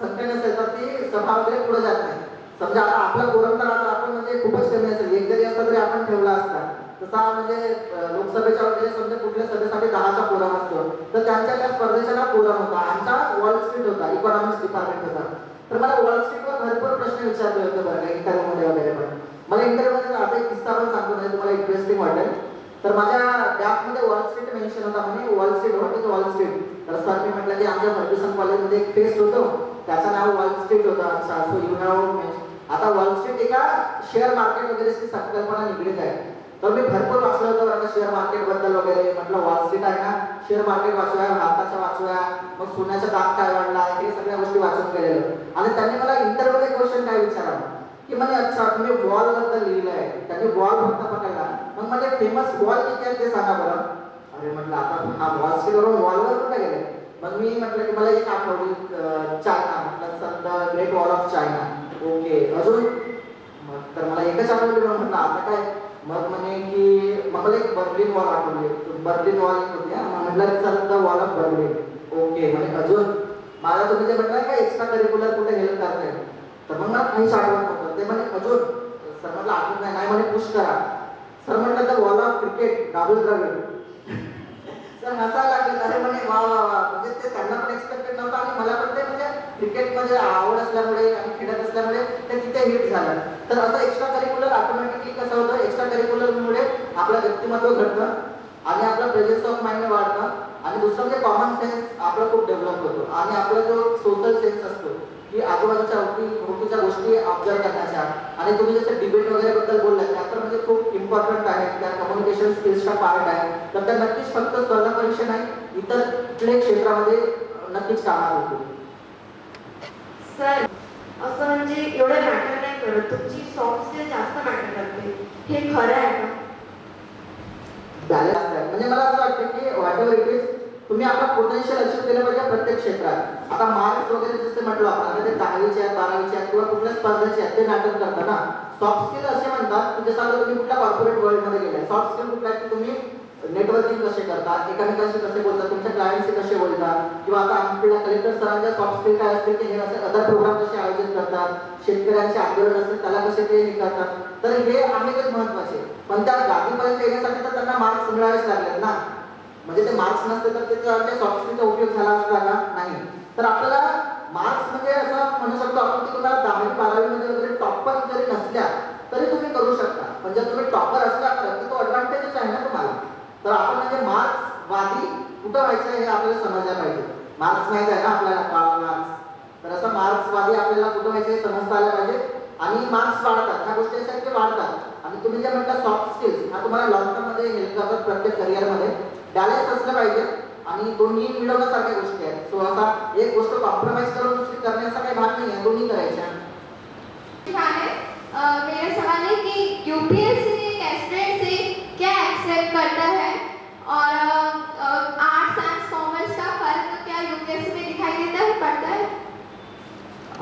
संख्या नसेल तर ती सभा वगैरे पुढे जात नाही. समजा आता आपला कोरम तर आता आपण म्हणजे खूपच कमी असेल, एक जरी असता तरी आपण ठेवला असता. तसा म्हणजे लोकसभेच्या वगैरे समजा कुठल्या सभेसाठी 10चा कोरम असतो, तर त्यांच्या त्या स्पर्धेचा नाव कोरम होता. आमचा वॉल स्ट्रीट होता, इकॉनॉमिक्स डिपार्टमेंट होता. तर मला वॉल स्ट्रीटवर भरपूर प्रश्न विचारले होते बरं का इंटरव्ह्यूमध्ये वगैरे. पण मला इंटरव्ह्यूमध्ये आता एक किस्सा पण सांगतो, म्हणजे तुम्हाला इंटरेस्टिंग वाटेल. तर माझ्या गॅपमध्ये वॉल स्ट्रीट मेन्शन होता, म्हणजे wall street, what is wall street. तर सर मी म्हटलं की आमच्या फर्ग्युसन कॉलेजमध्ये एक फेस्ट होतो, त्याचं नाव वॉल स्ट्रीट होतं. अच्छा, सो यू हॅव. आता वॉल स्ट्रीट एका शेअर मार्केट वगैरेची संकल्पना निगडीत आहे. तर मी भरपूर वाचलं होतं बरं शेअर मार्केट बद्दल वगैरे. म्हटलं वॉल स्ट्रीट आहे ना, शेअर मार्केट वाचूया, भारताचं वाचूया, मग सोन्याचा दाम काय वाढला आहे, हे सगळ्या गोष्टी वाचून गेलेलो. आणि त्यांनी मला इंटरव्ह्यूमध्ये क्वेश्चन काय विचारला की म्हणजे अच्छा तुम्ही वॉल बद्दल लिहिलं आहे. त्यांनी वॉल फक्त पकडला. मग म्हणजे फेमस वॉल किती आहे ते सांगा बरं. अरे म्हटलं आता हा वॉल स्ट्रीटवरून वॉलवर कुठे गेले. मग मी म्हटलं की मला एक आठवडी चायना. म्हटलं sir the great wall of China. Okay, अजून. मग तर मला एकच आठवली. मग म्हटलं आता काय. मग म्हणे की मला एक बर्लिन वॉल आठवली. बर्लिन वॉल होती. मग म्हटलं sir the wall of Berlin. Okay, म्हणजे अजून मला तुम्ही जे म्हटलं का एक्स्ट्रा करिक्युलर कुठे हेल्प करताय, तर मग मला काहीच आठवत नव्हतं. ते म्हणे अजून. सर म्हटलं आठवत नाही. म्हणे पुश करा. सर म्हटलं the wall of cricket, Rahul Dravid. Sir हसायला लागले. अरे म्हणे वा वा वा. म्हणजे ते त्यांना पण एक्सपेक्टेड नव्हतं आणि मला पण ते म्हणजे क्रिकेटमध्ये आवड असल्यामुळे आणि खेळत असल्यामुळे ते तिथे हिट झालं. तर असं एक्स्ट्रा करिक्युलर ऑटोमॅटिकली कसं होतं, एक्स्ट्रा करिक्युलरमुळे आपलं व्यक्तिमत्व घडतं आणि आपला प्रेझेन्स ऑफ माइंड वाढतं आणि दुसरं म्हणजे कॉमन सेन्स आपला खूप डेव्हलप होतो आणि आपला जो सोशल सेन्स असतो की आजूबाजूच्या भोवतीच्या गोष्टी ऑब्झर्व करण्याच्या. आणि तुम्ही जसं डिबेट वगैरे बद्दल बोललात त्या तर म्हणजे खूप इम्पॉर्टंट आहे, त्या कम्युनिकेशन स्किल्सचा पार्ट आहे. तर त्या नक्कीच फक्त स्पर्धा परीक्षा नाही, इतर कुठल्याही क्षेत्रामध्ये नक्कीच कामात होतो. सर असं म्हणजे एवढं मॅटर नाही करत, तुमची सॉफ्ट स्किल जास्त मॅटर करते, हे खरं आहे का? बॅलन्स आहे. म्हणजे मला असं वाटतं की व्हॉट एव्हर इट इज, तुम्ही आपला पोटेन्शियल अचीव्ह केलं पाहिजे प्रत्येक क्षेत्रात. आता मार्क्स वगैरे जसे म्हटलं आपण, आता ते 10वीचे आहेत 12वीचे आहेत किंवा कुठल्या स्पर्धेचे आहेत ते नाटक करतात ना. सॉफ्ट स्किल असे म्हणतात की जसं आता तुम्ही कुठल्या कॉर्पोरेट वर्ल्डमध्ये गेलाय, सॉफ्ट स्किल कुठल्या की तुम्ही नेटवर्किंग कसे करतात, एकमेकांशी कसे बोलतात, तुमच्या क्लायंटशी कसे बोलतात, किंवा आता आपल्या कलेक्टर सरांच्या सॉफ्ट स्किल काय असते की हे असे अदर प्रोग्राम कसे आयोजित करतात, शेतकऱ्यांचे आंदोलन असते त्याला कसे ते हे करतात. तर हे आहेच महत्वाचे. पण त्या गादीपर्यंत येण्यासाठी तर त्यांना मार्क्स मिळावेच लागलेत ना. म्हणजे ते मार्क्स नसते तर त्याच्या सॉफ्ट स्किलचा उपयोग झाला असता का? नाही. तर आपल्याला मार्क्स म्हणजे असं म्हणू शकतो आपण की तुम्हाला 10वी 12वी मध्ये वगैरे टॉपर जरी नसल्या तरी तुम्ही करू शकता. पण जर तुम्ही टॉपर असला तर तो ॲडव्हान्टेजच आहे ना तुम्हाला. तर आपण म्हणजे मार्क्स वादी कुठं व्हायचं हे आपल्याला समजायला पाहिजे. मार्क्स माहित आहे ना आपल्याला, मार्क्स. तर असं मार्क्स वादी आपल्याला कुठं व्हायचं हे समजता आलं पाहिजे. आणि मार्क्स वाढतात, ह्या गोष्टी अशा की वाढतात. आणि तुम्ही जे म्हटलं सॉफ्ट स्किल्स हा तुम्हाला लॉंग टर्म मध्ये हेल्प करतात प्रत्येक करिअरमध्ये. बॅलन्स असलं पाहिजे आणि दोन्ही मिळवण्यासारख्या गोष्टी आहेत. सो असा एक गोष्ट कॉम्प्रोमाइज करून दुसरी करण्याचा काही भाग नाही आहे, दोन्ही करायच्या. मेरा सवाल है कि यूपीएससी एक एस्पिरेंट से क्या एक्सपेक्ट करता है और आर्ट्स एंड कॉमर्स का फर्क क्या यूपीएससी में दिखाई देता है, पड़ता है?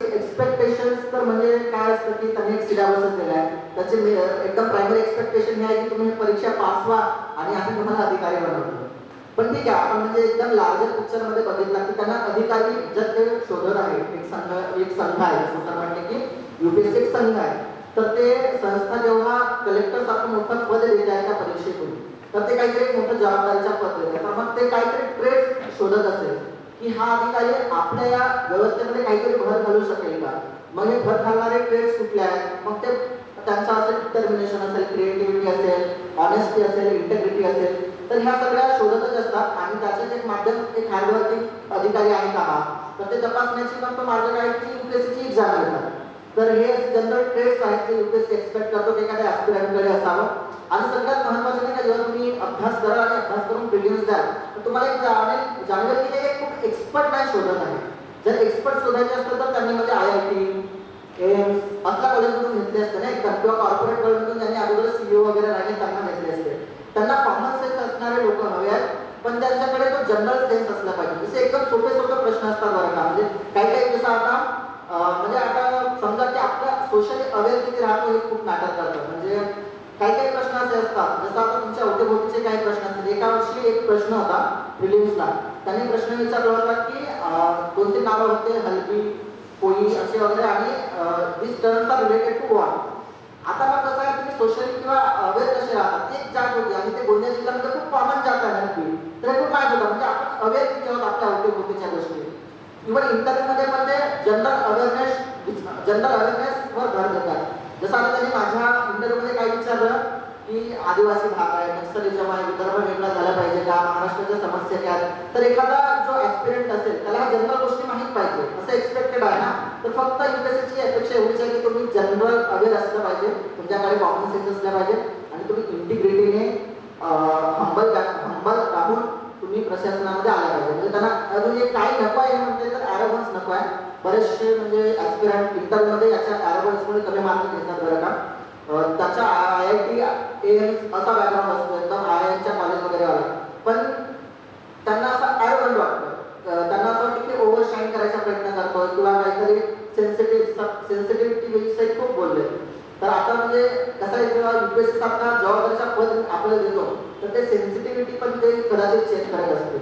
एक्सपेक्टेशन्स तर म्हणजे काय असतं की त्यांनी एक सिलेबसच दिला आहे. त्याचे एकदम प्रायमरी एक्सपेक्टेशन हे आहे की तुम्ही परीक्षा पास व्हा आणि आम्ही तुम्हाला अधिकारी बनवतो. पण ठीक आहे, आपण म्हणजे एकदम लार्जर पिक्चर मध्ये बघितला की त्यांना अधिकारी जर ते शोधत आहे, एक संघ आहे, जसं म्हणते की यूपीएससी एक संघ आहे. तर ते संस्था जेव्हा कलेक्टर सारखं मोठं पद देत आहे त्या परीक्षेतून, तर ते काहीतरी एक मोठं जबाबदारीच्या पद देत आहे. तर मग ते काहीतरी ट्रेड शोधत असेल की हा अधिकारी आपल्या या व्यवस्थेमध्ये काहीतरी भर घालू शकेल का. मग हे भर घालणारे ट्रेड्स कुठले आहेत, मग ते त्यांचं असेल डिटर्मिनेशन असेल, क्रिएटिव्हिटी असेल, ऑनेस्टी असेल, इंटेग्रिटी असेल. तर ह्या सगळ्या शोधतच असतात आणि त्याचंच एक माध्यम एक हार्डवर्किंग अधिकारी आहे का हा, तर ते तपासण्याची पण तो मार्ग काय की यूपीएससीची एक्झाम घेतात. तर हे जनरल ट्रेड्स आहेत जे यूपीएससी एक्सपेक्ट करतो की एखाद्या ॲस्पिरंटकडे असावं. आणि सगळ्यात महत्त्वाचं नाही का, जेव्हा तुम्ही अभ्यास कराल आणि अभ्यास करून प्रिलिम्स द्याल तर तुम्हाला एक जाणवेल की हे खूप एक्सपर्ट नाही शोधत आहे. जर एक्सपर्ट शोधायचे असतं तर त्यांनी म्हणजे IIT, एम्स असल्या कॉलेजमधून घेतले असते ना एकदम, किंवा कॉर्पोरेट वर्ल्डमधून त्यांनी अगोदर CEO वगैरे राहिले त्यांना घेतले असते. त्यांना कॉमन सेन्स असणारे लोक हवे आहेत, पण त्यांच्याकडे तो जनरल सेन्स असला पाहिजे. जसे एकदम सोपे प्रश्न असतात बरं का, म्हणजे काही काही जसं आता म्हणजे आता समजा की आपल्या सोशली अवेअर किती राहतो हे खूप मॅटर करतं. म्हणजे काही काही प्रश्न असे असतात, जसं आता तुमच्या अवतीभोवतीचे काही प्रश्न असतात. एका वर्षी एक प्रश्न होता प्रिलिम्सला, त्यांनी प्रश्न विचारला होता की कोणते नावं होते, हल्बी, कोळी असे वगैरे, आणि this terms are related to what. आता मग कसं आहे, तुम्ही सोशली किंवा अवेअर कसे राहतात ती एक जात होती आणि ते गोंदिया जिल्ह्यामध्ये खूप कॉमन जात आहे हल्बी. तर हे खूप माहीत होतं, म्हणजे आपण अवेअर किती आहोत आपल्या अवतीभोवतीच्या गोष्टी. इव्हन इंटरव्ह्यूमध्ये पण ते जनरल अवेअरनेसवर भर देतात. जसं आता त्यांनी माझ्या इंटरव्ह्यूमध्ये काय विचारलं की आदिवासी भाग आहे, नक्सलिझम आहे, विदर्भ वेगळा झाला पाहिजे का, महाराष्ट्राच्या समस्या काय आहेत. तर एखादा जो ॲस्पिरंट असेल त्याला ह्या जनरल गोष्टी माहीत पाहिजे असं एक्सपेक्टेड आहे ना. तर फक्त यूपीएससीची अपेक्षा एवढीच आहे की तुम्ही जनरल अवेअर असलं पाहिजे, तुमच्याकडे कॉमन सेन्स असलं पाहिजे आणि तुम्ही इंटिग्रिटीने हंबल राहून तुम्ही प्रशासनामध्ये आला पाहिजे. म्हणजे त्यांना अजून एक काही नको आहे म्हणजे तर ॲरोगन्स नको आहे. बरेचसे म्हणजे ॲस्पिरंट इंटरमध्ये याच्या ॲरोगन्समुळे कमी मार्क घेतात बरं का. त्याच्या IIT, एम्स असा बॅकग्राऊंड असतो, एकदम IIMच्या कॉलेज वगैरे आला, पण त्यांना असं ॲरोगंट वाटतं. त्यांना असं वाटतं की ओव्हर शाईन करायचा प्रयत्न करतो किंवा काहीतरी सेन्सिटिव्हिटी विषयी खूप बोलले. तर आता म्हणजे कसं आहे, जेव्हा यूपीएससी सारखा जबाबदारीचा पद आपल्याला देतो तर ते सेन्सिटिव्हिटी पण ते कदाचित चेक करत असते.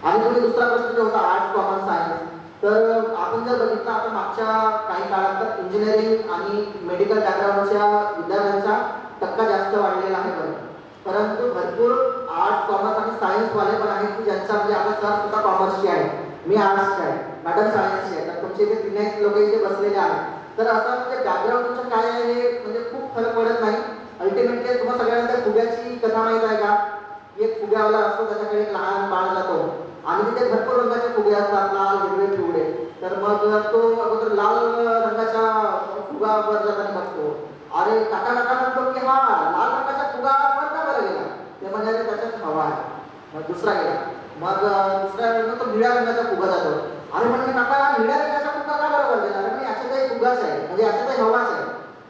आणि तुम्ही दुसरा प्रश्न जो होता आर्ट्स कॉमर्स सायन्स, तर आपण जर बघितलं आता मागच्या काही काळात तर इंजिनिअरिंग आणि मेडिकल बॅकग्राऊंडच्या विद्यार्थ्यांचा टक्का जास्त वाढलेला आहे बरं. परंतु भरपूर आर्ट्स कॉमर्स आणि सायन्सवाले पण आहेत की ज्यांचा म्हणजे आता सर सुद्धा कॉमर्सचे आहे, मी आर्ट्सचे आहे, मॅडम सायन्सचे आहे. तर तुमचे इथे 3 लोक इथे बसलेले आहेत. तर असं म्हणजे बॅकग्राऊंड तुमचं काय आहे हे म्हणजे खूप फरक पडत नाही. अल्टिमेटली तुम्हाला सगळ्यांना त्या फुग्याची कथा माहित आहे का? एक फुग्यावाला असतो, त्याच्याकडे एक लहान बाळ जातो आणि तिथे भरपूर रंगाचे फुगे असतात, लाल, हिरवे, पिवळे. तर मग तो अगोदर लाल रंगाच्या फुगावर जाताना बघतो. अरे काका म्हणतो की हा लाल रंगाचा फुगा वर का बरं गेला? ते म्हणजे त्याच्यात हवा आहे. मग दुसरा गेला. मग दुसऱ्या वेळेला तो निळ्या रंगाचा फुगा जातो. अरे म्हणजे काका निळ्या रंगाचा फुगा का बरोबर गेला? अरे याच्यातही फुगाच आहे, म्हणजे याच्यातही हवाच आहे.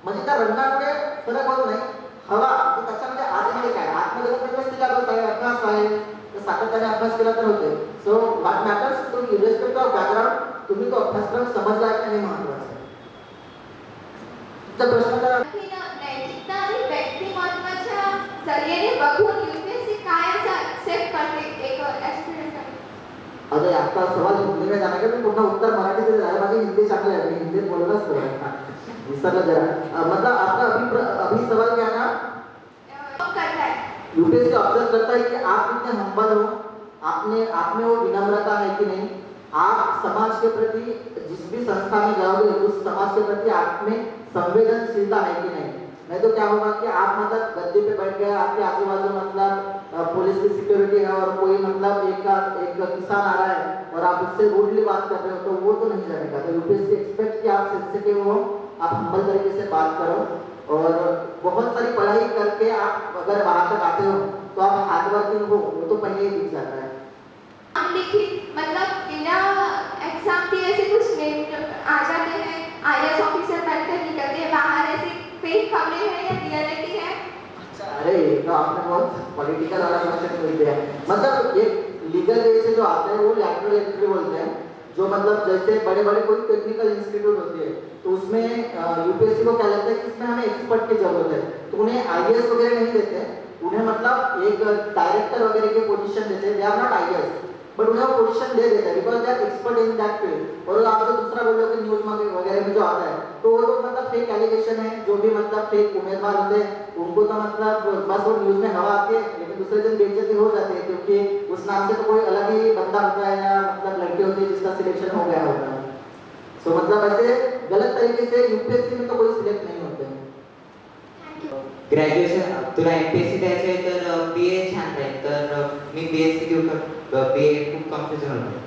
म्हणजे त्या रंगामुळे फरक होत नाही. हवा त्याच्यामध्ये आतमध्ये काय, आतमध्ये फक्त सिलेबस आहे, अभ्यास आहे, तर सातत्याने अभ्यास केला तर होते. So what matters to irrespective of background, तुम्ही तो अभ्यासक्रम समजला आहे का हे महत्वाचं आहे. तुमचा प्रश्न नैतिकता आणि व्यक्तिमत्वाच्या सरीने बघून युपीएससी काय एक्सेप्ट करते एक ऍस्पिरंट आहे. अरे आता सवाल हिंदी जाणार का? मी पूर्ण उत्तर मराठीत आहे. माझी हिंदी चांगली आहे, मी हिंदीत बोललाच विसरलं जरा. मतलब आपका अभी सवाल क्या था? करता है यूपीएससी ऑब्जर्व करता है कि आप कितने हम्बल हो, आप में वो विनम्रता है कि नहीं, आप समाज के प्रति जिस भी संस्था में जाओगे उस समाज के प्रति आप में संवेदनशीलता है कि नहीं. नहीं तो क्या होगा कि आप मतलब गद्दे पे बैठ गए, आपके आजू बाजू मतलब पुलिस की सिक्योरिटी है और कोई मतलब एक किसान आ रहा है और आप उससे रूडली बात कर रहे हो, तो वो तो नहीं चलेगा. तो यूपीएससी एक्सपेक्ट कि आप सेंसिटिव हो, आप हम्बल तरीके से बात करो और बहुत सारी पढ़ाई करके आप अगर वहाँ तक आते हो तो आप हार्डवर्किंग हो, वो तो पहले ही दिख जाता है. लिखित मतलब बिना एग्जाम के ऐसे कुछ नहीं आ जाते हैं, आईएएस ऑफिसर बनकर निकलते हैं बाहर, ऐसे फेक खबरें हैं या रियलिटी है? अरे तो आपने बहुत पॉलिटिकल वाला क्वेश्चन पूछ दिया. मतलब एक लीगल वे से जो आते हैं वो लैटरल एंट्री बोलते हैं, जो मतलब जैसे बड़े बड़े कोई टेक्निकल इंस्टीट्यूट होती है तो उसमें यूपीएससी को क्या लगता है कि इसमें हमें एक्सपर्ट की जरूरत है, तो उन्हें आईएएस वगैरह नहीं देते, उन्हें मतलब एक डायरेक्टर वगैरह की पोजीशन देते हैं. They are not IAS but उन्हें वो पोजीशन दे देते हैं because they are expert in that field. और आप जो दूसरा बोल रहे हो कि न्यूज में वगैरह में जो आता है तो वो तो मतलब फेक एलिगेशन है, जो भी मतलब फेक उम्मीदवार होते हैं उनको तो मतलब बस वो न्यूज में हवा आती है, लेकिन दूसरे दिन बेइज्जती हो जाती है क्योंकि उस नाम से तो कोई अलग ही बंदा होता है या मतलब लड़के होते हैं जिसका सिलेक्शन हो गया होता है. सो मतलब ऐसे गलत तरीके से यूपीएससी में तो कोई सिलेक्ट नहीं होते हैं. ग्रॅज्युएशन तुला एमपीएससी द्यायचं आहे तर बीए छान राहील, तर मी बीएससी घेऊ का? बीए खूप कन्फ्युजन होतं.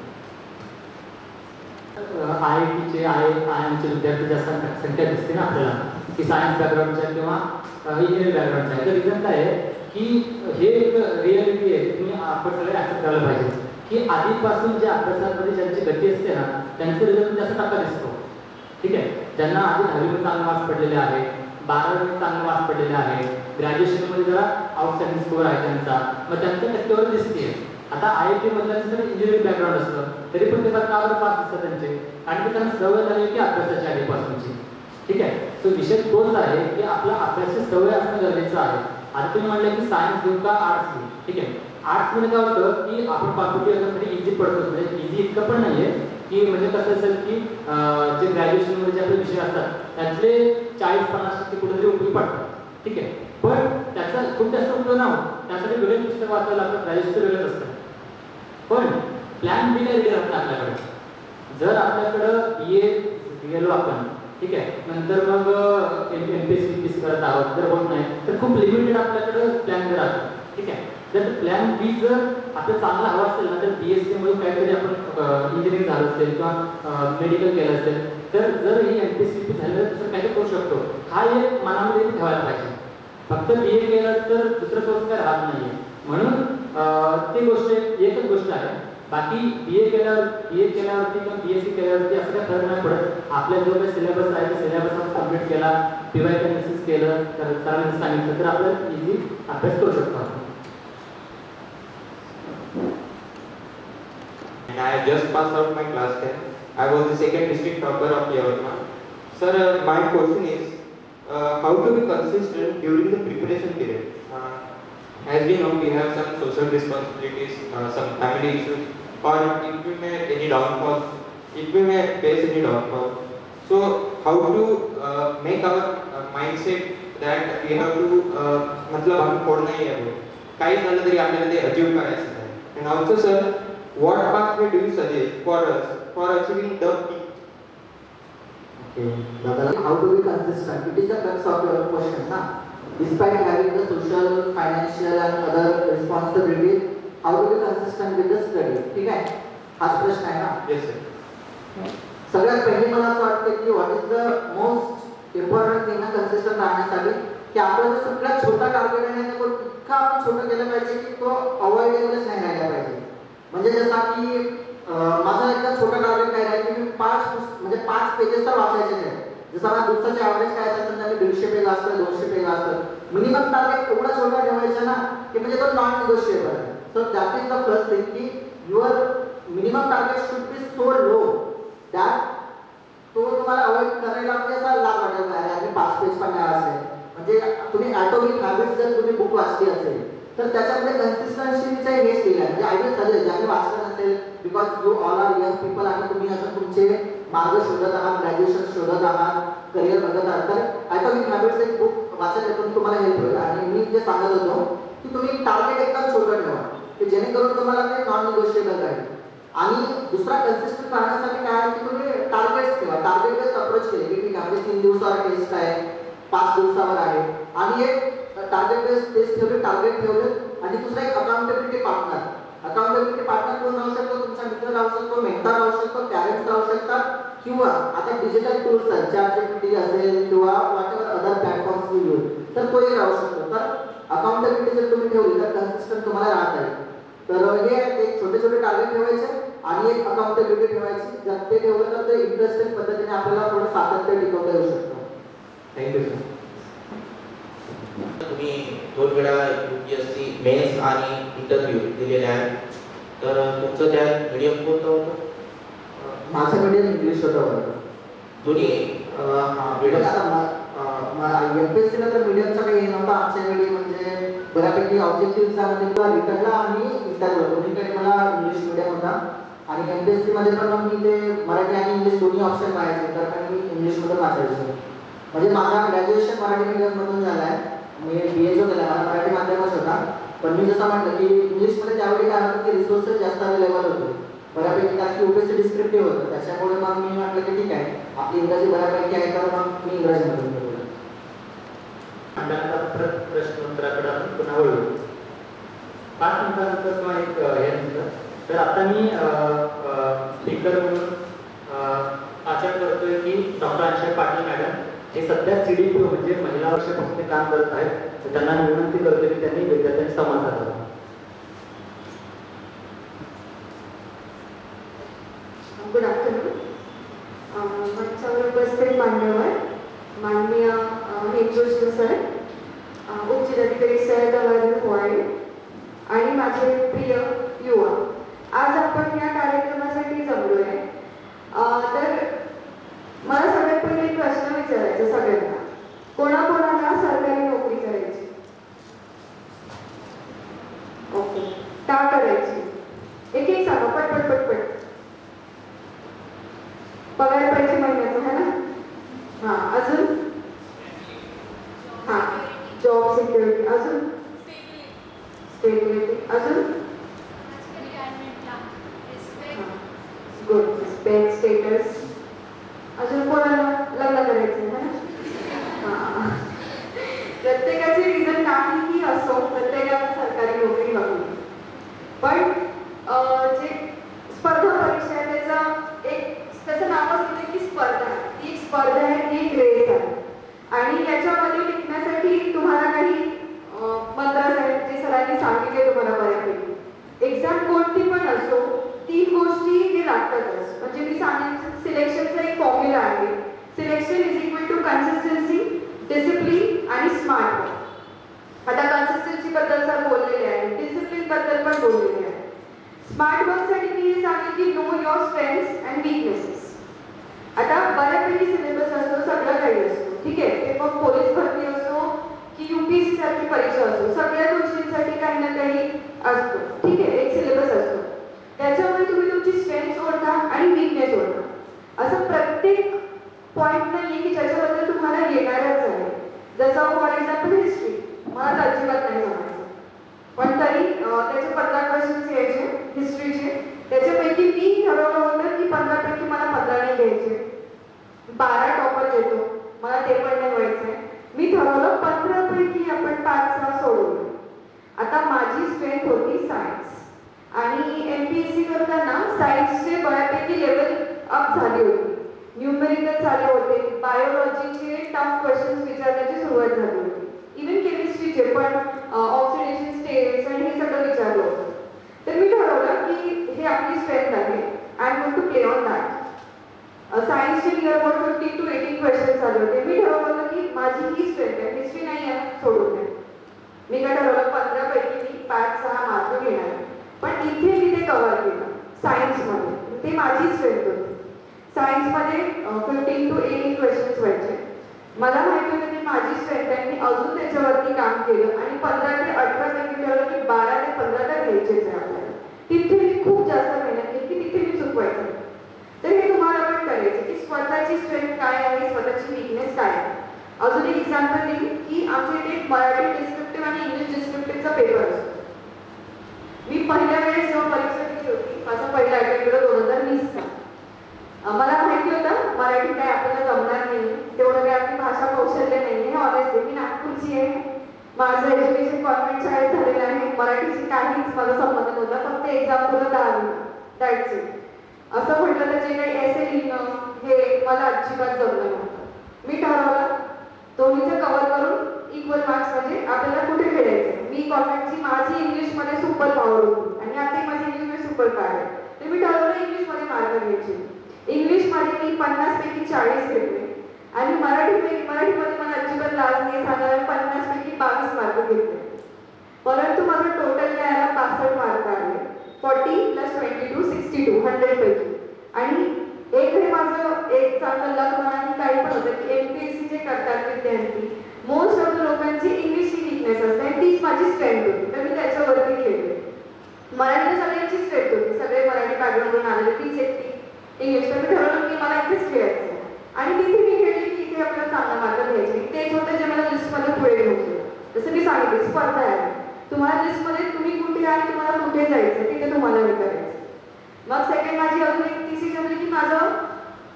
IITचे IIMचे विद्यार्थी जास्त संख्या दिसते ना आपल्याला की सायन्स बॅकग्राऊंडच्या किंवा इंजिनिअरिंग बॅकग्राऊंडच्या आहे. तर रिझन काय आहे की हे एक रिअलिटी आहे, तुम्ही आपण सगळे ॲक्सेप्ट करायला पाहिजे की आधीपासून जे अभ्यासामध्ये ज्यांची गती असते ना त्यांचे रिझल्ट जास्त टक्का दिसतो. ठीक आहे, ज्यांना आधी 10वीमध्ये चांगले मार्क्स पडलेले आहे, 12वीमध्ये चांगले मार्क्स पडलेले आहे, ग्रॅज्युएशनमध्ये जरा आउटस्टँडिंग स्कोअर आहे त्यांचा, मग त्यांच्या टक्केवारी दिसते. आता IIT मधल्याचं जर इंजिनिअरिंग बॅकग्राऊंड असतं तरी पण ते टक्कावर पास दिसतात त्यांचे, आणि त्यांना सवय झाली होती अभ्यासाची आधीपासूनची. ठीक आहे, तो विषय तोच आहे की आपला अभ्यासाची सवय असणं गरजेचं आहे. आता तुम्ही म्हटलं की सायन्स घेऊ का आर्ट्स घेऊ. ठीक आहे, आर्ट्समध्ये काय होतं की आपण कॉम्पिटिटिव्ह एक्झामसाठी इझी पडतो, म्हणजे इझी इतकं पण नाही आहे की म्हणजे कसं असेल की जे ग्रॅज्युएशनमध्ये जे आपले विषय असतात त्यातले 40-50% कुठेतरी उपयोगी पडतात. ठीक आहे, पण त्याचा खूप जास्त उपयोग नाही होत, त्यासाठी वेगळे पुस्तक वाचायला लागतं, ग्रॅज्युएशन वेगळंच असतं. पण प्लॅन बी काय रेडी असतं आपल्याकडे. जर आपल्याकडं BA गेलो आपण, ठीक आहे, नंतर मग MPSC करत आहोत, जर होत नाही तर खूप लिमिटेड आपल्याकडं प्लॅन बी राहतो. ठीक आहे, जर प्लॅन बी जर आपल्याला चांगला हवा असेल ना तर BSc मध्ये काहीतरी आपण इंजिनिअरिंग झालं असेल किंवा मेडिकल केलं असेल तर जर ही MPSC झालं तर दुसरं काहीतरी करू शकतो. हा एक मनामध्ये ठेवायला पाहिजे. फक्त BA केलं तर दुसरं सोर्स काय राहत नाही आहे, म्हणून ती गोष्ट एकच गोष्ट आहे. बाकी BA केल्यावरती किंवा BSc केल्यावरती असं काही फरक नाही पडत. आपल्या जो काही सिलेबस आहे ते सिलेबस आपण कम्प्लीट केला, PY एनालिसिस केलं, तर सरांनी सांगितलं तर आपल्याला इझी अभ्यास करू शकतो आपण. And I have just passed out my class 10. I was the second district topper of Yavatmal. Sir, my question is, how to be consistent during the preparation period? As we know, we have some social responsibilities, some family issues, or if we may any downfall, if we may face any downfall. So, how to make our mindset that we have to, मतलब हम छोड़ना ही है वो. काही झालं तरी आपल्याला ते achieve करायचं आहे. And also, sir, what pathway do you suggest for us for achieving the peak? How do we consistent? It is the crux of your question, na? Despite having the social, financial and other responsibilities, how do we consistent with the study? ठीक आहे? हाच प्रश्न आहे ना? Yes, sir. सगळ्यात पहिले मला असं वाटतं की what is the most important thing consistent राहण्यासाठी की आपला जो सगळ्यात छोटा टार्गेट आहे तो इतका आपण छोटा केलं पाहिजे की तो अवॉइडेबलच नाही राहिला पाहिजे. म्हणजे जसा की माझा एकदा छोटा टार्गेट काय आहे की मी 5 पेजेस तर वाचायचे आहे. जसं मला दिवसाचे ॲव्हरेज काय असेल तर 150 पेज असतं, 200 पेज असतं. मिनिमम टार्गेट एवढा छोटा ठेवायचा ना की म्हणजे तो नॉन निगोशिएबल आहे. So that is the first thing की your minimum target should be so low that तो तुम्हाला अवॉइड करायला म्हणजे असा लाभ वाटेल नाही आणि 5 पेज पण नाही असेल. म्हणजे तुम्ही ॲटॉमिक हॅबिट्स जर तुम्ही बुक वाचली असेल तर त्याच्यामध्ये कन्सिस्टन्सीचा हेच केलं आहे. म्हणजे आय विल सजेस्ट ज्यांनी वाचलं नसेल because you all are young people आणि तुम्ही अजून तुमचे मार्ग शोधत आहात, ग्रॅज्युएशन शोधत आहात, करिअर बघत आहात तर ॲटॉमिक हॅबिट्स एक बुक वाचण्यातून तुम्हाला हेल्प होईल. आणि मी जे सांगत होतो की तुम्ही टार्गेट एकदम छोटं ठेवा की जेणेकरून तुम्हाला ते नॉन निगोशिएबल राहील. आणि दुसरा कन्सिस्टंट राहण्यासाठी काय आहे की तुम्ही टार्गेट्स ठेवा. टार्गेट बेस्ड अप्रोच केले की ठीक आहे म्हणजे 3 दिवसावर टेस्ट आहे, 5 दिवसावर आहे आणि एक टार्गेट बेस्ड टेस्ट ठेवले, टार्गेट ठेवले. आणि दुसरा एक अकाउंटेबिलिटी पार्टनर. अकाउंटेबिलिटी पार्टनर कोण राहू शकतो? तुमचा मित्र राहू शकतो, मेंटर राहू शकतो, पॅरेंट्स राहू शकतात किंवा आता डिजिटल टूल्स आहेत ChatGPT असेल किंवा whatever other platforms you use तर तोही राहू शकतो. तर अकाउंटेबिलिटी जर तुम्ही ठेवली तर कन्सिस्टंट तुम्हाला राहता येईल. तर हे एक छोटे छोटे टार्गेट ठेवायचे आणि एक अकाउंटेबिलिटी ठेवायची. जर ते ठेवलं तर ते इंटरेस्टिंग पद्धतीने आपल्याला थोडं सातत्य टिकवता येऊ शकतं. Thank you sir. तुम्ही 2 वेळा UPSC मेन्स आणि इंटरव्ह्यू दिलेले आहेत तर तुमचं त्यात मीडियम कोणतं होतं? माझं मीडियम इंग्लिश होतं. दोन्ही एमपीएससीला तर मीडियमचा काही हे नव्हता. आमच्या वेळी म्हणजे बऱ्यापैकी ऑब्जेक्टिव्हचा मध्ये रिटर्नला आणि इंटरव्ह्यू दोन्हीकडे मला इंग्लिश मीडियम होता. आणि एमपीएससी मध्ये पण मग मी ते मराठी आणि इंग्लिश दोन्ही ऑप्शन पाहायचे तर पण मी इंग्लिशमधून वाचायचो. म्हणजे माझा ग्रॅज्युएशन मराठी मीडियममधून झालं आहे. मी BA जो केला मला मराठी माध्यमच होता. पण मी जसं म्हटलं की इंग्लिशमध्ये त्यावेळी काय होतं की रिसोर्सेस जास्त अवेलेबल होते बऱ्यापैकी कारण की UPSC डिस्क्रिप्टिव्ह होतं. त्याच्यामुळे मग मी म्हटलं की ठीक आहे आपली इंग्रजी बऱ्यापैकी आहे तर मग मी इंग्रजीमधून केलं. प्रश्नोत्तराकडे आपण पुन्हा वळू. 5 मिनिटानंतर किंवा एक हे नंतर तर आता मी स्पीकर म्हणून आशा करतोय की डॉक्टर अंशय पाटील मॅडम हे सध्या CDPO म्हणजे महिला वर्षापासून ते काम करत आहेत. तर त्यांना विनंती करतो की त्यांनी विद्यार्थ्यांशी संवाद साधावा. Good afternoon. मंचावर उपस्थित मान्यवर माननीय हेमजोशी सर, उपजिल्हाधिकारी सर गंगाधर पोवाडे आणि माझे प्रिय युवा, आज आपण या कार्यक्रमासाठी जमलो आहे. तर मला सगळ्यात पहिले एक प्रश्न विचारायचा सगळ्यांना, कोणाकोणाला सरकारी नोकरी करायची? ओके, का करायची? एक एक सांगा पटपट पटपट. पगार पाहिजे महिन्याचा है ना? हां, अजून? हां, जॉब सिक्युरिटी. अजून? स्टेबिलिटी. अजून? Good, respect, status. अजून कोणाला लग्न करायचं है ना? हां, प्रत्येकाची रिझन काहीही असो प्रत्येकाला सरकारी नोकरी हवी. पण जे स्पर्धा परीक्षा आहे त्याचं नावच दिलं की स्पर्धा आहे. ती एक स्पर्धा आहे, ती एक रेस आहे. आणि याच्यामध्ये टिकण्यासाठी तुम्हाला काही मंत्र आहेत जे सरांनी सांगितले तुम्हाला बऱ्यापैकी. एक्झाम कोणती पण असो 3 गोष्टी हे लागतातच. म्हणजे मी सांगितलं सिलेक्शनचा एक फॉर्म्युला आहे. Selection is equal to consistency, discipline आणि स्मार्ट वर्क. आता कन्सिस्टन्सी बद्दल सर बोललेले आहे, डिसिप्लिन बद्दल पण बोललेले आहे. स्मार्ट वर्कसाठी मी हे सांगेन की know your strengths and weaknesses. आता बऱ्यापैकी सिलेबस असतो, सगळं काही असतो, ठीक आहे. ते मग पोलीस भरती असो की UPSC सारखी परीक्षा असो, सगळ्या गोष्टींसाठी काही ना काही असतो, ठीक आहे. एक सिलेबस असतो, त्याच्यामुळे तुम्ही तुमची स्ट्रेंथ्स ओळखा आणि वीकनेस ओळखा. असं प्रत्येक पॉईंट नाही की ज्याच्याबद्दल तुम्हाला येणारच आहे. जसं फॉर एक्झाम्पल हिस्ट्री मला तर अजिबात नाही जमायचं, पण तरी त्याचे 15 क्वेश्चन्स यायचे हिस्ट्रीचे. त्याच्यापैकी मी ठरवलं होतं की 15 पैकी मला 15 नाही घ्यायचे. 12 टॉपिक होती सायन्स. आणि MPSC करताना सायन्सचे बऱ्यापैकी लेवल अप झाली होती. न्यूमेरिकल झाले होते, बायोलॉजीचे टफ क्वेश्चन्स विचारण्याची सुरुवात झाली होती. इव्हन केमिस्ट्रीचे पण ऑक्सिडेशन स्टेट्स आणि हे सगळं विचारलं होतं. तर मी ठरवलं की हे आपली स्ट्रेंथ आहे, I am going to play on that. सायन्सचे नियर अबाउट 15 to 18 क्वेश्चन्स आले होते. मी ठरवलं की माझी ही स्ट्रेंथ आहे, हिस्ट्री नाही आहे सोडून द्या. मी काय ठरवलं 15 पैकी मी 5-6 मार्क घेणार. पण इथे मी ते कव्हर केलं सायन्समध्ये, ते माझी स्ट्रेंथ होती. सायन्समध्ये 15 to 18 क्वेश्चन्स व्हायचे. मला माहिती होतं की माझी स्ट्रेंथ आहे, मी अजून त्याच्यावरती काम केलं आणि 15 ते 18 पैकी ठरवलं की 12 ते 15 तर घ्यायचेच आहे आपल्याला. तिथे मी खूप जास्त मेहनत केली की तिथे मी चुकवायचं. तर हे तुम्हाला पण करायचं की स्वतःची स्ट्रेंथ काय आहे, स्वतःची विकनेस काय आहे. अजून एक एक्झाम्पल देईन की आमच्या इथे एक मराठी डिस्क्रिप्टिव्ह आणि इंग्लिश डिस्क्रिप्टिव्हचा पेपर असतो. मी पहिल्या वेळेस जेव्हा परीक्षा दिली होती, माझा पहिला अटेम्प्ट होता 2020चा. मला माहिती होतं मराठी काय आपल्याला जमणार नाही, तेवढं काही आपली भाषा कौशल्य नाही आहे. ऑनेस्टली मी नागपूरची आहे, माझं एज्युकेशन कॉन्व्हेंट शाळेत झालेलं आहे, मराठीशी काहीच माझा संबंध नव्हता, फक्त एक्झाम पुढं 10वी दॅट्स इट. असं म्हटलं तर जे काही एसे लिहिणं हे मला अजिबात जमलं नव्हतं. मी ठरवलं दोन्हीचं कव्हर करून इक्वल मार्क्स म्हणजे आपल्याला कुठे खेळायचं. मी कॉन्व्हेंटची माझी इंग्लिशमध्ये सुपर पॉवर होती आणि आता माझी इंग्लिशमध्ये सुपर पॉवर आहे. तर मी ठरवलं इंग्लिशमध्ये मार्क घ्यायचे. इंग्लिशमध्ये मी 50 पैकी 40 घेतले आणि मराठीमध्ये मला अजिबात लाज नाही सांगायला 50 पैकी 22 मार्क घेतले. परंतु माझं टोटल काय आला 65 मार्क आले. 40 + 22 62 100 पैकी. आणि एक हे माझं एक चांगलं लक म्हणा काही पण होतं की MPSC जे करतात विद्यार्थी मोस्ट ऑफ द लोकांची इंग्लिशची विकनेस असते आणि तीच माझी स्ट्रेंथ होती. तर मी त्याच्यावरती खेळले. मराठी सगळ्यांची स्ट्रेंथ होती, सगळे मराठी बॅकग्राऊंडवरून आलेले, तीच एकटी इंग्लिश. तर मी ठरवलं की मला इथेच खेळायचं आणि तिथे मी खेळले की इथे आपल्याला चांगला मार्क घ्यायचे. तेच होतं जे मला लिस्टमध्ये पुढे घेऊन गेलं. जसं मी सांगितले स्पर्धा आहे, तुम्हाला लिस्टमध्ये तुम्ही कुठे आणि तुम्हाला कुठे जायचं तिथे तुम्हाला हे करायचं. मग सेकंड माझी अजून एक तिसरी जमली की माझं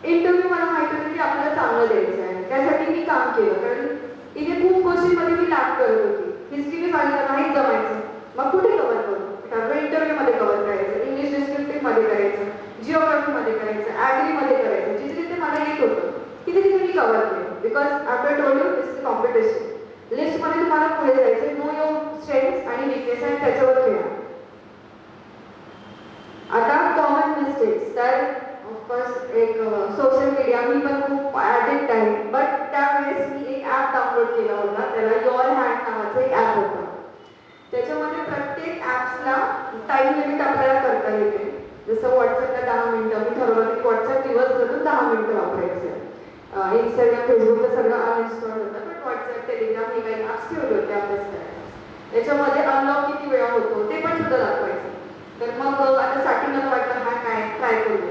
इंटरव्ह्यू मला माहिती होतं की आपल्याला चांगलं द्यायचं आहे, त्यासाठी मी काम केलं. कारण इथे खूप गोष्टींमध्ये मी लॅक करत होती. हिस्ट्रीने सांगितलं नाहीच जमायचं, मग कुठे कव्हर करू. त्यामुळे इंटरव्ह्यूमध्ये कव्हर करायचं, इंग्लिश डिस्क्रिप्टिव्हमध्ये करायचं, जिओग्राफीमध्ये करायचं, ॲग्रीमध्ये करायचं. जिथे जिथे मला येत होतं तिथे तिथे मी कव्हर केलं. Because after told you this is competition. लिस्टमध्ये तुम्हाला पुढे जायचं, नो युअर स्ट्रेंथ्स आणि विकनेस आणि त्याच्यावर खेळा. आता कॉमन मिस्टेक्स तर ऑफकोर्स एक सोशल मीडिया मी पण खूप ॲडिक्ट आहे. बट त्यावेळेस मी एक ॲप डाउनलोड केला होता, त्याला युअर हँड नावाचं एक ॲप होतं. त्याच्यामध्ये प्रत्येक ॲप्सला टाईम लिमिट आपल्याला करता येते. जसं व्हॉट्सअपला 10 मिनिटं, मी ठरवलं की व्हॉट्सअप दिवस धरून 10 मिनिटं वापरायचं. इंस्टाग्राम फेसबुकला सगळं अनइन्स्टॉल होतं, पण व्हॉट्सअप टेलिग्राम हे काही ॲप्स ठेवले होते अभ्यास करायला. त्याच्यामध्ये अनलॉक किती वेळा होतो ते पण सुद्धा दाखवायचं. तर मग आता स्टार्टिंगला वाटलं हा काय ट्राय करू.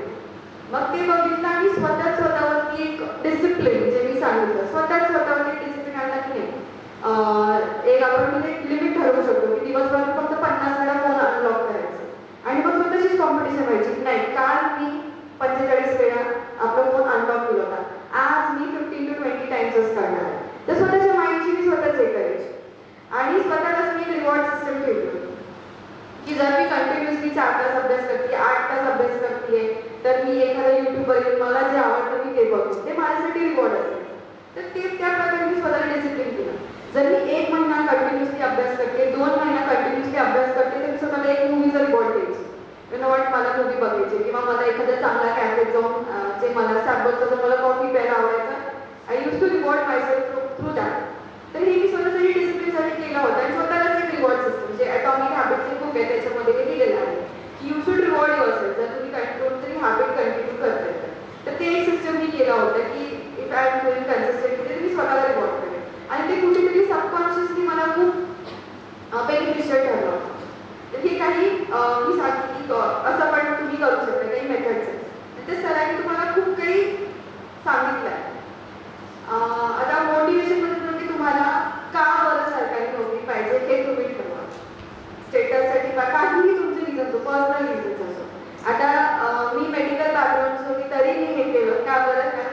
मग ते बघितलं आणि स्वतःवरती एक डिसिप्लिन जे मी सांगितलं, स्वतःवरती डिसिप्लिन आणला की नाही. एक आपण एक लिमिट ठरवू शकतो की दिवसभरात फक्त 50 वेळा फोन अनलॉक करायचं आणि मग स्वतःचीच कॉम्पिटिशन व्हायची. नाही, काल मी 45 वेळा आपला फोन अनलॉक केला होता, आज मी 15 to 20 टाइम्सच करणार आहे. तर स्वतःच्या माइंडची मी स्वतःच हे करायची. आणि स्वतःलाच मी रिवॉर्ड सिस्टम ठेवली होती की जर मी कंटिन्युअसली 4 तास अभ्यास करते, 8 तास अभ्यास करते, तर मी एखादा युट्यूबवर येऊन मला जे आवडतं मी ते बघते, ते माझ्यासाठी रिवॉर्ड असेल. तर ते त्या प्रकारे मी स्वतःला डिसिप्लिन केलं. जर मी 1 महिना कंटिन्युअसली अभ्यास करते, 2 महिना कंटिन्युअसली अभ्यास करते, तर मी स्वतःला एक मूवीचा रिवॉर्ड द्यायची. वाट मला मूवी बघायची किंवा मला एखाद्या चांगल्या कॅफेत जाऊन जे मला स्टार्बक्सचं मला कॉफी प्यायला आवडायचं, I use to reward myself through that. तर हे मी स्वतःसाठी डिसिप्लिनसाठी केलं होतं आणि स्वतःलाच एक रिवॉर्ड सिस्टम जे ॲटॉमिक हॅबिटचे बुक आहे त्याच्यामध्ये हे दिलेलं आहे की यू शुड रिवॉर्ड युअरसेल्फ. जर तुम्ही कोणतरी हॅबिट कंटिन्यू करताय तर ते एक सिस्टम मी केलं होतं की if I am doing consistently तर मी स्वतःला रिवॉर्ड करेन. आणि ते कुठेतरी सबकॉन्शियसली मला खूप बेनिफिशियल ठरलं होतं. तर हे काही मी सांगते की असं पण तुम्ही करू शकता, काही मेथड्स आहेत. ते सरांनी तुम्हाला खूप काही सांगितलं आहे. आता मोटिवेशनमध्ये की तुम्हाला का बरं सरकारी नोकरी पाहिजे हे तुम्ही ठरवा. स्टेटससाठी का काहीही तुमचे रिझन असो, पर्सनल रिझन्स असो. आता मी मेडिकल बॅकग्राऊंड होती तरी मी हे केलं का बरं, कारण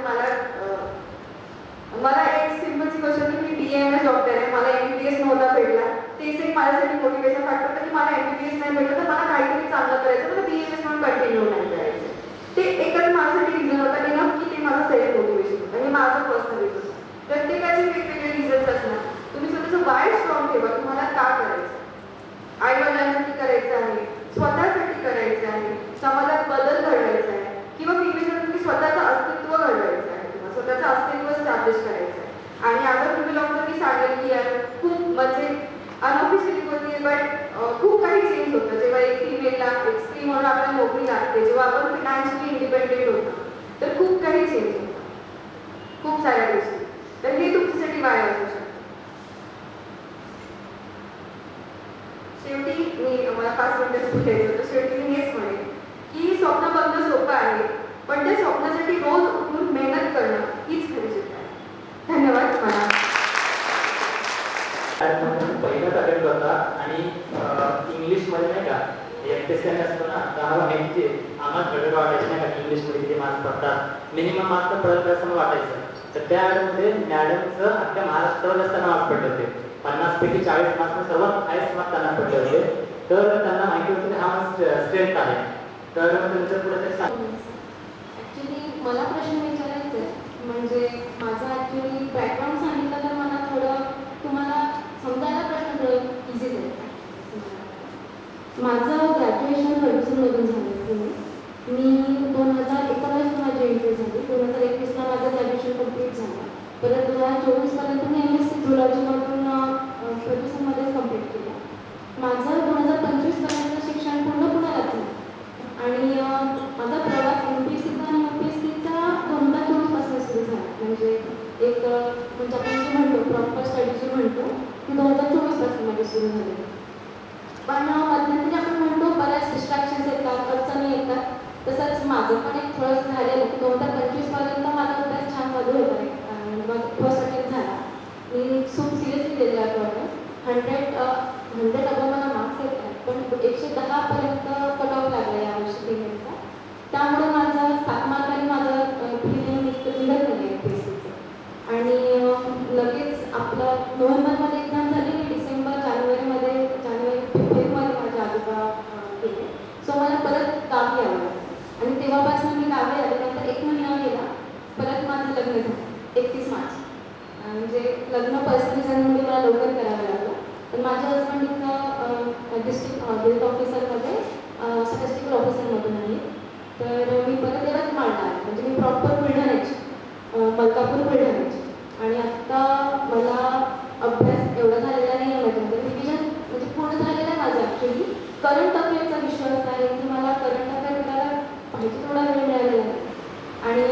मला एक सिम्पलची गोष्ट होती, मी DMS डॉक्टर आहे, मला MBBS नव्हता भेटला, तेच एक माझ्यासाठी मोटिवेशन फॅक्टर होतं की मला MBBS नाही भेटलं तर मला काहीतरी चांगलं करायचं, मला BMS म्हणून कंटिन्यू नाही करायचं. ते एकच माझ्यासाठी रिझन होता इनफ की ते माझं सेल्फ मोटिवेशन होतं आणि माझं पर्सनल रिझन होतं. प्रत्येकाचे वेगवेगळे रिझन्स असणार. तुम्ही स्वतःचं वाय स्ट्रॉंग ठेवा, तुम्हाला का करायचं, आईवडिलांसाठी करायचं आहे, स्वतःसाठी करायचं आहे, समाजात बदल घडवायचा आहे, किंवा तुम्ही स्वतःचं अस्तित्व घडवायचं आहे किंवा स्वतःचं अस्तित्व स्टॅब्लिश करायचं आहे. आणि आता तुम्ही लोकांना मी सांगेल की यार खूप म्हणजे अनऑफिशियली बोलते बट खूप काही चेंज होतं जेव्हा एक फीमेलला एक स्त्री म्हणून आपल्याला नोकरी लागते, जेव्हा आपण फिनान्शियली इंडिपेंडेंट होतो तर खूप काही चेंज होतं, खूप साऱ्या गोष्टी. तर हे तुमच्यासाठी वाय असू शकतं. शेवटी मला 5 मिनिटं सुटायचं होतं. शेवटी मी हेच म्हणेन की स्वप्न बघणं सोपं आहे, पण त्या स्वप्नासाठी रोज उठून मेहनत करणं हीच खरी जिद्द आहे. धन्यवाद. मला पहिलाच अटेम्प्ट होता आणि इंग्लिशमध्ये नाही का MPSC असतो ना, तर आम्हाला माहिती आहे, आम्हाला थोडं वाटायचं नाही का इंग्लिशमध्ये किती मार्क्स पडतात, मिनिमम मार्क्स तर पडत असं मला वाटायचं. तर त्या ॲडमध्ये मॅडमचं अख्ख्या महाराष्ट्रावर जास्त मार्क्स पडले होते. 50 पैकी 40 मार्क्स सर्वात हायस्ट मार्क्स त्यांना पडले होते. तर त्यांना माहिती होतं की हा स्ट्रेंथ आहे. तर तुमचं पुढे ते सांग. ॲक्च्युली मला प्रश्न विचारायचा आहे, म्हणजे माझं ॲक्च्युली बॅकग्राऊंड सांगितलं तर मला थोडं तुम्हाला समजायला प्रश्न थोडं इझी जाईल. माझं ग्रॅज्युएशन फर्ग्युसनमधून झालं पुणे. मी 2019 माझी एंट्री झाली. 2021ला माझं ग्रॅज्युएशन कम्प्लीट झालं. परत 2024पर्यंत मी MSc झुलॉजीमधून फर्ग्युसनमध्येच कम्प्लीट केलं. माझं 2025पर्यंत शिक्षण पूर्ण पुण्यालाच झालं आणि माझा प्रवास MPSCचा आणि UPSCचा 2024पासून सुरू झाला. म्हणजे एक म्हणजे आपण जे म्हणतो प्रॉपर स्टडी जे म्हणतो ती 2024पासून माझी सुरू झाली. पण मध्यंतरी आपण म्हणतो बऱ्याच डिस्ट्रॅक्शन्स येतात, अडचणी येतात. तसंच माझं पण एक थोडंसं झालेलं की 2025पर्यंत माझा अभ्यास छान चालू होता. माझा फर्स्ट अटेम्प्ट झाला. मी खूप सिरियसली दिलेला आहे. 100 अबव मला मार्क्स येतात, पण 110पर्यंत कट ऑफ लागला यावर्षी पेमेंटचा. त्यामुळे माझं 7 मार्कांनी माझं प्रिलिम निघत नाही MPSCचं. आणि लगेच आपलं नोव्हेंबरमध्ये एक्झाम झाली, जानेवारी फेब्रुवारीमध्ये माझे आजोबा गेले. सो मला परत गावी यावं लागलं आणि तेव्हापासून मी गावी आले. नंतर 1 महिना गेला, परत माझं लग्न झालं 31 मार्च. म्हणजे लग्न पर्सनल रिझनमुळे मला लवकर करावं लागलं. पण माझे हजबंड इथं डिस्ट्रिक्ट हेल्थ ऑफिसरमध्ये स्टॅटिस्टिकल ऑफिसरमधून आहे. तर मी परत येवत मांडणार म्हणजे मी प्रॉपर बुलढाण्याची, मलकापूर बुलढाण्याची. आणि आत्ता मला अभ्यास एवढा झालेला नाही आहे. माझ्या रिव्हिजन म्हणजे पूर्ण झालेलं आहे माझं. ॲक्च्युली करंट अफेअरचा विषय असा आहे की मला करंट अफेअर करायला पाहिजे थोडा वेळ मिळालेला आहे. आणि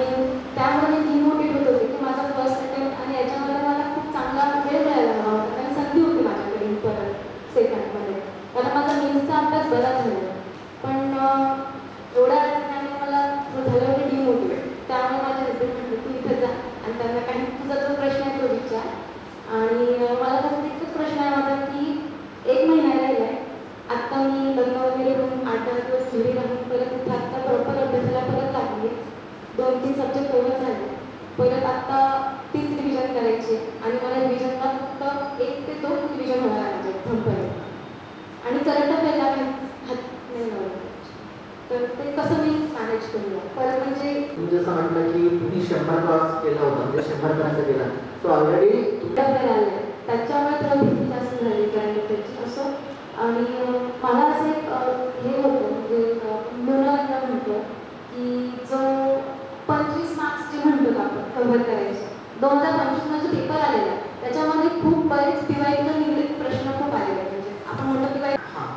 त्यामुळे मी डिमोटिवेट होत होते की माझा फर्स्ट अटेम्प्ट आणि याच्यामध्ये मला खूप चांगला वेळ मिळायला हवा होता आणि संधी होती माझ्याकडे परत सेकंडमध्ये. कारण माझा मेन्सचा अभ्यास बराच झाला, पण एवढ्या अडचणीने मला झालं होतं डिमोटिवेट. त्यामुळे माझे हजबंड म्हटले तू इथं जा आणि त्यांना काही तुझा जो प्रश्न आहे तो विचार. आणि मला फक्त एकच प्रश्न आहे माझा की 1 महिना राहिला आहे. आत्ता मी लग्न वगैरे होऊन 8-10 दिवस घरी राहून परत इथं आत्ता प्रॉपर अभ्यासाला परत लागली. 2-3 सब्जेक्ट कव्हर झाले. परत आत्ता 30 रिव्हिजन करायची आणि मला रिव्हिजनला फक्त 1 ते 2 रिव्हिजन होणार आहे माझ्या एक्झामपर्यंत. आणि करंट अफेअरला हात नाही लावला. तर ते कसं मी मॅनेज करूया. परत म्हणजे तुम्ही जसं म्हटलं की तुम्ही 100 क्रॉस केला होता, म्हणजे 100 पर्यंत गेला. सो ऑलरेडी अफेअर आले त्याच्यामुळे थोडं भीती जास्त झाली करंट अफेअरची असं. आणि मला असं एक हे होतं म्हणजे न्यूनगंड म्हणतो की जो 25 मार्क्स जे म्हणतो आपण कव्हर करायचे 2025 मध्ये पेपर आलेला त्याच्यामध्ये खूप बरेच PYQचे निगडीत प्रश्न खूप आलेले. म्हणजे आपण म्हणतो की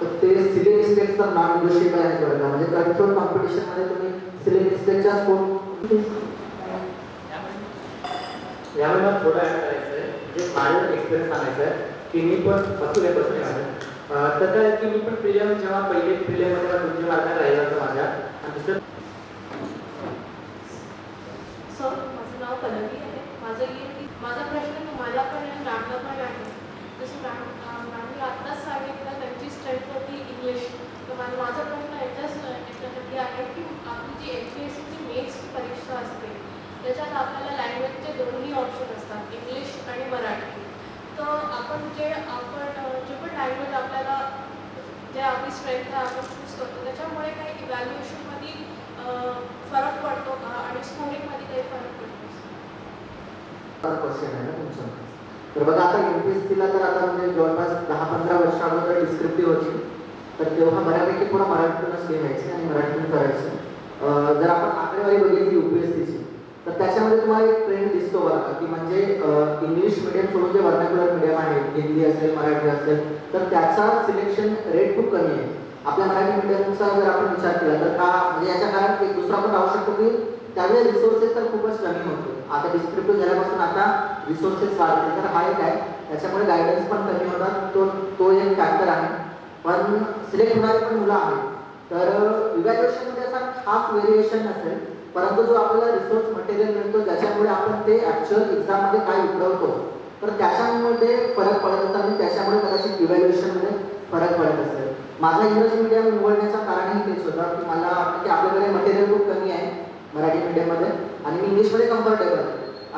तर ते सिली मिस्टेक्स तर नॉन निगोशिएबल आहेत बरं का. म्हणजे कंट्रोल कॉम्पिटिशनमध्ये तुम्ही सिली मिस्टेकच्या स्कोप यामुळे मला थोडं ॲड करायचं आहे. म्हणजे माझं एक्सपिरियन्स सांगायचं आहे की मी पण बसून माझं तर काय की मी पण प्रिलियम जेव्हा पहिले प्रिलियममध्ये मला 200 मार्कांना राहिलं होतं माझ्या. आणि दुसरं सर माझं नाव पल्लवी आहे. माझा प्रश्न तुम्हाला पण मॅमला पण आहे. जसं मॅमने आत्ताच सांगितलं त्यांची स्ट्रेंथ होती इंग्लिश. तर माझा प्रश्न याच्यासाठी आहे की आपली जी MPSCची मेन्सची परीक्षा असते त्याच्यात आपल्याला लँग्वेजचे 2ही ऑप्शन असतात, इंग्लिश आणि मराठी. तर आपण जे पण लँग्वेज स्ट्रेंथ आहे आपण चूज करतो त्याच्यामुळे काही इव्हॅल्युएशनमध्ये फरक पडतो का आणि स्कोरिंगमध्ये काही फरक पडतो? क्वेश्चन आहे ना तुमचा. तर बघा आता UPSCला तर आता म्हणजे जवळपास 10-15 वर्ष अगोदर डिस्क्रिप्टिव्ह होती, तर तेव्हा बऱ्यापैकी पुन्हा मराठीतूनच लिहायचे आणि मराठीतून करायचं. जर आपण आकडेवारी बघितली UPSCची तर त्याच्यामध्ये तुम्हाला एक ट्रेंड दिसतो बघा की म्हणजे इंग्लिश मिडियम सोडून जे वर्नाक्युलर मिडियम आहे, हिंदी असेल मराठी असेल, तर त्याचा सिलेक्शन रेट खूप कमी आहे. आपल्या मराठी मिडियमचा जर आपण विचार केला तर का म्हणजे याच्या कारण एक दुसरा पण राहू शकतो की त्यावेळेस रिसोर्सेस तर खूपच कमी होते. आता डिस्क्रिप्टिव्ह झाल्यापासून आता रिसोर्सेस वाढते, तर हा एक आहे. त्याच्यामुळे गायडन्स पण कमी होतात, तो एक फॅक्टर आहे. पण सिलेक्ट होणारी पण मुलं आहेत, तर इव्हॅल्युएशनमध्ये असा खास व्हेरिएशन नसेल, परंतु जो आपल्याला रिसोर्स मटेरियल मिळतो ज्याच्यामुळे आपण ते ॲक्च्युअल एक्झाममध्ये काय उतरवतो तर त्याच्यामध्ये फरक पडत असेल आणि त्याच्यामुळे कदाचित इव्हॅल्युएशनमध्ये फरक पडत असेल. माझा इंग्रजी मीडियम निवडण्याचं कारणही तेच होतं की मला वाटतं की आपल्याकडे मटेरियल खूप कमी आहे मराठी मीडियममध्ये आणि मी इंग्लिशमध्ये कम्फर्टेबल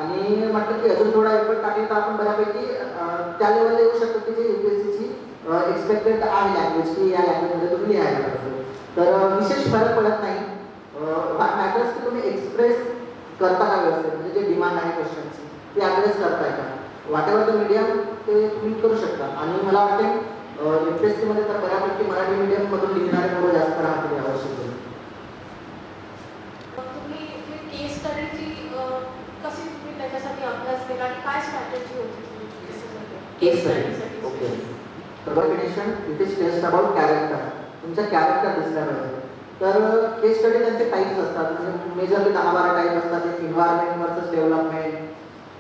आणि म्हटलं की अजून थोडा एफर्ट टाकले तर आपण बऱ्यापैकी त्या लेवलला येऊ शकतो की जे UPSCची एक्सपेक्टेड आहे लँग्वेज की या लँग्वेजमध्ये तुम्ही लिहायला पाहिजे. तर विशेष फरक पडत नाही. व्हॉट मॅटर्स की तुम्ही एक्सप्रेस करता का व्यवस्थित, म्हणजे जे डिमांड आहे क्वेश्चनची ती ॲड्रेस करताय का, व्हॉट एव्हर द मीडियम ते तुम्ही करू शकता. आणि मला वाटते UPSCमध्ये तर बऱ्यापैकी मराठी मीडियममधून लिहिणारे मुलं जास्त राहतील यावर्षी. तुम्ही केस स्टडीची कशी तुम्ही त्याच्यासाठी अभ्यास केला आणि काय स्ट्रॅटेजी होती केस स्टडीसाठी? ओके, तर definition it is test about character. तुमचा कॅरेक्टर दिसला पाहिजे. तर केस स्टडी त्यांचे टाईप्स असतात, म्हणजे मेजरली 10-12 टाईप असतात. एक इन्व्हायरमेंट वर्सेस डेव्हलपमेंट,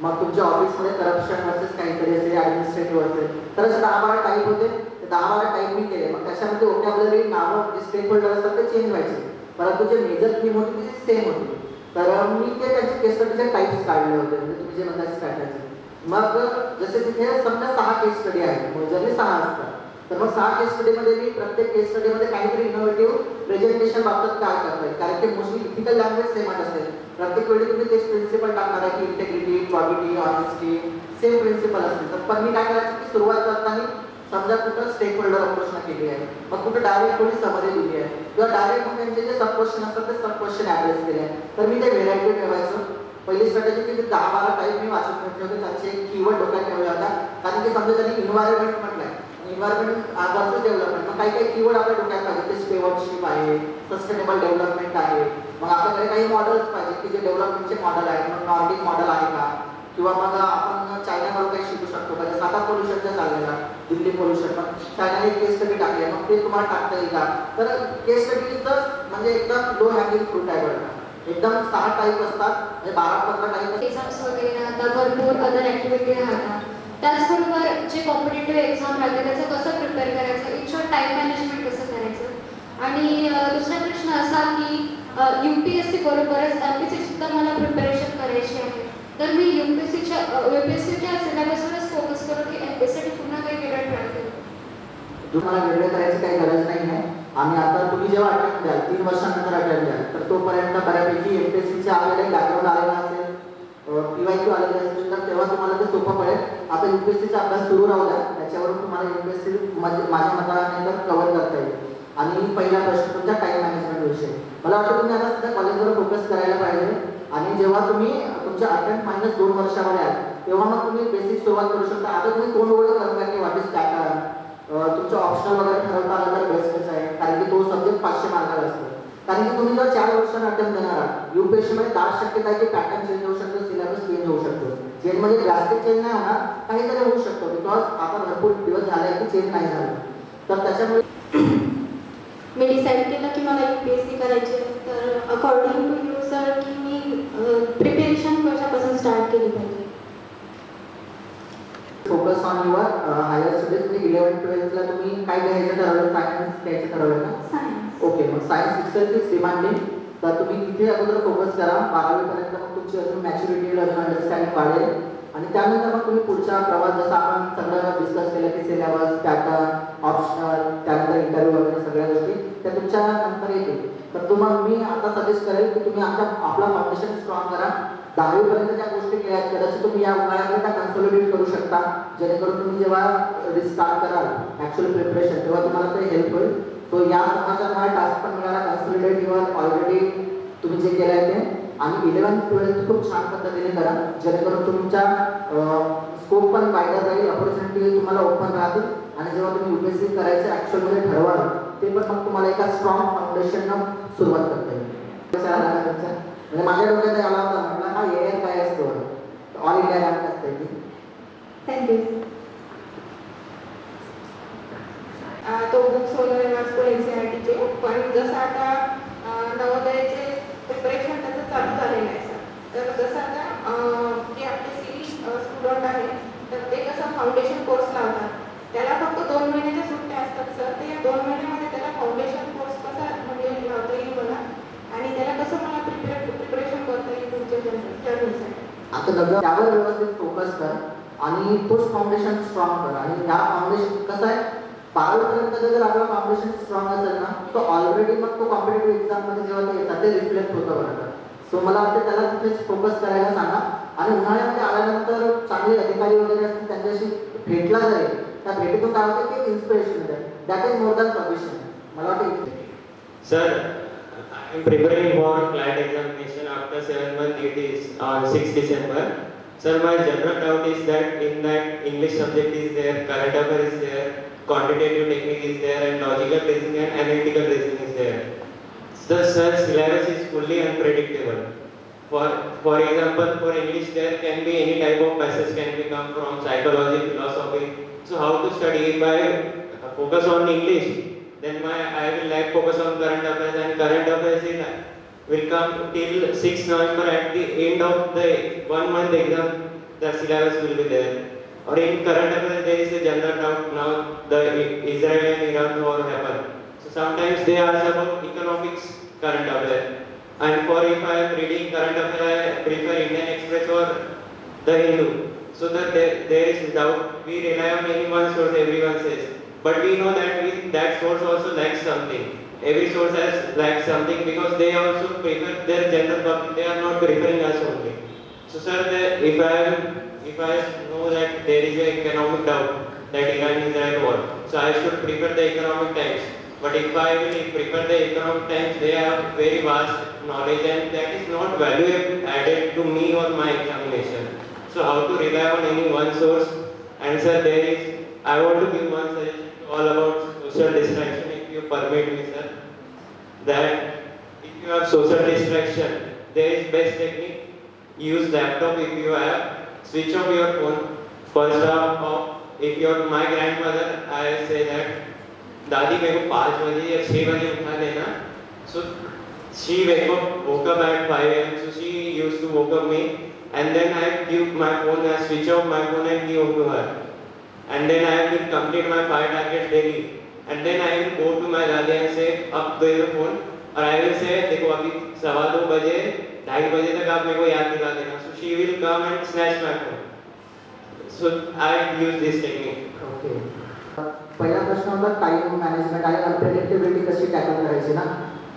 मग तुमच्या ऑफिसमध्ये करप्शन वर्सेस काहीतरी असेल, ॲडमिनिस्ट्रेटिव्ह असेल, तर असे 10-12 टाईप होते. ते 10-12 टाईप मी केले. मग त्याच्यामध्ये वोकॅब्युलरी नावं जे स्टेक होल्डर असतात ते चेंज व्हायचे, परंतु जे मेजर थीम होती ती सेम होती. तर मी ते त्यांचे केस स्टडीचे टाईप्स काढले होते, म्हणजे तुम्ही जे म्हणता स्ट्रॅटेजी. मग जसे तिथे समजा 6 केस स्टडी आहेत, मेजरली 6 असतात, तर मग 6 केस स्टडीमध्ये मी प्रत्येक केस स्टडीमध्ये काहीतरी इनोव्हेटिव्ह प्रेझेंटेशन बाबत काय करतोय, कारण की मोस्टली इथिकल लँग्वेज सेमच असेल. प्रत्येक वेळी तुम्ही तेच प्रिन्सिपल टाकणार आहे की integrity, probity, honesty, same principle असतील. तर पण मी काय करायचं की सुरुवात करताना समजा कुठं स्टेक होल्डर अप्रोचना केली आहे, मग कुठं डायरेक्ट थोडी समरी दिली आहे किंवा डायरेक्ट मग त्यांचे जे सब क्वेश्चन असतात ते सब क्वेश्चन ॲड्रेस केले आहे. तर मी ते व्हेरायटी ठेवायचं. पहिली स्ट्रॅटेजी की 10-12 टाईप मी वाचून घेतले होते, त्यांचे कीवर्ड डोक्यात ठेवले होता. कारण की समजा त्यांनी इन्व्हायरमेंट म्हटलंय, इन्व्हायरमेंट वर्सेस डेव्हलपमेंट, मग काही काही कीवर्ड आपल्या डोक्यात पाहिजे. ते स्टेवॉर्डशिप आहे, सस्टेनेबल डेव्हलपमेंट आहे. मग आपल्याकडे काही मॉडेल्स पाहिजे की जे डेव्हलपमेंटचे मॉडेल आहे. मग नॉर्डिक मॉडेल आहे का, किंवा मग आपण चायनाकडून काही शिकू शकतो का, जसं आता पोल्युशनचं चाललेलं दिल्ली पोल्युशन, मग चायनाने केस स्टडी टाकली आहे, मग ते तुम्हाला टाकता येईल का. तर केस स्टडीचं म्हणजे एकदम लो हँगिंग फ्रूट आहे बरं. एकदम 6 टाईप असतात, म्हणजे 12-15 टाईप. एक्झाम्स वगैरे राहतात, भरपूर अदर ॲक्टिव्हिटी राहतात. त्याचबरोबर जे कॉम्पिटेटिव्ह एक्झाम राहते त्याचं कसं प्रिपेअर करायचं, इन शॉर्ट टाईम मॅनेजमेंट कसं करायचं. आणि दुसरा प्रश्न असा की UPSC बरोबरच MPSC सुद्धा मला प्रिपरेशन करायची आहे, तर मी UPSCच्या सिलेबसवरच फोकस करू की MPSCसाठी पुन्हा काही वेगळं ट्राय करू. तुम्हाला वेगळं करायची काही गरज नाही आहे. आणि आता तुम्ही जेव्हा अटेम्प्ट द्याल 3 वर्षानंतर अटेम्प्ट द्याल, तर तोपर्यंत बऱ्यापैकी MPSCच्या आपल्याला बॅकग्राऊंड आलेला असेल, PYQ आलेले असेल, तर तेव्हा तुम्हाला ते सोपं पडेल. आता UPSCचा अभ्यास सुरू राहू द्या, त्याच्यावरून तुम्हाला UPSC माझ्या मताने तर कव्हर करता येईल. आणि पहिला प्रश्न तुमचा टाईम मॅनेजमेंट विषय, मला वाटतं तुम्ही आता सध्या कॉलेजवर फोकस करायला पाहिजे. आणि जेव्हा तुम्ही तुमच्या अटेम्प्ट -2 वर्षावर याल तेव्हा मग तुम्ही बेसिक सुरुवात करू शकता. आता तुम्ही कोण ओळख करता की व्हॉट इज पॅटर्न, तुमचं ऑप्शनल वगैरे ठरवता आलं तर बेस्टच आहे, कारण की तो सब्जेक्ट 500 मार्काला असतो. कारण की तुम्ही जर 4 वर्षांना अटेम्प्ट देणार आहात, UPSCमध्ये 10 शक्यता आहे की पॅटर्न चेंज होऊ शकतो, सिलेबस चेंज होऊ शकतो. चेंज म्हणजे ड्रास्टिक चेंज नाही होणार, काहीतरी होऊ शकतो, बिकॉज आता भरपूर दिवस झाले की चेंज नाही झालं. तर त्याच्यामुळे मी डिसाईड केलं की मला UPSC करायचे आहे. तर अकॉर्डिंग टू यू सर की मी प्रिपरेशन कशापासून स्टार्ट केली पाहिजे. Focus on your higher studies. म्हणजे 11-12ला तुम्ही काय घ्यायचं ठरवलं, सायन्स घ्यायचं ठरवलं का? सायन्स. ओके, मग सायन्स इटसेल्फ इज डिमांडिंग. तर तुम्ही तिथे अगोदर फोकस करा 12वीपर्यंत, मग तुमची अजून मॅच्युरिटी अजून अंडरस्टँडिंग वाढेल. आणि त्यानंतर मग तुम्ही पुढचा प्रवास, जसं आपण सगळं डिस्कस केलं की सिलेबस, पॅटर्न, ऑप्शनल, त्यानंतर इंटरव्ह्यू वगैरे सगळ्या गोष्टी त्या तुमच्या नंतर येतील. तर तुम्हाला मी आता सजेस्ट करेल की तुम्ही आपला फाउंडेशन स्ट्रॉंग करा. 10वीपर्यंत ज्या गोष्टी केल्या आहेत कदाचित तुम्ही या उन्हाळ्यामध्ये त्या कन्सोलिडेट करू शकता, जेणेकरून तुम्ही जेव्हा रिस्टार्ट कराल ॲक्च्युअल प्रिपरेशन तेव्हा तुम्हाला ते हेल्प होईल. सो या समाजात मला टास्क पण मिळाला कन्सॉलिडेटिव्हर ऑलरेडी तुम्ही जे केलं आहे ते, आणि 11th-12th खूप छान पद्धतीने करा जेणेकरून तुमच्या स्कोप पण वाईडर राहील, ऑपॉर्च्युनिटी तुम्हाला ओपन राहतील आणि जेव्हा तुम्ही UPSC करायचं ॲक्च्युअलमध्ये ठरवाल ते पण मग तुम्हाला एका स्ट्रॉंग फाउंडेशननं सुरुवात करता येईल. म्हणजे माझ्या डोक्यात आला होता, म्हटलं हा AR काय असतो, ऑल इंडिया रँक असते ती. थँक्यू. तो बुक्स वगैरे वाचतो NCERTचे, पण जसं आता नवोदयाचे प्रिपरेशन त्याचं चालू झालेलं आहे सर. तर जसं आता जे आपले स्टुडंट आहे तर ते कसं फाउंडेशन कोर्स लावतात, त्याला फक्त 2 महिन्याच्या सुट्ट्या असतात सर. तर या 2 महिन्यामध्ये त्याला फाउंडेशन कोर्स कसा म्हणजे लावता येईल मला, आणि त्याला कसं मला प्रिपरेशन करता येईल तुमच्या जर्नीसाठी. आता नगर त्यावर व्यवस्थित फोकस कर आणि पोस्ट फाउंडेशन स्ट्रॉंग कर. आणि ह्या फाउंडेशन कसं आहे, 12वीपर्यंत जर आपला फाउंडेशन स्ट्रॉंग असेल ना तो ऑलरेडी मग तो कॉम्पिटेटिव्ह एक्झाममध्ये जेव्हा ते येतात ते रिफ्लेक्ट होतं बरोबर. सो मला वाटतं त्याला तिथेच फोकस करायला सांगा. आणि उन्हाळ्यामध्ये आल्यानंतर चांगले अधिकारी वगैरे असतील त्यांच्याशी भेटला जाईल, त्या भेटीतून काय होतं की इन्स्पिरेशन मिळेल. That is more than sufficient मला वाटतं. Sir, I am preparing for client examination after 7 months. It is on 6 December. Sir, my general doubt is that in that English subject is there, current affair is there, quantitative technique is there, and logical reasoning and analytical reasoning is there. The sir syllabus is fully unpredictable. For example, for English there can be any type of passage can be come from psychology, philosophy. So how to study? If I focus on English, then I will like focus on current affairs, and current affairs will come till 6 November. At the end of the 1 month exam, the syllabus will be there. Or in current affairs, there is a general doubt now the Israel and Iran war happened. So sometimes they ask about economics current affairs. And for if I am reading current affairs, I prefer Indian Express or the Hindu. So that there is doubt. We rely on any one source, everyone says. But we know that that source also lacks something. Every source has lacks something because they also prefer their general public. They are not preferring us only. So sir, if I know that there is an economic doubt that Iran-Israel war, so I should prefer the economic times. But if I will prefer the economic times, they have very vast knowledge and that is not value added to me or my examination. So how to rely on any one source? And sir, I want to give one suggestion all about social distraction, if you permit me, sir. That if you have social distraction, there is best technique. Use laptop if you have. Switch off your phone. First off, if you're my grandmother, I say that दादी मेरे को 5 बजे या 6 बजे उठा देना. So she woke up at 5 AM. So she used to woke up me, and then I give my phone, I switch off my phone and give to her. And then I will complete my 5 targets daily. And then I will go to my Dadi and say, अब दे दो phone. और I will say, देखो अभी 2:15 बजे, 2:30 बजे तक आप मेरे को याद दिला देना. So she will come and snatch my phone. So I use this technique. Okay. पहिला प्रश्न होता टाइम मॅनेजमेंट आणि अनप्रेडिक्टेबिलिटी कशी टॅकल करायची ना.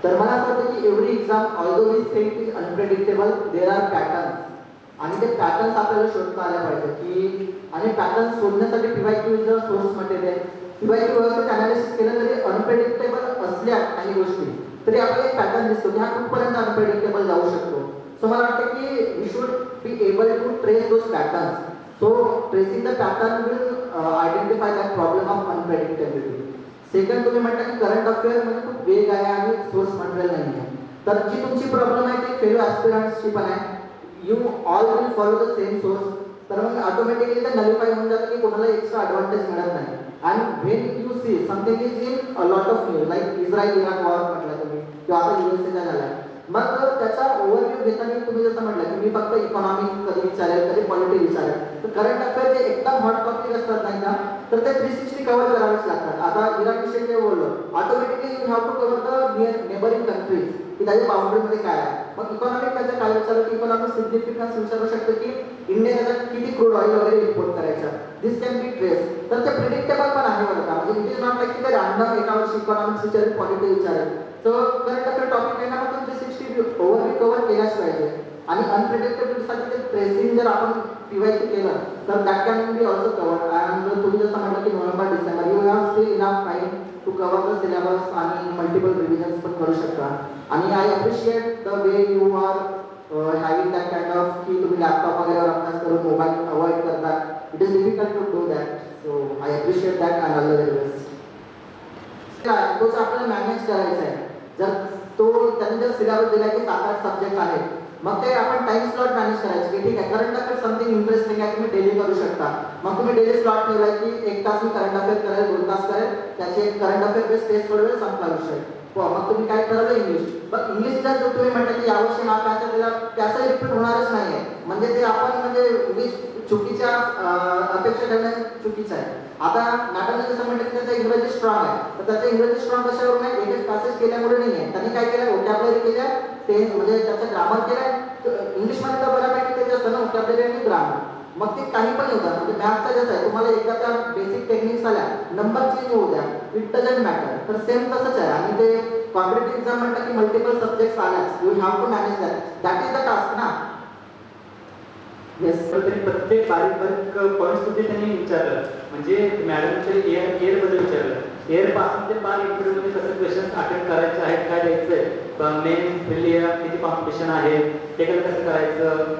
तर मला असं वाटतं की every exam although we think is unpredictable, there are patterns आणि ते पॅटर्न्स आपल्याला शोधता आल्या पाहिजे की. आणि पॅटर्न्स शोधण्यासाठी PYQ is a source material. PYQ व्यवस्थित अनालिसिस केलं तरी अनप्रेडिक्टेबल असल्या काही गोष्टी तरी आपल्याला एक पॅटर्न दिसतो की हा कुठपर्यंत अनप्रेडिक्टेबल जाऊ शकतो. सो मला वाटतं की we should be able to trace those patterns. So tracing the pattern will identify that problem of unpredictability. Second, तुम्ही म्हटलं की करंट अफेअर मध्ये खूप वेग आहे आणि सोर्स मटेरियल नाही आहे. तर जी तुमची प्रॉब्लेम आहे ती फेलो ॲस्पिरंट्सची पण आहे. You all will follow the same source. तर मग ऑटोमॅटिकली ते नलिफाय होऊन जातं की कोणाला एक्स्ट्रा ॲडव्हान्टेज मिळत नाही. And when you see something is in a lot of news like Israel Iran war म्हटलं तुम्ही किंवा आता USA झाला, मग त्याचा ओव्हरव्ह्यू घेताना तुम्ही जसं म्हटलं की मी फक्त इकॉनॉमिक कधी विचारेल कधी पॉलिटी विचारेल, तर करंट अफेअर जे एकदम हॉट टॉपिक असतात नाही का, तर ते 360 कव्हर करावेच लागतात. आता इराण विषयी जे बोललो, automatically you have to cover the neighbouring countries की त्याच्या बाउंड्रीमध्ये काय आहे. मग इकॉनॉमिक त्याचं काय विचारलं की इकॉनॉमिक सिग्निफिकन्स विचारू शकतो की इंडिया त्याच्यात किती क्रूड ऑइल वगैरे इम्पोर्ट करायचं, दिस कॅन बी ट्रेस. तर ते प्रिडिक्टेबल पण आहे बरं का, म्हणजे इट इज नॉट लाईक की ते रॅन्डम एका वर्षी इकॉनॉमिक्स विचारेल पॉलिटी विचारेल. तर करंट अफेअर टॉपिक आहे ना, मग 360 ओव्हरव्ह्यू कव्हर केलाच पाहिजे. आणि अनप्रिडिक्टेबिलिटीसाठी ते ट्रेसिंग जर आपण PYQ केलं तर तर that can be also covered. And तुम्ही जसं म्हटलं की November December you have still enough time to cover the syllabus आणि मल्टिपल रिव्हिजन्स पण करू शकता. आणि I appreciate the way you are having that kind of की तुम्ही लॅपटॉप वगैरेवर अभ्यास करून मोबाईल अवॉइड करता. It is difficult to do that. So I appreciate that and all the very best. तोच आपल्याला मॅनेज करायचा आहे. जर त्यांनी जर सिलेबस दिला की 7-8 सब्जेक्ट आहेत, मग ते आपण टाइम स्लॉट मॅनेज करायचे की ठीक आहे करंट अफेअर समथिंग इंटरेस्टिंग आहे तुम्ही डेली करू शकता. मग तुम्ही डेली स्लॉट ठेवलाय की 1 तास मी करंट अफेअर करेल, 2 तास करेल, त्याची एक करंट अफेअर बेस टेस्ट सोडवेल, संपला विषय. मग तुम्ही काय ठरवलं इंग्लिश. मग इंग्लिश जर तुम्ही म्हटलं की यावर्षी हा पॅच दिला त्याचा रिपीट होणारच नाहीये, म्हणजे ते आपण म्हणजे चुकीच्या अपेक्षा करणे चुकीचं आहे. आता मॅडमने जसं म्हटलं की त्याचं इंग्रजी स्ट्रॉंग आहे, तर त्याचं इंग्रजी स्ट्रॉंग कशावर नाही, एकच पॅसेज केल्यामुळे नाही आहे. त्यांनी काय केलं, वोकॅब्युलरी केल्या, ते म्हणजे त्याचं ग्रामर केलं. इंग्लिशमध्ये तर बऱ्यापैकी ते असतं ना वोकॅब्युलरी आणि ग्रामर. मग ते काही पण होतं, म्हणजे मॅथचं जसं आहे तुम्हाला एकदा त्या बेसिक टेक्निक्स आल्या, नंबर चेंज होऊ द्या, इट डजंट मॅटर. तर सेम तसंच आहे. आणि ते कॉम्पिटेटिव्ह एक्झाम म्हटलं की मल्टिपल सब्जेक्ट्स आल्यास you have to manage that is the task ना. येस, प्रत्येक बारीक बारीक पॉईंट्स सुद्धा त्यांनी विचारलं. म्हणजे मॅडमचे एअर बद्दल विचारलं. एअर पासून ते 5 इंटरव्ह्यूमध्ये कसं क्वेश्चन्स अटेंड करायचे आहेत, काय द्यायचं, मेन प्रिलियर किती कॉम्पिटिशन आहे, ते कसं करायचं,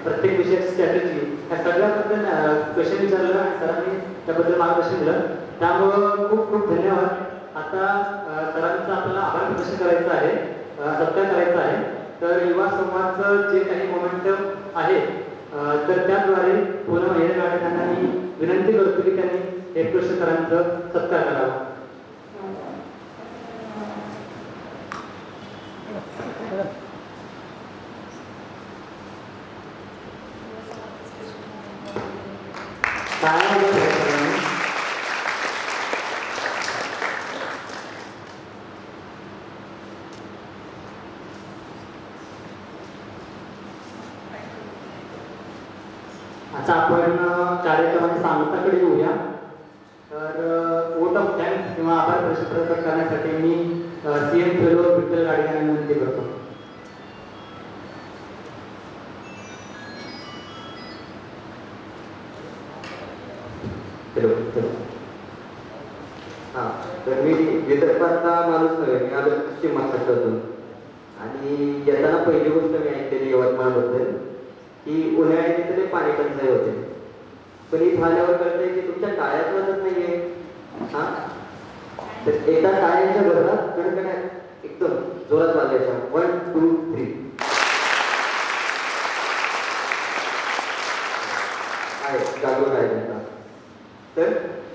प्रत्येक विषयाची स्ट्रॅटेजी, ह्या सगळ्याबद्दल क्वेश्चन विचारलं आणि सरांनी त्याबद्दल मार्गदर्शन दिलं. त्यामुळं खूप खूप धन्यवाद. आता सरांचं आपल्याला आभार प्रदर्शन करायचं आहे, सत्कार करायचा आहे. तर युवा संवादचं जे काही मोमेंट आहे तर त्याद्वारे पुन्हा महिला गाड्यांना मी विनंती करतो की त्यांनी हेडकृष्ण सरांचं सत्कार करावा. आता आपण कार्यक्रमाच्या सांगताकडे येऊया. तर वोट ऑफ थँक्स किंवा आभार प्रकट करण्यासाठी मी CM फेलो विठ्ठल गाडगे यांना विनंती करतो. हां, तर मी विदर्भातला माणूस नव्हे, मी आलो पश्चिम महाराष्ट्रातून. आणि येताना पहिली गोष्ट मी ऐकलेली यवतमाळबद्दल की उन्हाळ्यात तिथे पाणी टंचाई होते, पण इथं आल्यावर कळतंय की तुमच्या टाळ्यात वाजत नाहीये. हा, तर एका टाळ्यांच्या घरात कडकड्यात एकदम जोरात वाजल्याच्या 1 2 3 आहे जागरूक आहे त्यांना. तर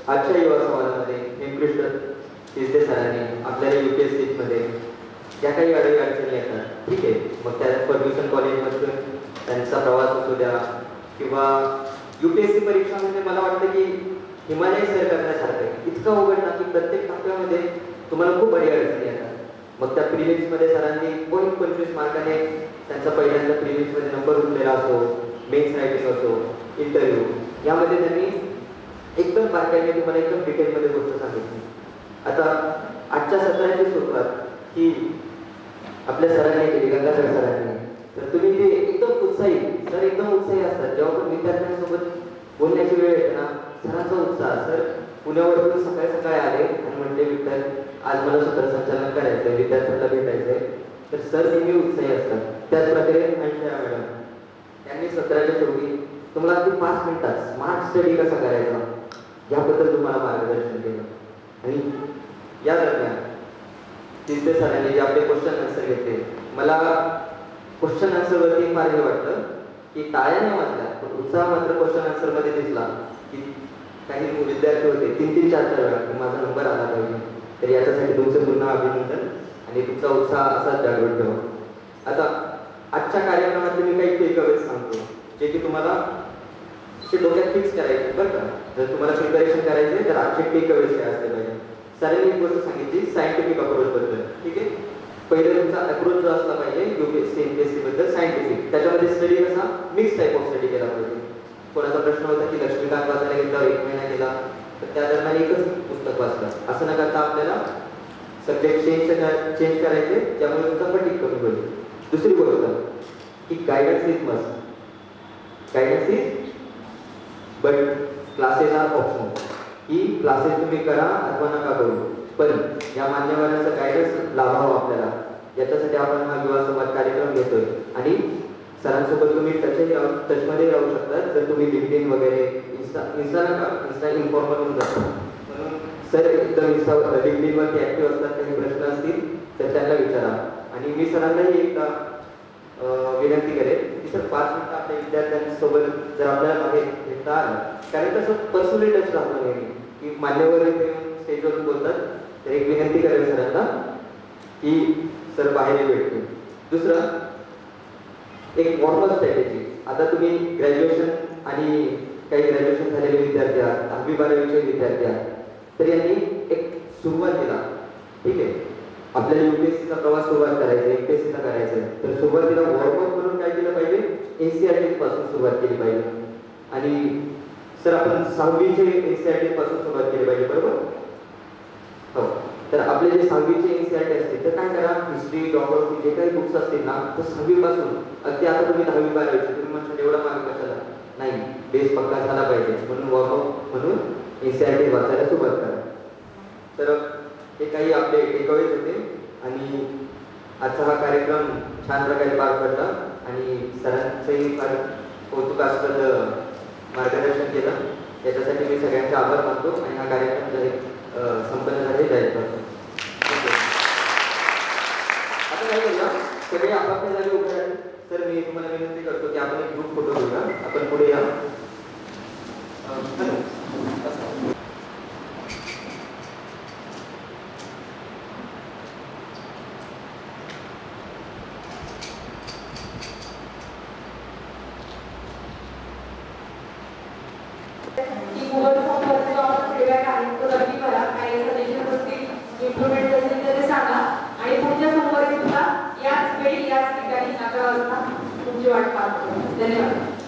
आजच्या युवा संवादामध्ये हेमकृष्ण शिंदे सरांनी आपल्याला UPSC मध्ये ज्या काही अडचणी येतात, ठीक आहे, मग त्या फर्ग्युसन कॉलेजमधून त्यांचा प्रवास असू द्या किंवा UPSC परीक्षा म्हणजे मला वाटतं की हिमालय सर करण्यासारखं आहे. इतकं अवघड ना की प्रत्येक टप्प्यामध्ये तुम्हाला खूप बरी अडचणी येतात. मग त्या प्रिलिम्समध्ये सरांनी 25 मार्काने त्यांचा पहिल्यांदा प्रिलिम्समध्ये नंबर उठलेला असो, मेन्स रायटिंग असो, इंटरव्ह्यू, यामध्ये त्यांनी एकदम बारकाईने तुम्हाला एकदम डिटेलमध्ये गोष्ट सांगितली. आता आजच्या सत्राची सुरुवात ही आपल्या सरांनी केली, गंगाधर सरांनी. तर तुम्ही ते एकदम उत्साही, सर एकदम उत्साही असतात. जेव्हा पण विद्यार्थ्यांसोबत बोलण्याची वेळ येते ना, सरांचा उत्साह. सर पुण्यावरून सकाळी सकाळी आले आणि म्हणले विठ्ठल आज मला सूत्रसंचालन करायचंय, विद्यार्थ्यांना भेटायचंय. तर सर नेहमी उत्साही असतात. त्याचप्रकारे अंशया मॅडम, त्यांनी सत्राच्या पूर्वी तुम्हाला अगदी 5 मिनिटात स्मार्ट स्टडी कसा करायचा याबद्दल तुम्हाला मार्गदर्शन केलं. आणि या दरम्यान शिंदे सरांनी जे आपले क्वेश्चन आन्सर घेतले, मला क्वेश्चन आन्सरवरती फार हे वाटलं की टाळ्या नाही वाजल्या, पण उत्साह मात्र क्वेश्चन आन्सरमध्ये दिसला. की काही विद्यार्थी होते 3-3, 4-4 वेळा की माझा नंबर आला पाहिजे. तर याच्यासाठी तुमचं पुन्हा अभिनंदन आणि तुमचा उत्साह असाच जागृत ठेवा. आता आजच्या कार्यक्रमातले मी काही टेकअवेज सांगतो जे की तुम्हाला ते डोक्यात फिक्स करायचे बरं का. जर तुम्हाला प्रिपरेशन करायचे तर आजचे टेकअवेज काय असले पाहिजे. सरांनी एक गोष्ट सांगितली सायंटिफिक अप्रोचबद्दल, ठीक आहे. पहिले तुमचा अप्रोच जो असला पाहिजे UPSC MPSC बद्दल सायंटिफिक, त्याच्यामध्ये स्टडी कसा मिक्स टाईप ऑफ स्टडी केला पाहिजे. कोणाचा प्रश्न होता की लक्ष्मीकांत वाचायला घेतला 1 महिना गेला, तर त्या दरम्यान एकच पुस्तक वाचलं असं न करता आपल्याला सब्जेक्ट चेंज करायचे, त्यामुळे तुमचा फटीग कमी होईल. दुसरी गोष्ट की guidance is must. Guidance is but classes are optional, की क्लासेस तुम्ही करा अथवा नका करू, पण या मान्यवरांचा गायडन्स लाभावा आपल्याला, याच्यासाठी आपण हा युवा संवाद कार्यक्रम घेतोय. आणि सरांसोबत तुम्ही टचमध्ये राहू शकता जर तुम्ही लिंक्डइन वगैरे इंस्टा इन्फॉर्मल होऊन जातात. म्हणून सर एकदम लिंक्डइनवरती ॲक्टिव्ह असतात, काही प्रश्न असतील तर त्यांना विचारा. आणि मी सरांनाही एकदा विनंती करेन की सर 5 मिनिटं आपल्या विद्यार्थ्यांसोबत जर आपल्याला बाहेर भेटता आलं, कारण कसं पर्सनली टच राहतो नेहमी, की मान्यवर इथे येऊन स्टेजवरून बोलतात, तर एक विनंती करेल सरांना की सर बाहेर भेटतो. दुसरं एक वॉर्मअप स्ट्रॅटेजी. आता तुम्ही ग्रॅज्युएशन आणि काही ग्रॅज्युएशन झालेले विद्यार्थी आहात, 10वी-12वीचे विद्यार्थी आहात, तर यांनी एक सुरुवातीला, ठीक आहे, आपल्याला UPSCचा प्रवास सुरुवात करायचा आहे, MPSCचा करायचा आहे, तर सुरुवातीला वॉर्मअप म्हणून काय केलं पाहिजे, NCERT पासून सुरुवात केली पाहिजे. आणि सर आपण 6वीचे NCERT पासून सुरुवात केली पाहिजे, बरोबर? हो. तर आपले जे 6वीचे NCERT असतील तर काय करा, हिस्ट्री, जॉग्राफी जे काही बुक्स असतील ना, तर 6वी पासून अगदी आता तुम्ही 10वी-12वीचे तुम्ही म्हणशाल एवढा मार्ग कशाला, नाही, बेस पक्का झाला पाहिजे, म्हणून वॉर्मअप म्हणून NCERT वाचायला सुरुवात करा. तर हे काही आपले टेकअवेज होते. आणि आजचा हा कार्यक्रम छान प्रकारे पार पडला आणि सरांचंही फार कौतुकास्पद मार्गदर्शन केलं, याच्यासाठी मी सगळ्यांचे आभार मानतो आणि हा कार्यक्रम संपन्न झाले जाहीर करतो. आता काय करूया, सगळे आपापल्या जागी उभे राहिले. तर मी तुम्हाला विनंती करतो की आपण एक ग्रुप फोटो घेऊया. आपण पुढे या. गुगल फॉर्मवरती जो आपण फीडबॅक आहे तो नक्की करा. काही सजेशन असतील, इम्प्रुव्हमेंट असेल तर ते सांगा. आणि पुढच्या सोमवारी सुद्धा याच वेळी याच ठिकाणी 11 वाजता तुमची वाट पाहतो. धन्यवाद.